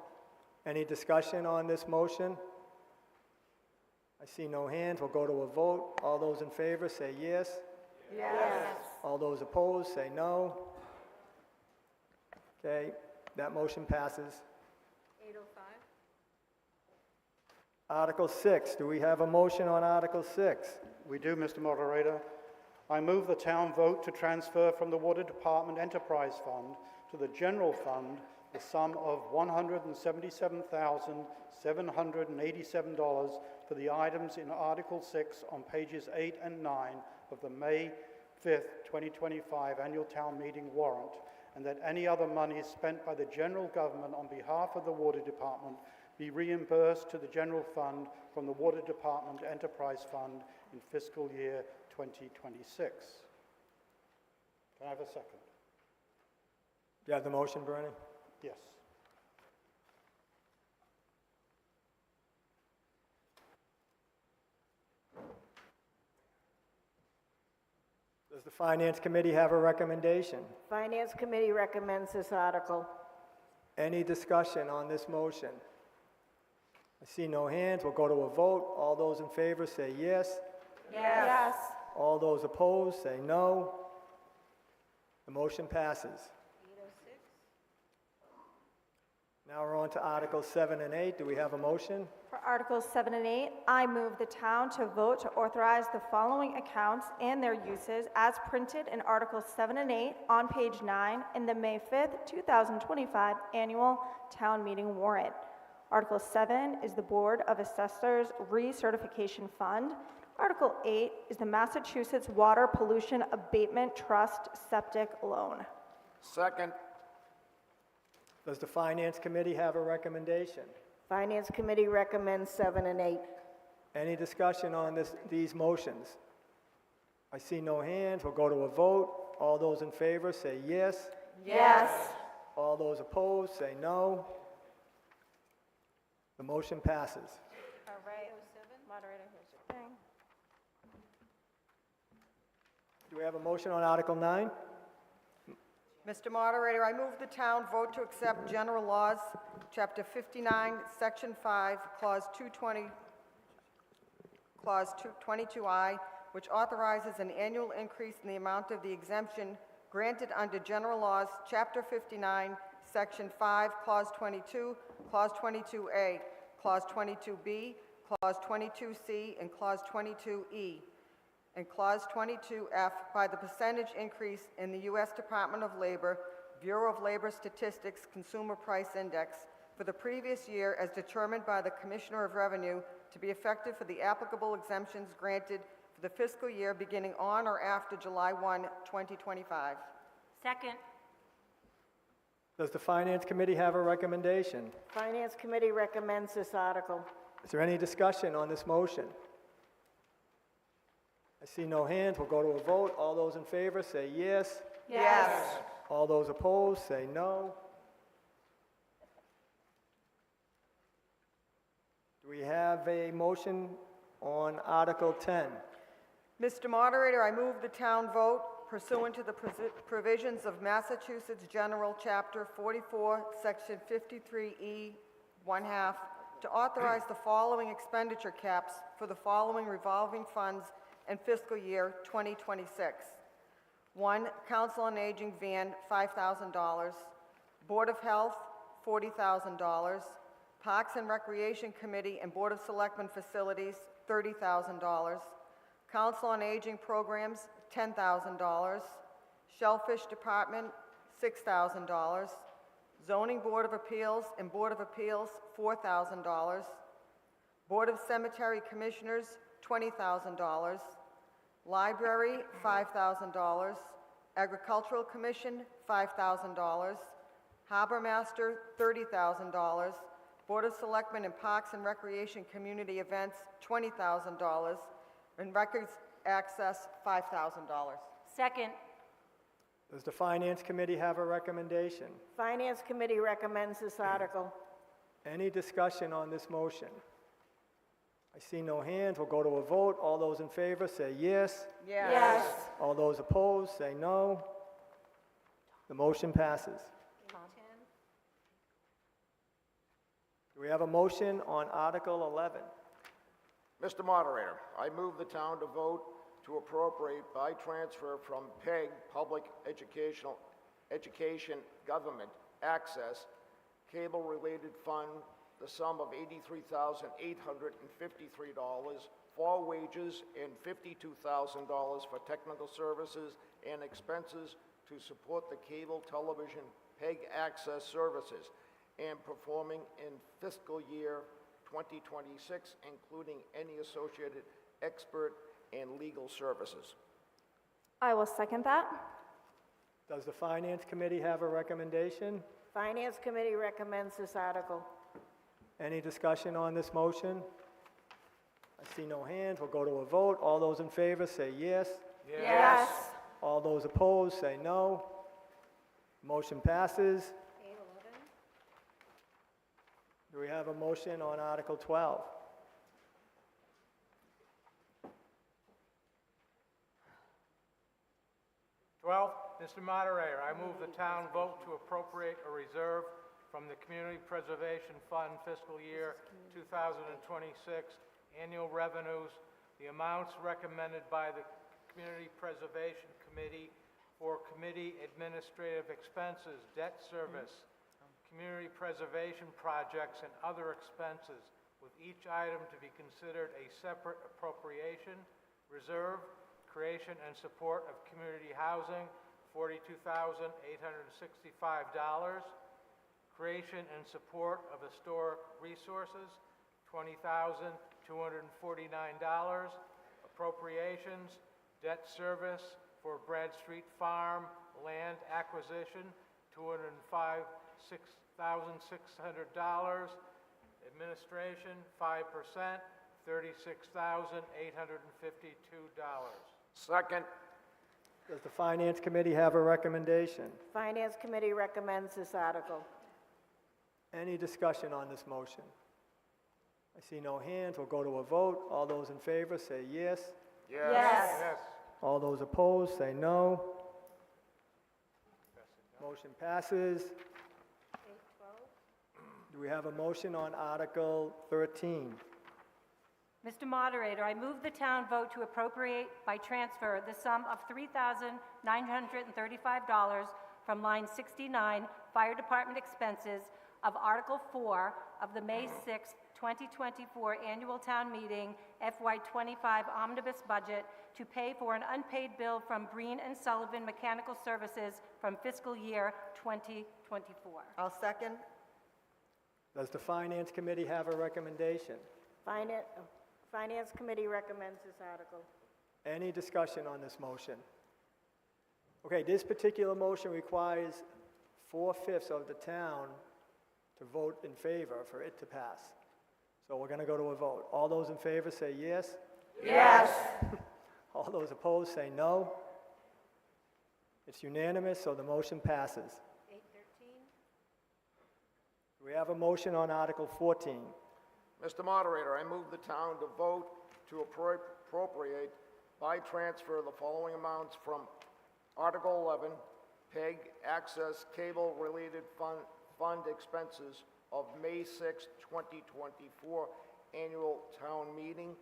Any discussion on this motion? I see no hands. We'll go to a vote. All those in favor say yes. Yes. All those opposed say no. Okay, that motion passes. 805. Article 6, do we have a motion on Article 6? We do, Mr. Moderator. I move the town vote to transfer from the Water Department Enterprise Fund to the General Fund the sum of $177,787 for the items in Article 6 on pages 8 and 9 of the May 5th, 2025 Annual Town Meeting warrant, and that any other monies spent by the general government on behalf of the Water Department be reimbursed to the General Fund from the Water Department Enterprise Fund in fiscal year 2026. Can I have a second? Do you have the motion, Bernie? Yes. Does the Finance Committee have a recommendation? Finance Committee recommends this article. Any discussion on this motion? I see no hands. We'll go to a vote. All those in favor say yes. Yes. All those opposed say no. The motion passes. Now we're on to Articles 7 and 8. Do we have a motion? For Articles 7 and 8, I move the town to vote to authorize the following accounts and their uses as printed in Articles 7 and 8 on page 9 in the May 5th, 2025 Annual Town Meeting warrant. Article 7 is the Board of Assessors Recertification Fund. Article 8 is the Massachusetts Water Pollution Abatement Trust Septic Loan. Second. Does the Finance Committee have a recommendation? Finance Committee recommends 7 and 8. Any discussion on these motions? I see no hands. We'll go to a vote. All those in favor say yes. Yes. All those opposed say no. The motion passes. All right. Moderator, here's your thing. Do we have a motion on Article 9? Mr. Moderator, I move the town vote to accept general laws, Chapter 59, Section 5, Clause 220, Clause 222I, which authorizes an annual increase in the amount of the exemption granted under general laws, Chapter 59, Section 5, Clause 22, Clause 22A, Clause 22B, Clause 22C, and Clause 22E, and Clause 22F by the percentage increase in the U.S. Department of Labor, Bureau of Labor Statistics Consumer Price Index for the previous year as determined by the Commissioner of Revenue to be effective for the applicable exemptions granted for the fiscal year beginning on or after July 1, 2025. Second. Does the Finance Committee have a recommendation? Finance Committee recommends this article. Is there any discussion on this motion? I see no hands. We'll go to a vote. All those in favor say yes. Yes. All those opposed say no. Do we have a motion on Article 10? Mr. Moderator, I move the town vote pursuant to the provisions of Massachusetts General Chapter 44, Section 53E, 1/2, to authorize the following expenditure caps for the following revolving funds in fiscal year 2026. 1, Council on Aging van, $5,000. Board of Health, $40,000. Parks and Recreation Committee and Board of Selectmen Facilities, $30,000. Council on Aging Programs, $10,000. Shellfish Department, $6,000. Zoning Board of Appeals and Board of Appeals, $4,000. Board of Cemetery Commissioners, $20,000. Library, $5,000. Agricultural Commission, $5,000. Harbor Master, $30,000. Board of Selectmen and Parks and Recreation Community Events, $20,000. And Records Access, $5,000. Second. Does the Finance Committee have a recommendation? Finance Committee recommends this article. Any discussion on this motion? I see no hands. We'll go to a vote. All those in favor say yes. Yes. All those opposed say no. The motion passes. Do we have a motion on Article 11? Mr. Moderator, I move the town to vote to appropriate by transfer from PEG, Public Education Government Access, Cable-Related Fund, the sum of $83,853 for wages and $52,000 for technical services and expenses to support the cable television PEG access services and performing in fiscal year 2026, including any associated expert and legal services. I will second that. Does the Finance Committee have a recommendation? Finance Committee recommends this article. Any discussion on this motion? I see no hands. We'll go to a vote. All those in favor say yes. Yes. All those opposed say no. Motion passes. Do we have a motion on Article 12? Mr. Moderator, I move the town vote to appropriate a reserve from the Community Preservation Fund fiscal year 2026 annual revenues, the amounts recommended by the Community Preservation Committee for committee administrative expenses, debt service, community preservation projects, and other expenses, with each item to be considered a separate appropriation. Reserve, creation and support of community housing, $42,865. Creation and support of historic resources, $20,249. Appropriations, debt service for Bradstreet Farm land acquisition, $205,600. Administration, 5%, $36,852. Second. Does the Finance Committee have a recommendation? Finance Committee recommends this article. Any discussion on this motion? I see no hands. We'll go to a vote. All those in favor say yes. Yes. All those opposed say no. Motion passes. Do we have a motion on Article 13? Mr. Moderator, I move the town vote to appropriate by transfer the sum of $3,935 from line 69, Fire Department expenses, of Article 4 of the May 6, 2024 Annual Town Meeting FY25 Omnibus Budget to pay for an unpaid bill from Breen and Sullivan Mechanical Services from fiscal year 2024. I'll second. Does the Finance Committee have a recommendation? Finance Committee recommends this article. Any discussion on this motion? Okay, this particular motion requires 4/5 of the town to vote in favor for it to pass. So we're going to go to a vote. All those in favor say yes. Yes. All those opposed say no. It's unanimous, so the motion passes. 813. Do we have a motion on Article 14? Mr. Moderator, I move the town to vote to appropriate by transfer the following amounts from Article 11, PEG Access Cable-Related Fund Expenses of May 6, 2024 Annual Town Meeting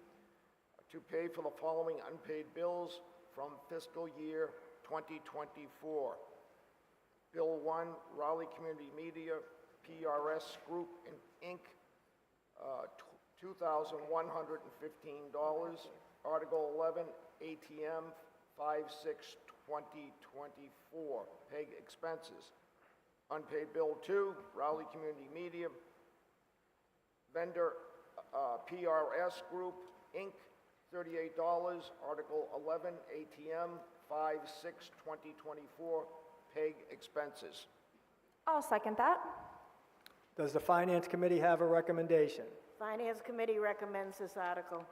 to pay for the following unpaid bills from fiscal year 2024. Bill 1, Raleigh Community Media, PRS Group, Inc., $2,115. Article 11, ATM 5/6/2024, PEG expenses. Unpaid Bill 2, Raleigh Community Media, vendor PRS Group, Inc., $38. Article 11, ATM 5/6/2024, PEG expenses. I'll second that. Does the Finance Committee have a recommendation? Finance Committee recommends this article.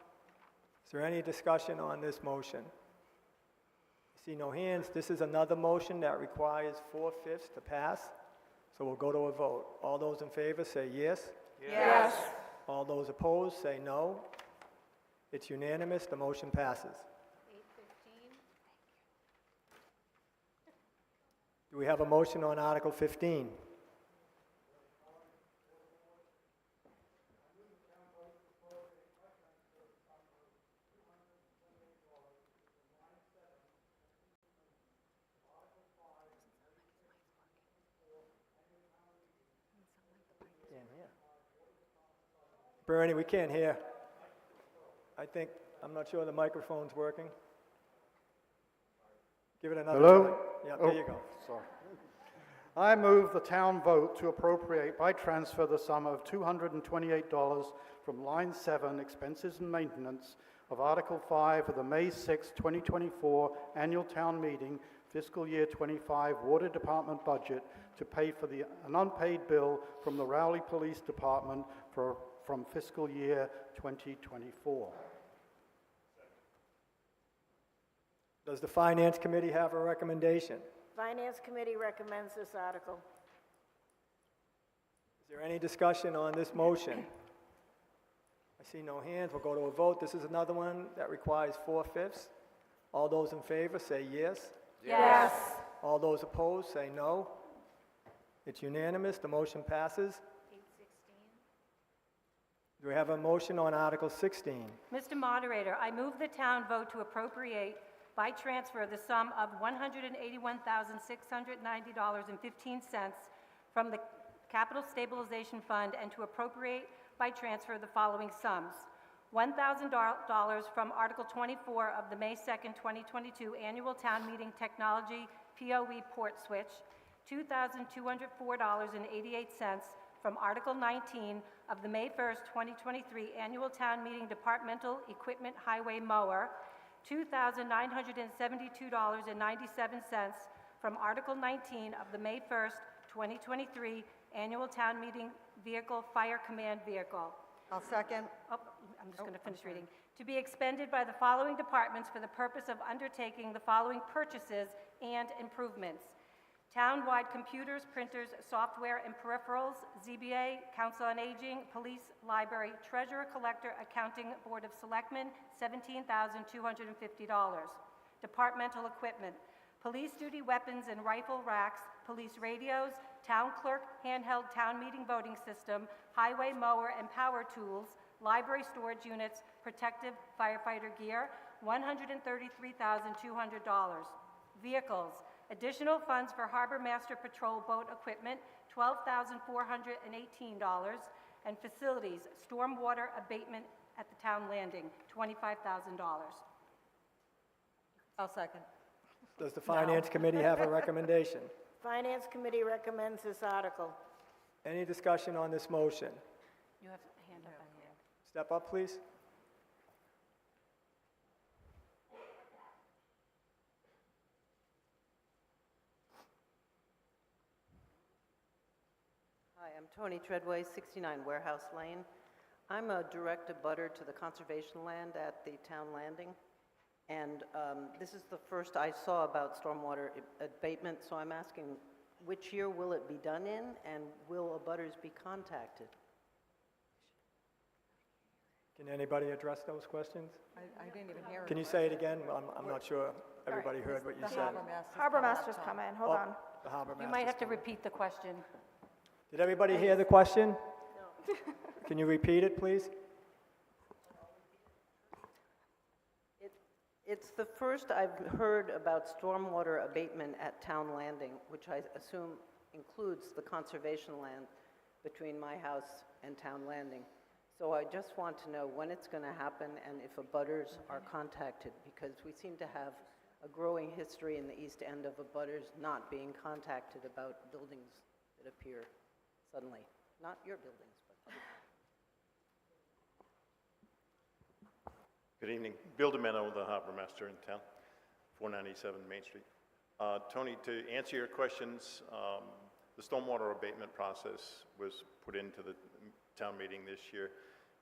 Is there any discussion on this motion? I see no hands. This is another motion that requires 4/5 to pass, so we'll go to a vote. All those in favor say yes. Yes. All those opposed say no. It's unanimous. The motion passes. 815. Do we have a motion on Article 15? Bernie, we can't hear. I think I'm not sure the microphone's working. Give it another Hello? try. Yeah, Oh, there you go. Sorry. I move the town vote to appropriate by transfer the sum of $228 from line 7, expenses and maintenance, of Article 5 of the May 6, 2024 annual town meeting fiscal year 25 Water Department budget to pay for an unpaid bill from the Rowley Police Department from fiscal year 2024. Does the Finance Committee have a recommendation? Finance Committee recommends this article. Is there any discussion on this motion? I see no hands. We'll go to a vote. This is another one that requires 4/5. All those in favor say yes. Yes. All those opposed say no. It's unanimous. The motion passes. Do we have a motion on Article 16? Mr. Moderator, I move the town vote to appropriate by transfer the sum of $181,690.15 from the Capital Stabilization Fund and to appropriate by transfer the following sums. $1,000 from Article 24 of the May 2nd, 2022 Annual Town Meeting Technology POE Port Switch, $2,204.88 from Article 19 of the May 1st, 2023 Annual Town Meeting Departmental Equipment Highway Mower, $2,972.97 from Article 19 of the May 1st, 2023 Annual Town Meeting Vehicle Fire Command Vehicle. I'll second. Oh, I'm just going to finish reading. To be expended by the following departments for the purpose of undertaking the following purchases and improvements: town-wide computers, printers, software, and peripherals, ZBA, Council on Aging, Police, Library, Treasurer, Collector, Accounting Board of Selectmen, $17,250. Departmental equipment: police duty weapons and rifle racks, police radios, town clerk handheld town meeting voting system, highway mower and power tools, library storage units, protective firefighter gear, $133,200. Vehicles: additional funds for Harbor Master Patrol boat equipment, $12,418, and facilities: stormwater abatement at the town landing, $25,000. I'll second. Does the Finance Committee have a recommendation? Finance Committee recommends this article. Any discussion on this motion? You have a hand up on here. Step up, please. Hi, I'm Tony Treadway, 69 Warehouse Lane. I'm a direct abutter to the conservation land at the town landing, and this is the first I saw about stormwater abatement, so I'm asking, which year will it be done in, and will abutters be contacted? Can anybody address those questions? I didn't even hear it. Can you say it again? I'm not sure everybody heard what you said. Harbor Master's coming, hold on. The Harbor You Master's might have to coming. repeat the question. Did everybody hear the question? No. Can you repeat it, please? It's the first I've heard about stormwater abatement at town landing, which I assume includes the conservation land between my house and town landing. So I just want to know when it's going to happen and if abutters are contacted, because we seem to have a growing history in the east end of abutters not being contacted about buildings that appear suddenly. Not your buildings, but other. Good evening. Bill Domeno, the Harbor Master in town, 497 Main Street. Tony, to answer your questions, the stormwater abatement process was put into the town meeting this year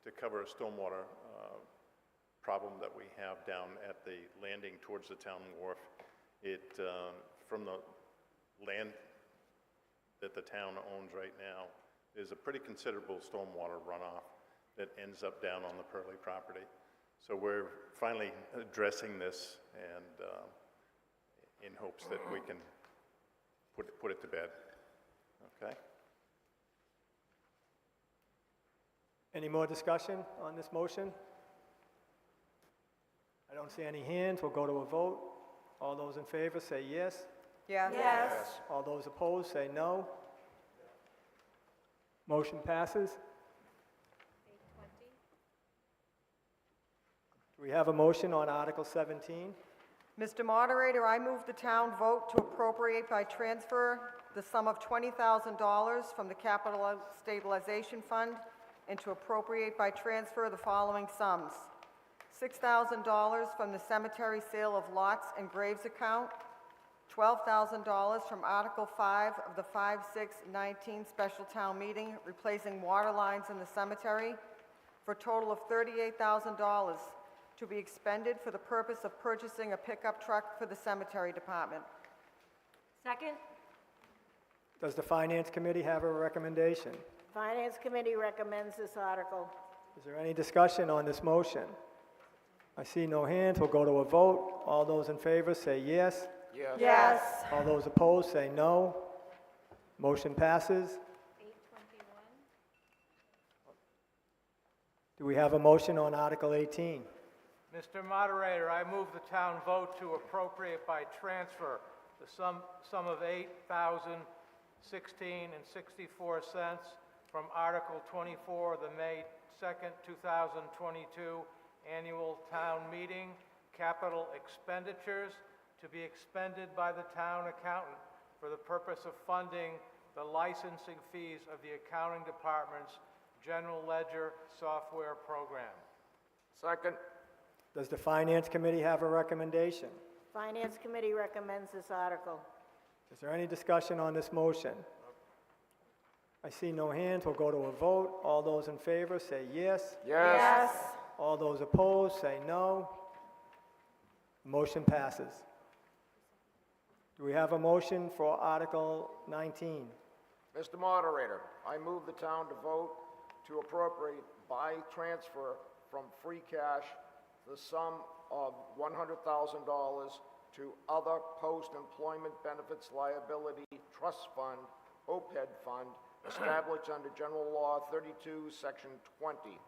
to cover a stormwater problem that we have down at the landing towards the town wharf. It, from the land that the town owns right now, there's a pretty considerable stormwater runoff that ends up down on the Pearly property. So we're finally addressing this and in hopes that we can put it to bed. Okay? Any more discussion on this motion? I don't see any hands. We'll go to a vote. All those in favor say yes. Yes. Yes. All those opposed say no. Motion passes. Do we we have a motion on Article 17? Mr. Moderator, I move the town vote to appropriate by transfer the sum of $20,000 from the Capital Stabilization Fund and to appropriate by transfer the following sums: $6,000 from the cemetery sale of lots and graves account, $12,000 from Article 5 of the 5/6/19 special town meeting, replacing water lines in the cemetery, for a total of $38,000 to be expended for the purpose of purchasing a pickup truck for the cemetery department. Second? Does the Finance Committee have a recommendation? Finance Committee recommends this article. Is there any discussion on this motion? I see no hands. We'll go to a vote. All those in favor say yes. Yes. Yes. All those opposed say no. Motion passes. Do we have a motion on Article 18? Mr. Moderator, I move the town vote to appropriate by transfer the sum of $8,016.64 from Article 24 of the May 2nd, 2022 Annual Town Meeting capital expenditures to be expended by the town accountant for the purpose of funding the licensing fees of the accounting department's general ledger software program. Second. Does the Finance Committee have a recommendation? Finance Committee recommends this article. Is there any discussion on this motion? I see no hands. We'll go to a vote. All those in favor say yes. Yes. All those opposed say no. Motion passes. Do we have a motion for Article 19? Mr. Moderator, I move the town to vote to appropriate by transfer from free cash the sum of $100,000 to other post-employment benefits liability trust fund, OPED fund, established under General Law 32, Section 20.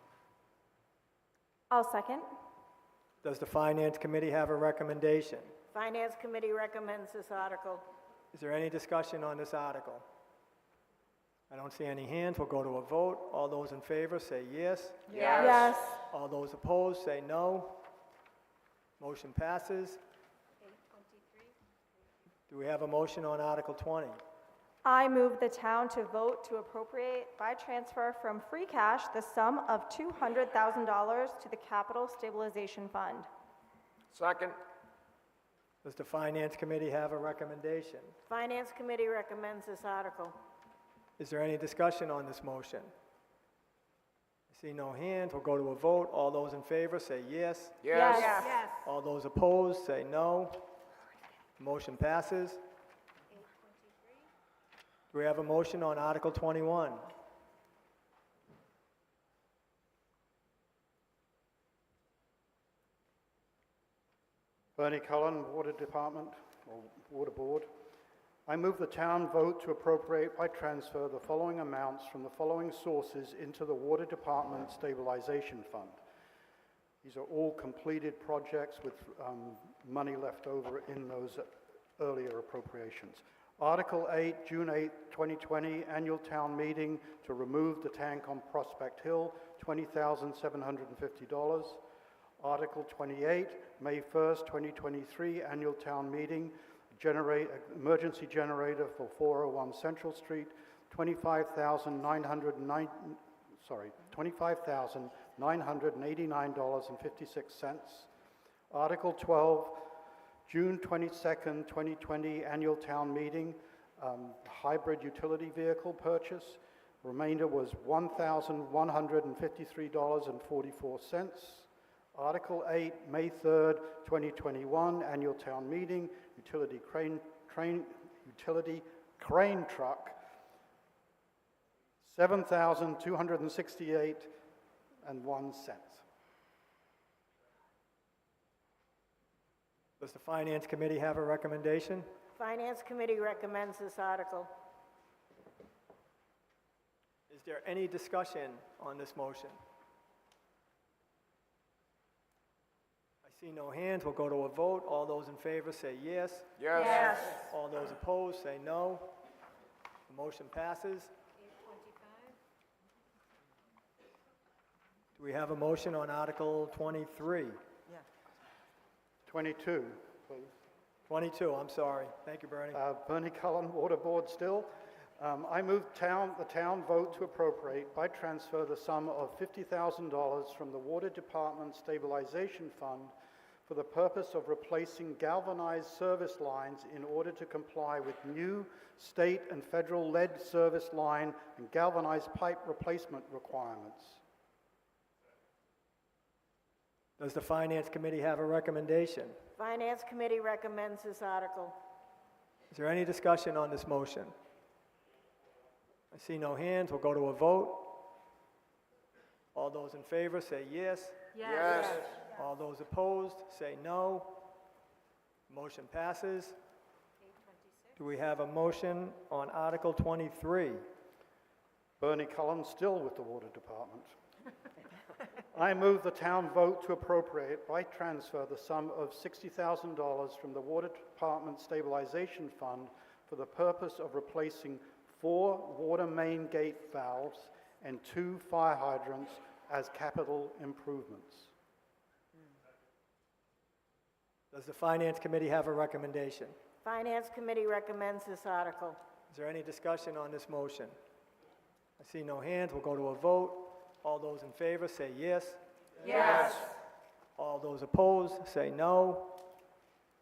I'll second. Does the Finance Committee have a recommendation? Finance Committee recommends this article. Is there any discussion on this article? I don't see any hands. We'll go to a vote. All those in favor say yes. Yes. All those opposed say no. Motion passes. Do we have a motion on Article 20? I move the town to vote to appropriate by transfer from free cash the sum of $200,000 to the Capital Stabilization Fund. Second. Does the Finance Committee have a recommendation? Finance Committee recommends this article. Is there any discussion on this motion? I see no hands. We'll go to a vote. All those in favor say yes. Yes. Yes. All those opposed say no. Motion passes. Do we have a motion on Article 21? Bernie Cullen, Water Department, or Water Board. I move the town vote to appropriate by transfer the following amounts from the following sources into the Water Department Stabilization Fund. These are all completed projects with money left over in those earlier appropriations. Article 8, June 8, 2020, Annual Town Meeting to remove the tank on Prospect Hill, $20,750. Article 28, May 1st, 2023, Annual Town Meeting, emergency generator for 401 Central Street, $25,989.56. Article 12, June 22nd, 2020, Annual Town Meeting, hybrid utility vehicle purchase. Remainder was $1,153.44. Article 8, May 3rd, 2021, Annual Town Meeting, utility crane truck, $7,268.01. Does the Finance Committee have a recommendation? Finance Committee recommends this article. Is there any discussion on this motion? I see no hands. We'll go to a vote. All those in favor say yes. Yes. All those opposed say no. The motion passes. Do we have a motion on Article 23? Yes. 22, please. 22, I'm sorry. Thank you, Bernie. Bernie Cullen, Water Board still. I move the town vote to appropriate by transfer the sum of $50,000 from the Water Department Stabilization Fund for the purpose of replacing galvanized service lines in order to comply with new state and federal lead service line and galvanized pipe replacement requirements. Does the Finance Committee have a recommendation? Finance Committee recommends this article. Is there any discussion on this motion? I see no hands. We'll go to a vote. All those in favor say yes. Yes. All those opposed say no. Motion passes. Do we have a motion on Article 23? Bernie Cullen, still with the Water Department. I move the town vote to appropriate by transfer the sum of $60,000 from the Water Department Stabilization Fund for the purpose of replacing 4 water main gate valves and 2 fire hydrants as capital improvements. Does the Finance Committee have a recommendation? Finance Committee recommends this article. Is there any discussion on this motion? I see no hands. We'll go to a vote. All those in favor say yes. Yes. All those opposed say no.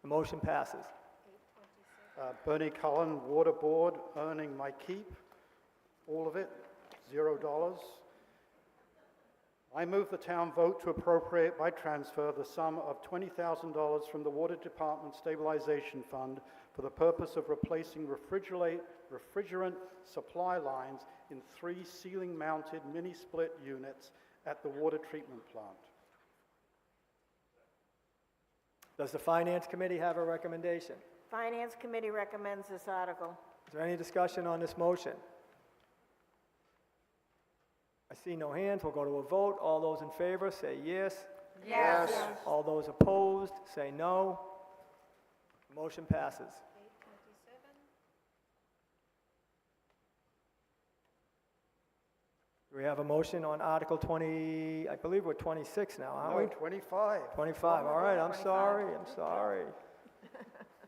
The motion passes. Bernie Cullen, Water Board, earning my keep, all of it, $0. I move the town vote to appropriate by transfer the sum of $20,000 from the Water Department Stabilization Fund for the purpose of replacing refrigerant supply lines in 3 ceiling-mounted mini-split units at the water treatment plant. Does the Finance Committee have a recommendation? Finance Committee recommends this article. Is there any discussion on this motion? I see no hands. We'll go to a vote. All those in favor say yes. Yes. All those opposed say no. Motion passes. Do we have a motion on Article 20? I believe we're 26 now, aren't we? 25. 25. All right. I'm sorry.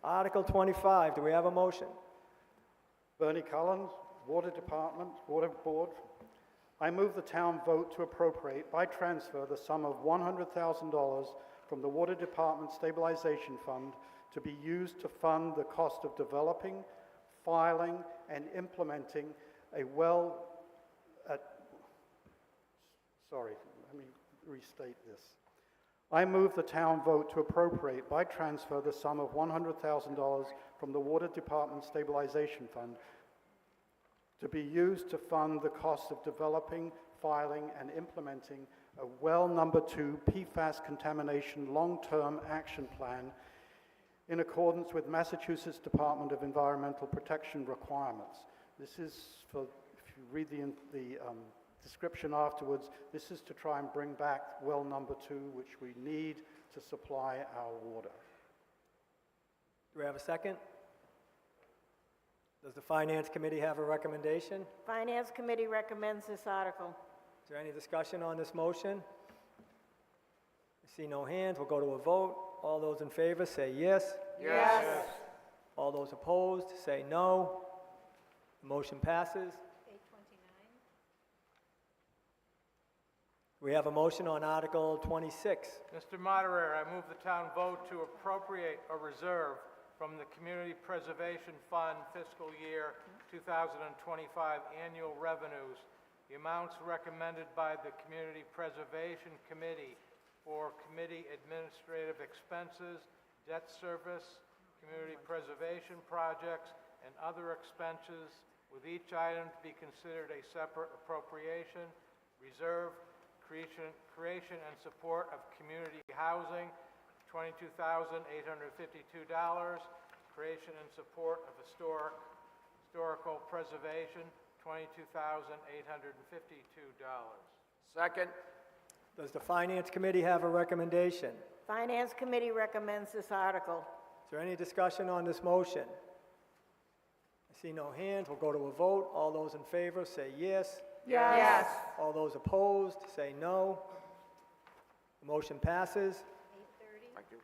Article 25. Do we have a motion? Bernie Cullen, Water Department, Water Board. I move the town vote to appropriate by transfer the sum of $100,000 from the Water Department Stabilization Fund to be used to fund the cost of developing, filing, and implementing a Sorry, let me restate this. I move the town vote to appropriate by transfer the sum of $100,000 from the Water Department Stabilization Fund to be used to fund the cost of developing, filing, and implementing a well number 2 PFAS contamination long-term action plan in accordance with Massachusetts Department of Environmental Protection requirements. This is for, if you read the description afterwards, this is to try and bring back well number 2, which we need to supply our water. Do we have a second? Does the Finance Committee have a recommendation? Finance Committee recommends this article. Is there any discussion on this motion? I see no hands. We'll go to a vote. All those in favor say yes. Yes. All those opposed say no. The motion passes. We have a motion on Article 26. Mr. Moderator, I move the town vote to appropriate a reserve from the Community Preservation Fund fiscal year 2025 annual revenues, the amounts recommended by the Community Preservation Committee for committee administrative expenses, debt service, community preservation projects, and other expenses, with each item to be considered a separate appropriation. Reserve, creation and support of community housing, $22,852. Creation and support of historical preservation, $22,852. Second. Does the Finance Committee have a recommendation? Finance Committee recommends this article. Is there any discussion on this motion? I see no hands. We'll go to a vote. All those in favor say yes. Yes. All those opposed say no. The motion passes. Thank you.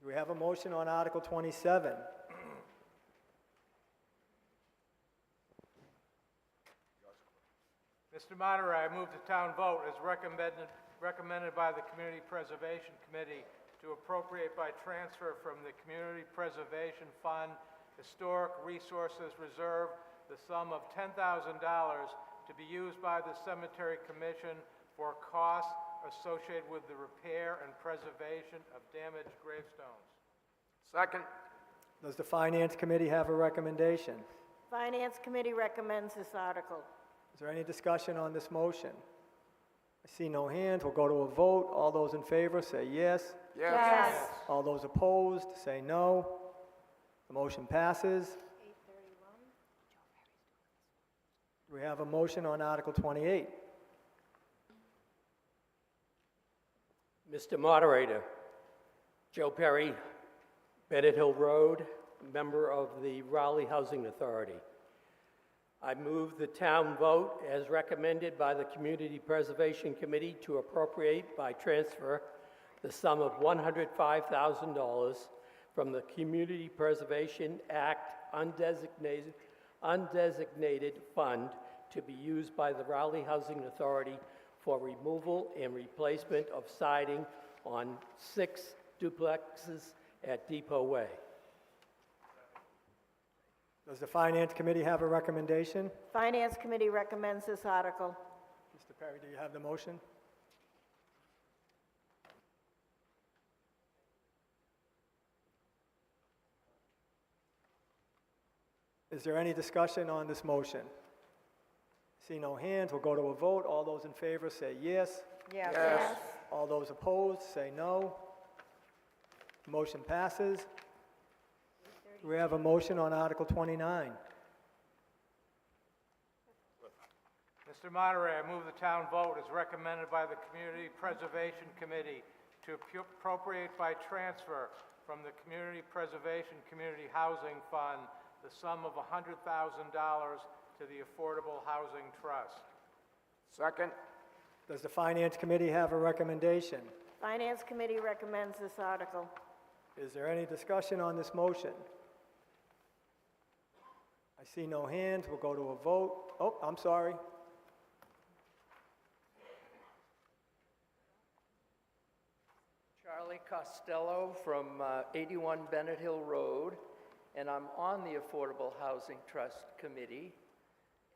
Do we have a motion on Article 27? Mr. Moderator, I move the town vote as recommended by the Community Preservation Committee to appropriate by transfer from the Community Preservation Fund Historic Resources Reserve the sum of $10,000 to be used by the Cemetery Commission for costs associated with the repair and preservation of damaged gravestones. Second. Does the Finance Committee have a recommendation? Finance Committee recommends this article. Is there any discussion on this motion? I see no hands. We'll go to a vote. All those in favor say yes. Yes. Yes. All those opposed say no. The motion passes. Do we have a motion on Article 28? Mr. Moderator, Joe Perry, Bennett Hill Road, member of the Raleigh Housing Authority. I move the town vote as recommended by the Community Preservation Committee to appropriate by transfer the sum of $105,000 from the Community Preservation Act undesignated fund to be used by the Raleigh Housing Authority for removal and replacement of siding on 6 duplexes at Depot Way. Does the Finance Committee have a recommendation? Finance Committee recommends this article. Mr. Perry, do you have the motion? Is there any discussion on this motion? See no hands. We'll go to a vote. All those in favor say yes. Yes. Yes. All those opposed say no. Motion passes. Do we have a motion on Article 29? Mr. Moderator, I move the town vote as recommended by the Community Preservation Committee to appropriate by transfer from the Community Preservation Community Housing Fund the sum of $100,000 to the Affordable Housing Trust. Second. Does the Finance Committee have a recommendation? Finance Committee recommends this article. Is there any discussion on this motion? I see no hands. We'll go to a vote. Oh, I'm sorry. Charlie Costello from 81 Bennett Hill Road, and I'm on the Affordable Housing Trust Committee,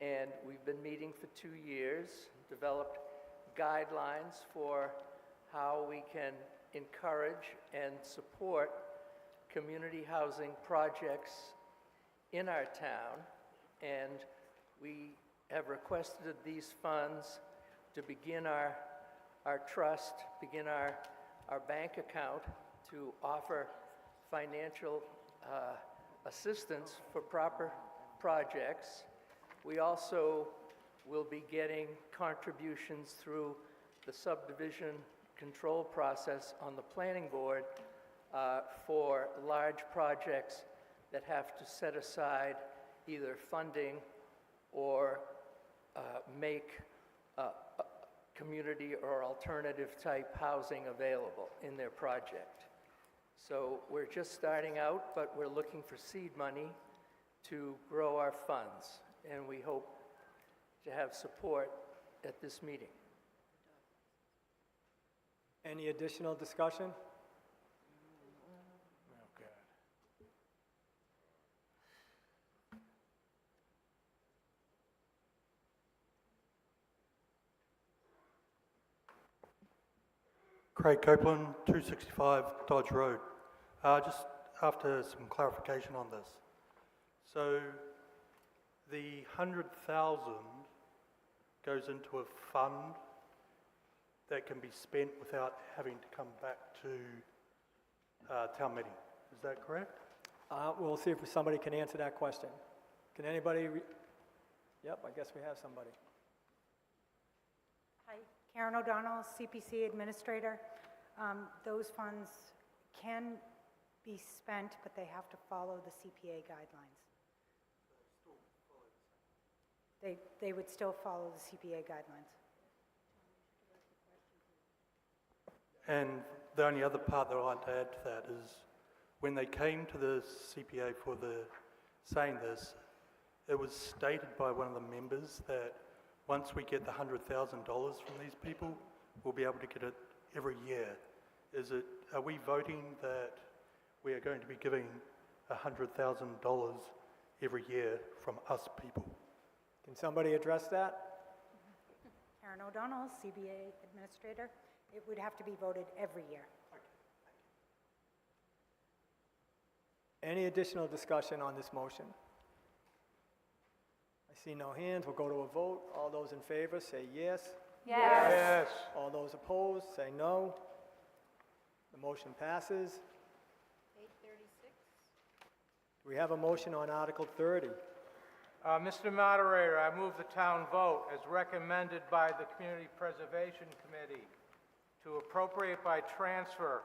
and we've been meeting for 2 years, developed guidelines for how we can encourage and support community housing projects in our town, and we have requested these funds to begin our trust, begin our bank account to offer financial assistance for proper projects. We also will be getting contributions through the subdivision control process on the planning board for large projects that have to set aside either funding or make community or alternative type housing available in their project. So we're just starting out, but we're looking for seed money to grow our funds, and we hope to have support at this meeting. Any additional discussion? Okay. Craig Copeland, 265 Dodge Road. Just after some clarification on this. So the 100,000 goes into a fund that can be spent without having to come back to town meeting. Is that correct? We'll see if somebody can answer that question. Can anybody? Yep, I guess we have somebody. Hi, Karen O'Donnell, CPC Administrator. Those funds can be spent, but they have to follow the CPA guidelines. They would still follow the CPA guidelines. And the only other part that I'd like to add to that is when they came to the CPA for saying this, it was stated by one of the members that once we get the $100,000 from these people, we'll be able to get it every year. Are we voting that we are going to be giving $100,000 every year from us people? Can somebody address that? Karen O'Donnell, CBA Administrator. It would have to be voted every year. Any additional discussion on this motion? I see no hands. We'll go to a vote. All those in favor say yes. Yes. Yes. All those opposed say no. The motion passes. 8:36. We have a motion on Article 30. Mr. Moderator, I move the town vote as recommended by the Community Preservation Committee to appropriate by transfer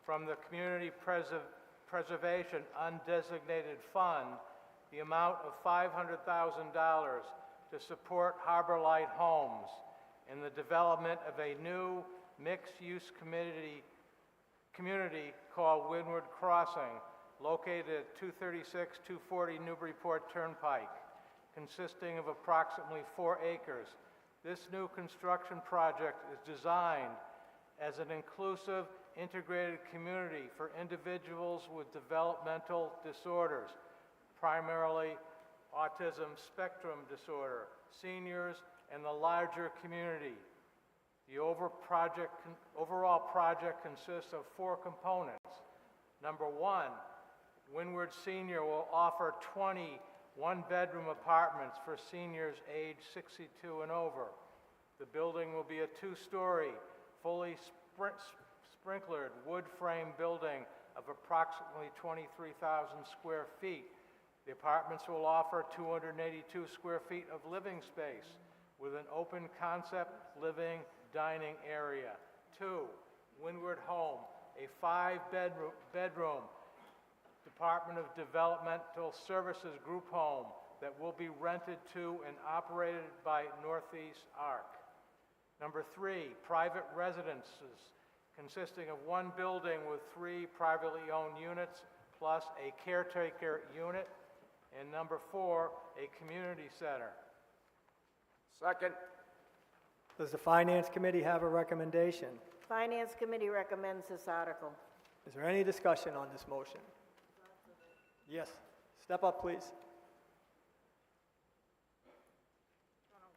from the Community Preservation Undesignated Fund the amount of $500,000 to support Harbor Light Homes in the development of a new mixed-use community called Windward Crossing, located at 236-240 Newburyport Turnpike, consisting of approximately 4 acres. This new construction project is designed as an inclusive, integrated community for individuals with developmental disorders, primarily autism spectrum disorder, seniors, and the larger community. The overall project consists of 4 components. Number 1, Windward Senior will offer 20 one-bedroom apartments for seniors aged 62 and over. The building will be a 2-story, fully sprinklered wood frame building of approximately 23,000 square feet. The apartments will offer 282 square feet of living space with an open concept living dining area. 2, Windward Home, a 5-bedroom Department of Developmental Services group home that will be rented to and operated by Northeast Arc. Number 3, private residences consisting of 1 building with 3 privately owned units plus a caretaker unit. And number 4, a community center. Second. Does the Finance Committee have a recommendation? Finance Committee recommends this article. Is there any discussion on this motion? Yes. Step up, please.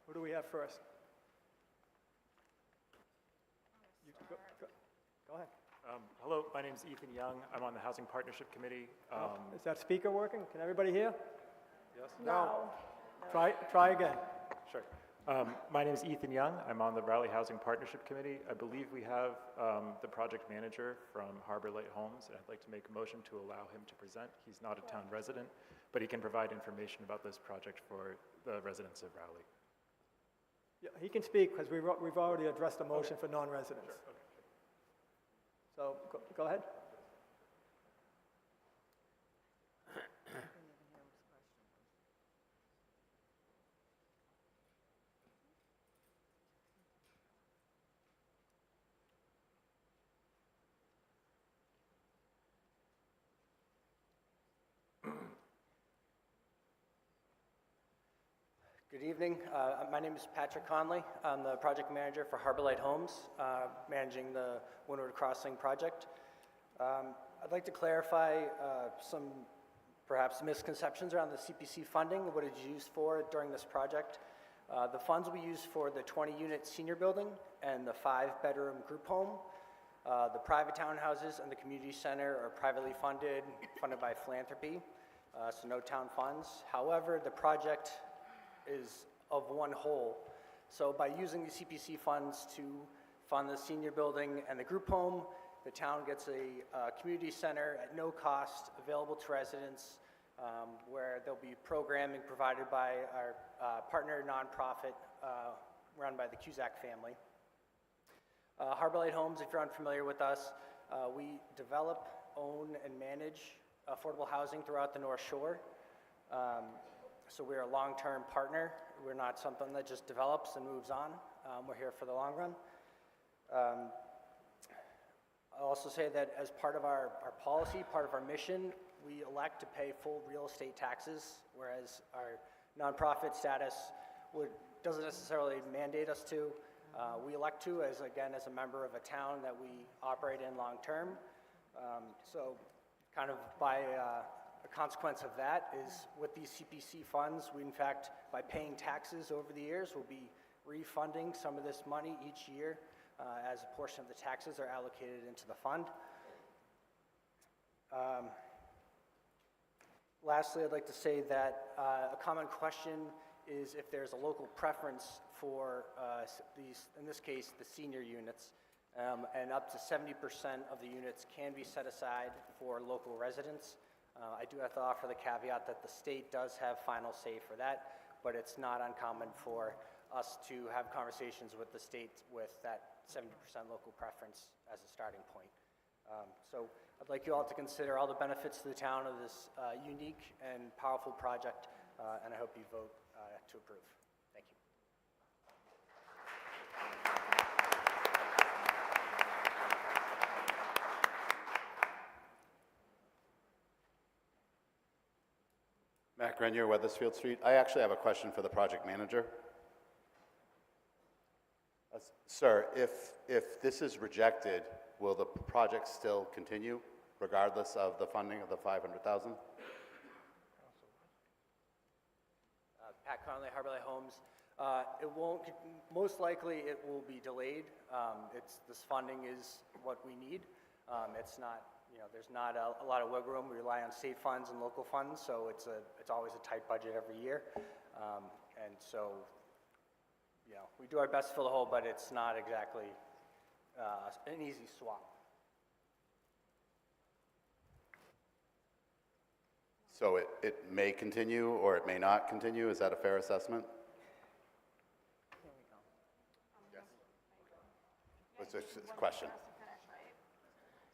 Who do we have first? Go ahead. Hello, my name is Ethan Young. I'm on the Housing Partnership Committee. Is that speaker working? Can everybody hear? Yes? No. Try again. Sure. My name is Ethan Young. I'm on the Raleigh Housing Partnership Committee. I believe we have the project manager from Harbor Light Homes, and I'd like to make a motion to allow him to present. He's not a town resident, but he can provide information about this project for the residents of Raleigh. Yeah, he can speak because we've already addressed the motion for non-residents. Sure. Okay. So go ahead. Good evening. My name is Patrick Conley. I'm the project manager for Harbor Light Homes, managing the Windward Crossing project. I'd like to clarify some perhaps misconceptions around the CPC funding, what it's used for during this project. The funds we use for the 20-unit senior building and the 5-bedroom group home. The private townhouses and the community center are privately funded by philanthropy, so no town funds. However, the project is of one whole. So by using the CPC funds to fund the senior building and the group home, the town gets a community center at no cost available to residents, where there'll be programming provided by our partner nonprofit run by the Cusack family. Harbor Light Homes, if you're unfamiliar with us, we develop, own, and manage affordable housing throughout the North Shore. So we're a long-term partner. We're not something that just develops and moves on. We're here for the long run. I'll also say that as part of our policy, part of our mission, we elect to pay full real estate taxes, whereas our nonprofit status doesn't necessarily mandate us to. We elect to, as a member of a town that we operate in long-term. So kind of by a consequence of that is with these CPC funds, we in fact, by paying taxes over the years, will be refunding some of this money each year as a portion of the taxes are allocated into the fund. Lastly, I'd like to say that a common question is if there's a local preference for these, in this case, the senior units, and up to 70% of the units can be set aside for local residents. I do have to offer the caveat that the state does have final say for that, but it's not uncommon for us to have conversations with the state with that 70% local preference as a starting point. So I'd like you all to consider all the benefits to the town of this unique and powerful project, and I hope you vote to approve. Thank you. Matt Grenier, Weathersfield Street. I actually have a question for the project manager. Sir, if this is rejected, will the project still continue regardless of the funding of the $500,000? Pat Conley, Harbor Light Homes. It won't, most likely it will be delayed. This funding is what we need. It's not, there's not a lot of wiggle room. We rely on state funds and local funds, so it's always a tight budget every year. And so, we do our best to fill the hole, but it's not exactly an easy swap. So it may continue or it may not continue? Is that a fair assessment? Yes. What's this question?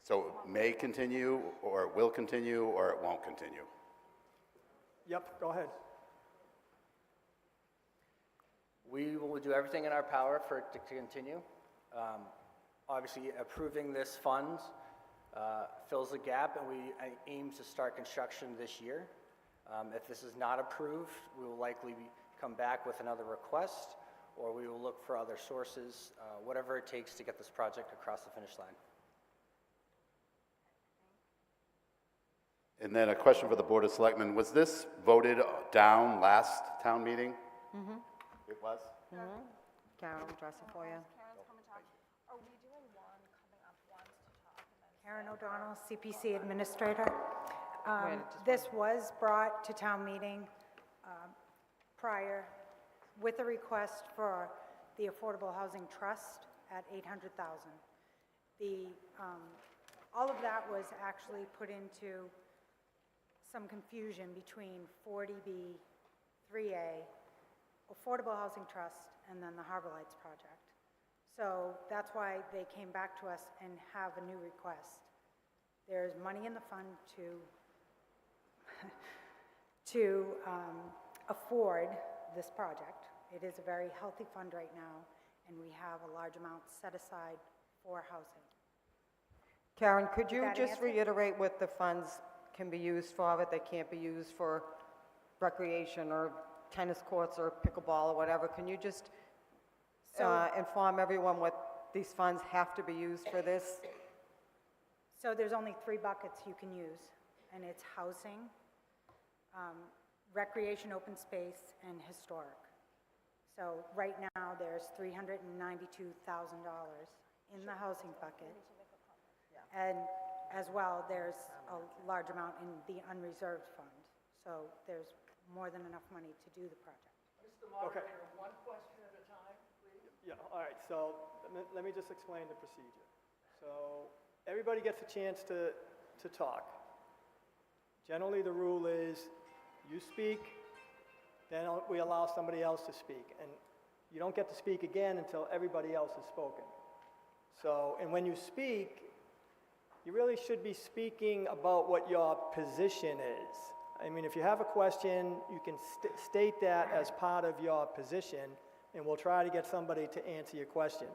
So it may continue or it will continue or it won't continue? Yep, go ahead. We will do everything in our power for it to continue. Obviously, approving this fund fills the gap, and we aim to start construction this year. If this is not approved, we will likely come back with another request, or we will look for other sources, whatever it takes to get this project across the finish line. And then a question for the Board of Selectmen. Was this voted down last town meeting? Mm-hmm. It was? Mm-hmm. Karen will address it for you. Are we doing one coming up once to talk? Karen O'Donnell, CPC Administrator. Just This was brought to town meeting prior with a request for the Affordable Housing Trust at $800,000. All of that was actually put into some confusion between 40B, 3A, Affordable Housing Trust, and then the Harbor Lights project. So that's why they came back to us and have a new request. There's money in the fund to afford this project. It is a very healthy fund right now, and we have a large amount set aside for housing. Karen, could Did you that just answer? reiterate what the funds can be used for, that they can't be used for recreation or tennis courts or pickleball or whatever? Can you just inform everyone what these funds have to be used for this? So there's only 3 buckets you can use, and it's housing, recreation, open space, and historic. So right now, there's $392,000 in the housing bucket. And as well, there's a large amount in the unreserved fund. So there's more than enough money to do the project. Mr. Moderator, one question at a time, please. Yeah, all right, so let me just explain the procedure. So everybody gets a chance to talk. Generally, the rule is you speak, then we allow somebody else to speak. And you don't get to speak again until everybody else has spoken. So, and when you speak, you really should be speaking about what your position is. I mean, if you have a question, you can state that as part of your position, and we'll try to get somebody to answer your question.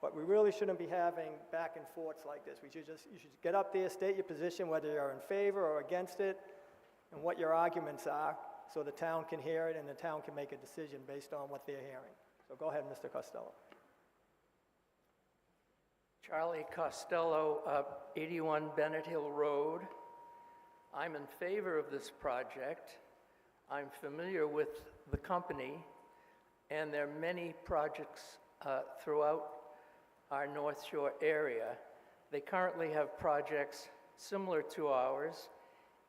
But we really shouldn't be having back and forths like this. You should get up there, state your position, whether you're in favor or against it, and what your arguments are, so the town can hear it and the town can make a decision based on what they're hearing. So go ahead, Mr. Costello. Charlie Costello, 81 Bennett Hill Road. I'm in favor of this project. I'm familiar with the company, and there are many projects throughout our North Shore area. They currently have projects similar to ours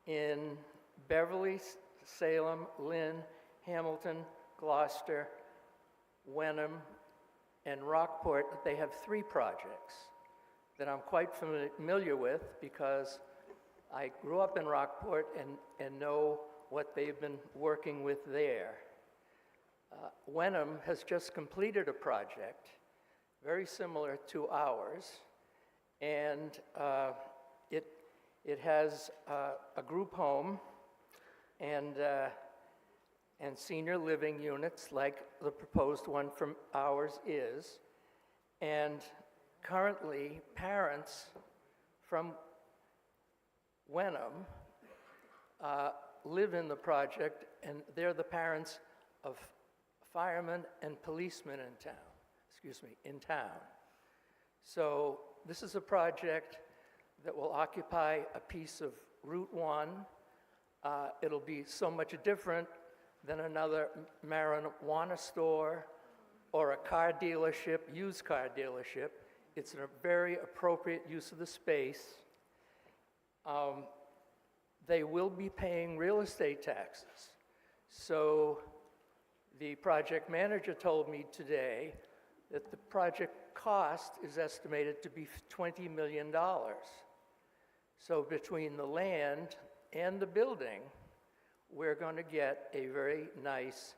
in Beverly, Salem, Lynn, Hamilton, Gloucester, Wenham, and Rockport. They have 3 projects that I'm quite familiar with because I grew up in Rockport and know what they've been working with there. Wenham has just completed a project very similar to ours, and it has a group home and senior living units like the proposed one from ours is. And currently, parents from Wenham live in the project, and they're the parents of firemen and policemen in town. So this is a project that will occupy a piece of Route 1. It'll be so much different than another marijuana store or a car dealership, used car dealership. It's a very appropriate use of the space. They will be paying real estate taxes. So the project manager told me today that the project cost is estimated to be $20 million. So between the land and the building, we're going to get a very nice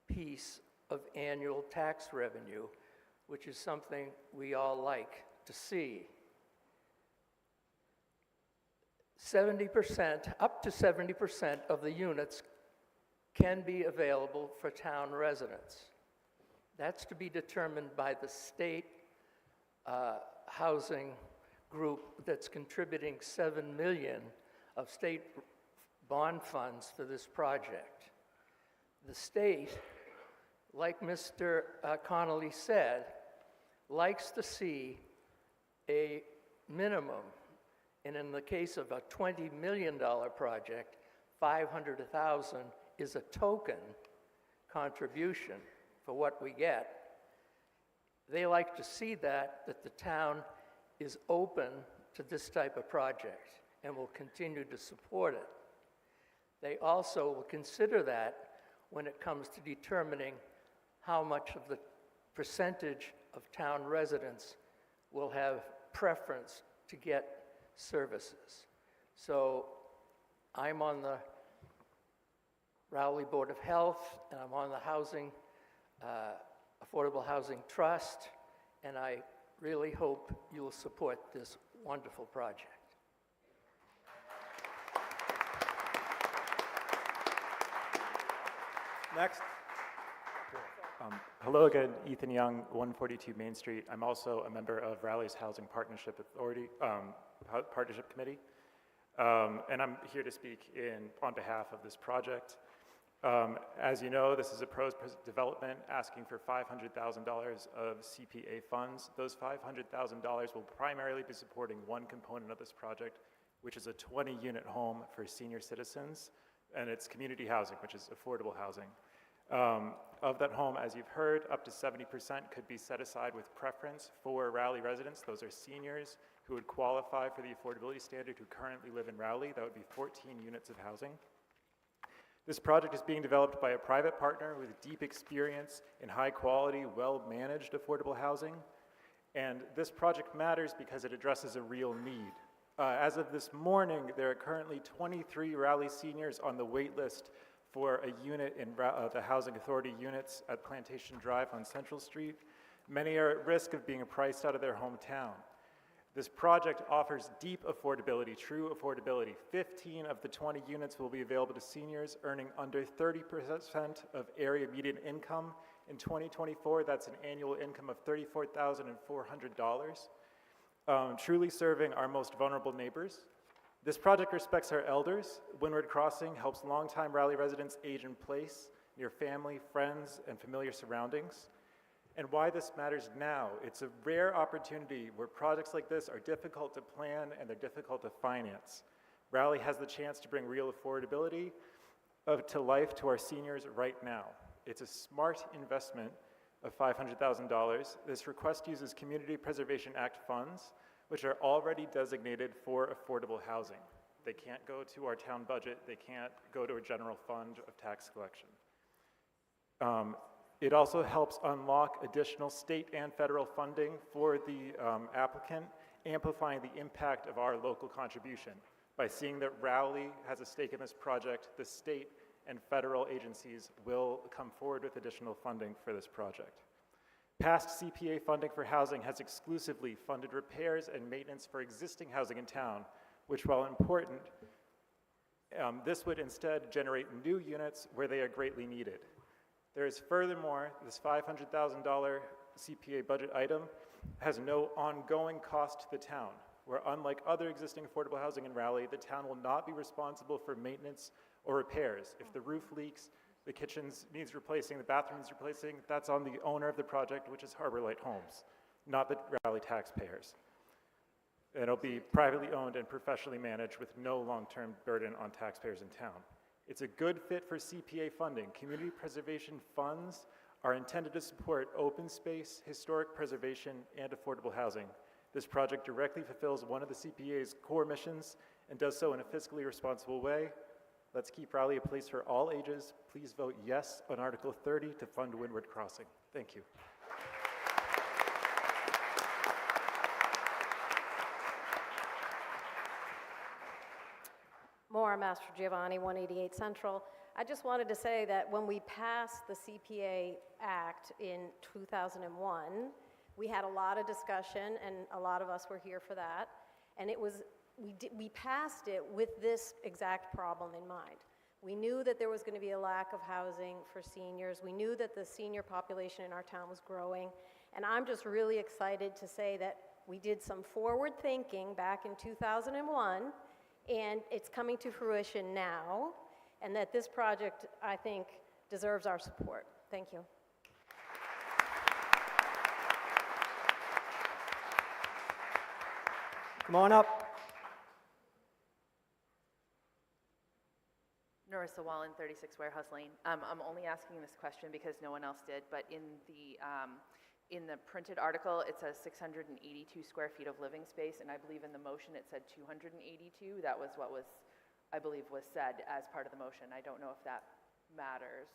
piece of annual tax revenue, which is something we all like to see. 70%, up to 70% of the units can be available for town residents. That's to be determined by the state housing group that's contributing $7 million of state bond funds for this project. The state, like Mr. Connolly said, likes to see a minimum, and in the case of a $20 million project, $500,000 is a token contribution for what we get. They like to see that the town is open to this type of project and will continue to support it. They also will consider that when it comes to determining how much of the percentage of town residents will have preference to get services. So I'm on the Rowley Board of Health, and I'm on the Housing, Affordable Housing Trust, and I really hope you will support this wonderful project. Next. Hello again, Ethan Young, 142 Main Street. I'm also a member of Rowley's Housing Partnership Authority, Partnership Committee, and I'm here to speak on behalf of this project. As you know, this is a proposed development asking for $500,000 of CPA funds. Those $500,000 will primarily be supporting one component of this project, which is a 20-unit home for senior citizens, and it's community housing, which is affordable housing. Of that home, as you've heard, up to 70% could be set aside with preference for Rowley residents. Those are seniors who would qualify for the affordability standard who currently live in Rowley. That would be 14 units of housing. This project is being developed by a private partner with deep experience in high-quality, well-managed affordable housing. And this project matters because it addresses a real need. As of this morning, there are currently 23 Rowley seniors on the wait list for a unit in the Housing Authority units at Plantation Drive on Central Street. Many are at risk of being priced out of their hometown. This project offers deep affordability, true affordability. 15 of the 20 units will be available to seniors earning under 30% of area median income In 2024, that's an annual income of $34,400, truly serving our most vulnerable neighbors. This project respects our elders. Windward Crossing helps longtime Raleigh residents age in place, near family, friends, and familiar surroundings. And why this matters now, it's a rare opportunity where projects like this are difficult to plan and they're difficult to finance. Raleigh has the chance to bring real affordability to life to our seniors right now. It's a smart investment of $500,000. This request uses Community Preservation Act funds, which are already designated for affordable housing. They can't go to our town budget. They can't go to a general fund of tax collection. It also helps unlock additional state and federal funding for the applicant, amplifying the impact of our local contribution. By seeing that Raleigh has a stake in this project, the state and federal agencies will come forward with additional funding for this project. Past CPA funding for housing has exclusively funded repairs and maintenance for existing housing in town, which, while important, this would instead generate new units where they are greatly needed. There is furthermore, this $500,000 CPA budget item has no ongoing cost to the town, where unlike other existing affordable housing in Raleigh, the town will not be responsible for maintenance or repairs. If the roof leaks, the kitchen needs replacing, the bathroom needs replacing, that's on the owner of the project, which is Harbor Light Homes, not the Raleigh taxpayers. And it'll be privately owned and professionally managed with no long-term burden on taxpayers in town. It's a good fit for CPA funding. Community preservation funds are intended to support open space, historic preservation, and affordable housing. This project directly fulfills one of the CPA's core missions and does so in a fiscally responsible way. Let's keep Raleigh a place for all ages. Please vote yes on Article 30 to fund Windward Crossing. Thank you. Maura Master Giovanni, 188 Central. I just wanted to say that when we passed the CPA Act in 2001, we had a lot of discussion, and a lot of us were here for that. And we passed it with this exact problem in mind. We knew that there was going to be a lack of housing for seniors. We knew that the senior population in our town was growing. And I'm just really excited to say that we did some forward thinking back in 2001, and it's coming to fruition now, and that this project, I think, deserves our support. Thank you. Come on up. Narissa Wallen, 36 Warehouse Lane. I'm only asking this question because no one else did, but in the printed article, it says 682 square feet of living space, and I believe in the motion it said 282. That was what was, I believe, was said as part of the motion. I don't know if that matters.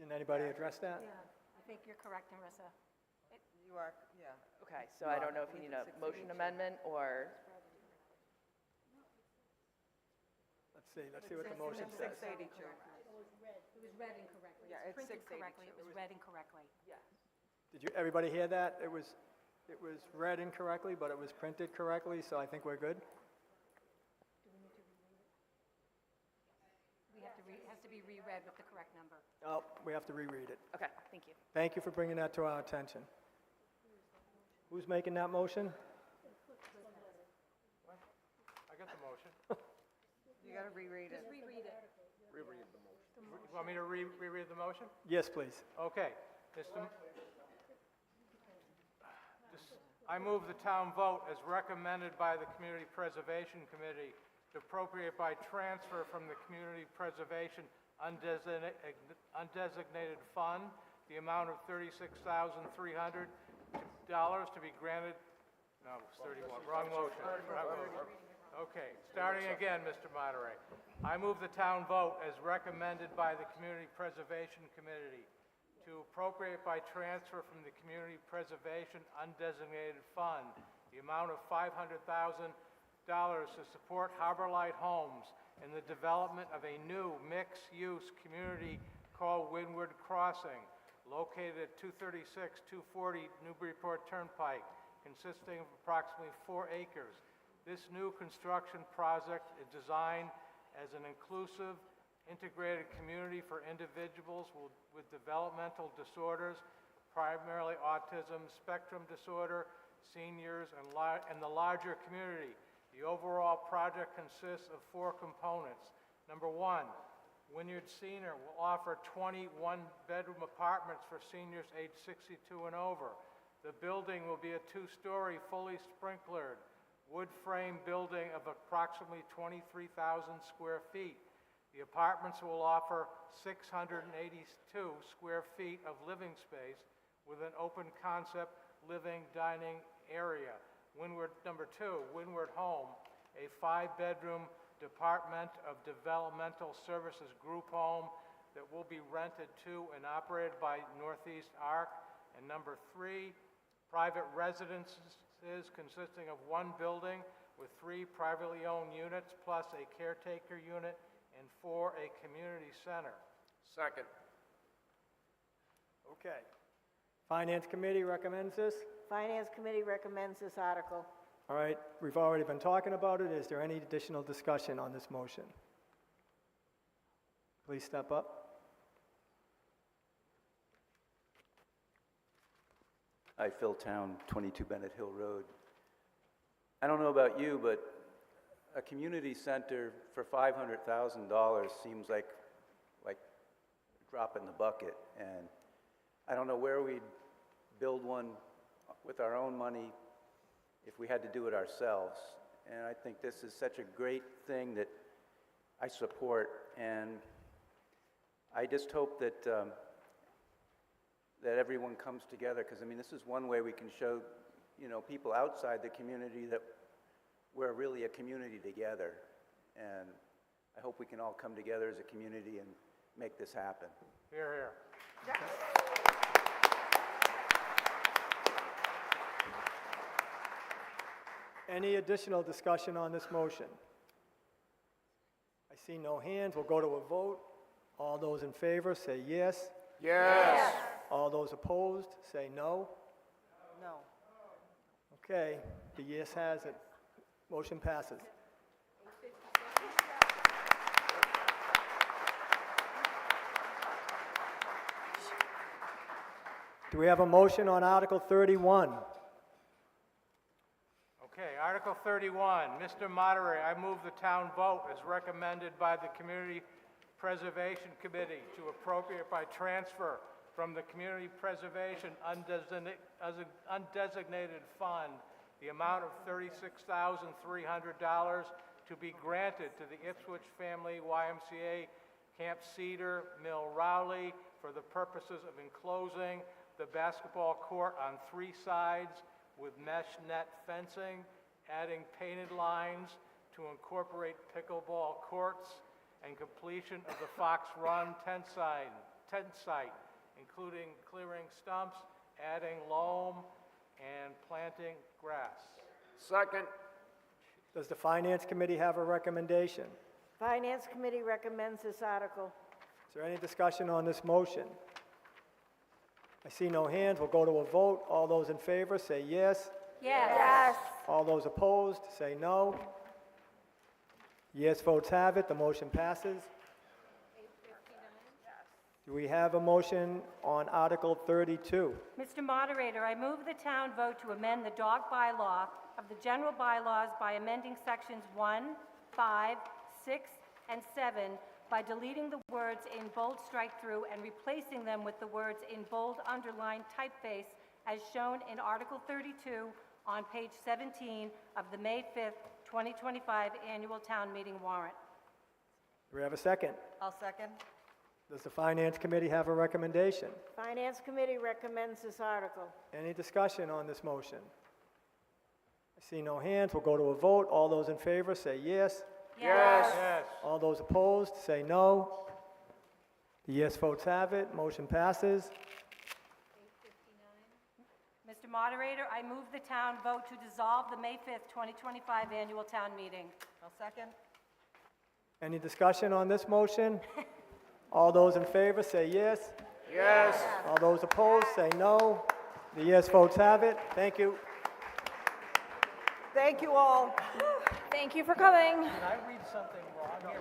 Can anybody address that? Yeah, I think you're correct, Narissa. You are, yeah. Okay, so I don't know if you need a motion amendment or... Let's see what the motion says. 682. It was read incorrectly. Yeah, it's printed 682. correctly. It was read incorrectly. Yeah. Did everybody hear that? It was read incorrectly, but it was printed correctly, so I think we're good. It has to be reread with the correct number. Oh, we have to reread it. Okay, thank you. Thank you for bringing that to our attention. Who's making that motion? I got the motion. You got to reread it. Just reread it. Reread the motion. You want me to reread the motion? Yes, please. Okay. I move the town vote as recommended by the Community Preservation Committee to appropriate by transfer from the Community Preservation undesignated fund the amount of $36,300 to be granted. No, it's 31. Wrong motion. Okay, starting again, Mr. Moderator. I move the town vote as recommended by the Community Preservation Committee to appropriate by transfer from the Community Preservation Undesignated Fund the amount of $500,000 to support Harbor Light Homes in the development of a new mixed-use community called Windward Crossing, located at 236-240 Newburyport Turnpike, consisting of approximately 4 acres. This new construction project is designed as an inclusive integrated community for individuals with developmental disorders, primarily autism spectrum disorder, seniors, and the larger community. The overall project consists of 4 components. Number 1, Wynyard Senior will offer 20 one-bedroom apartments for seniors aged 62 and over. The building will be a 2-story, fully sprinklered, wood frame building of approximately 23,000 square feet. The apartments will offer 682 square feet of living space with an open concept living dining area. Number 2, Windward Home, a 5-bedroom Department of Developmental Services group home that will be rented to and operated by Northeast Arc. And number 3, private residences consisting of 1 building with 3 privately owned units plus a caretaker unit, and 4, a community center. Second. Okay. Finance Committee recommends this? Finance Committee recommends this article. All right, we've already been talking about it. Is there any additional discussion on this motion? Please step up. Hi, Phil Town, 22 Bennett Hill Road. I don't know about you, but a community center for $500,000 seems like a drop in the bucket. And I don't know where we'd build one with our own money if we had to do it ourselves. And I think this is such a great thing that I support, and I just hope that that everyone comes together, because I mean, this is one way we can show, people outside the community that we're really a community together. And I hope we can all come together as a community and make this happen. Hear, hear. Yes. Any additional discussion on this motion? I see no hands. We'll go to a vote. All those in favor say yes. Yes. All those opposed say no. No. Okay, the yes has it. Motion passes. Do we have a motion on Article 31? Okay, Article 31, Mr. Moderator, I move the town vote as recommended by the Community Preservation Committee to appropriate by transfer from the Community Preservation undesignated fund the amount of $36,300 to be granted to the Ipswich Family YMCA Camp Cedar Mill Rowley for the purposes of enclosing the basketball court on 3 sides with mesh net fencing, adding painted lines to incorporate pickleball courts, and completion of the Fox Run tent site, including clearing stumps, adding loam, and planting grass. Second. Does the Finance Committee have a recommendation? Finance Committee recommends this article. Is there any discussion on this motion? I see no hands. We'll go to a vote. All those in favor say yes. Yes. All those opposed say no. Yes votes have it. The motion passes. Do we have a motion on Article 32? Mr. Moderator, I move the town vote to amend the dog bylaw of the general bylaws by amending sections 1, 5, 6, and 7 by deleting the words in bold strike-through and replacing them with the words in bold underlined typeface as shown in Article 32 on page 17 of the May 5th, 2025 annual town meeting warrant. Do we have a second? I'll second. Does the Finance Committee have a recommendation? Finance Committee recommends this article. Any discussion on this motion? I see no hands. We'll go to a vote. All those in favor say yes. Yes. Yes. All those opposed say no. The yes votes have it. Motion passes. Mr. Moderator, I move the town vote to dissolve the May 5th, 2025 annual town meeting. I'll second. Any discussion on this motion? All those in favor say yes. Yes. All those opposed say no. The yes votes have it. Thank you. Thank you all. Thank you for coming. Can I read something wrong here?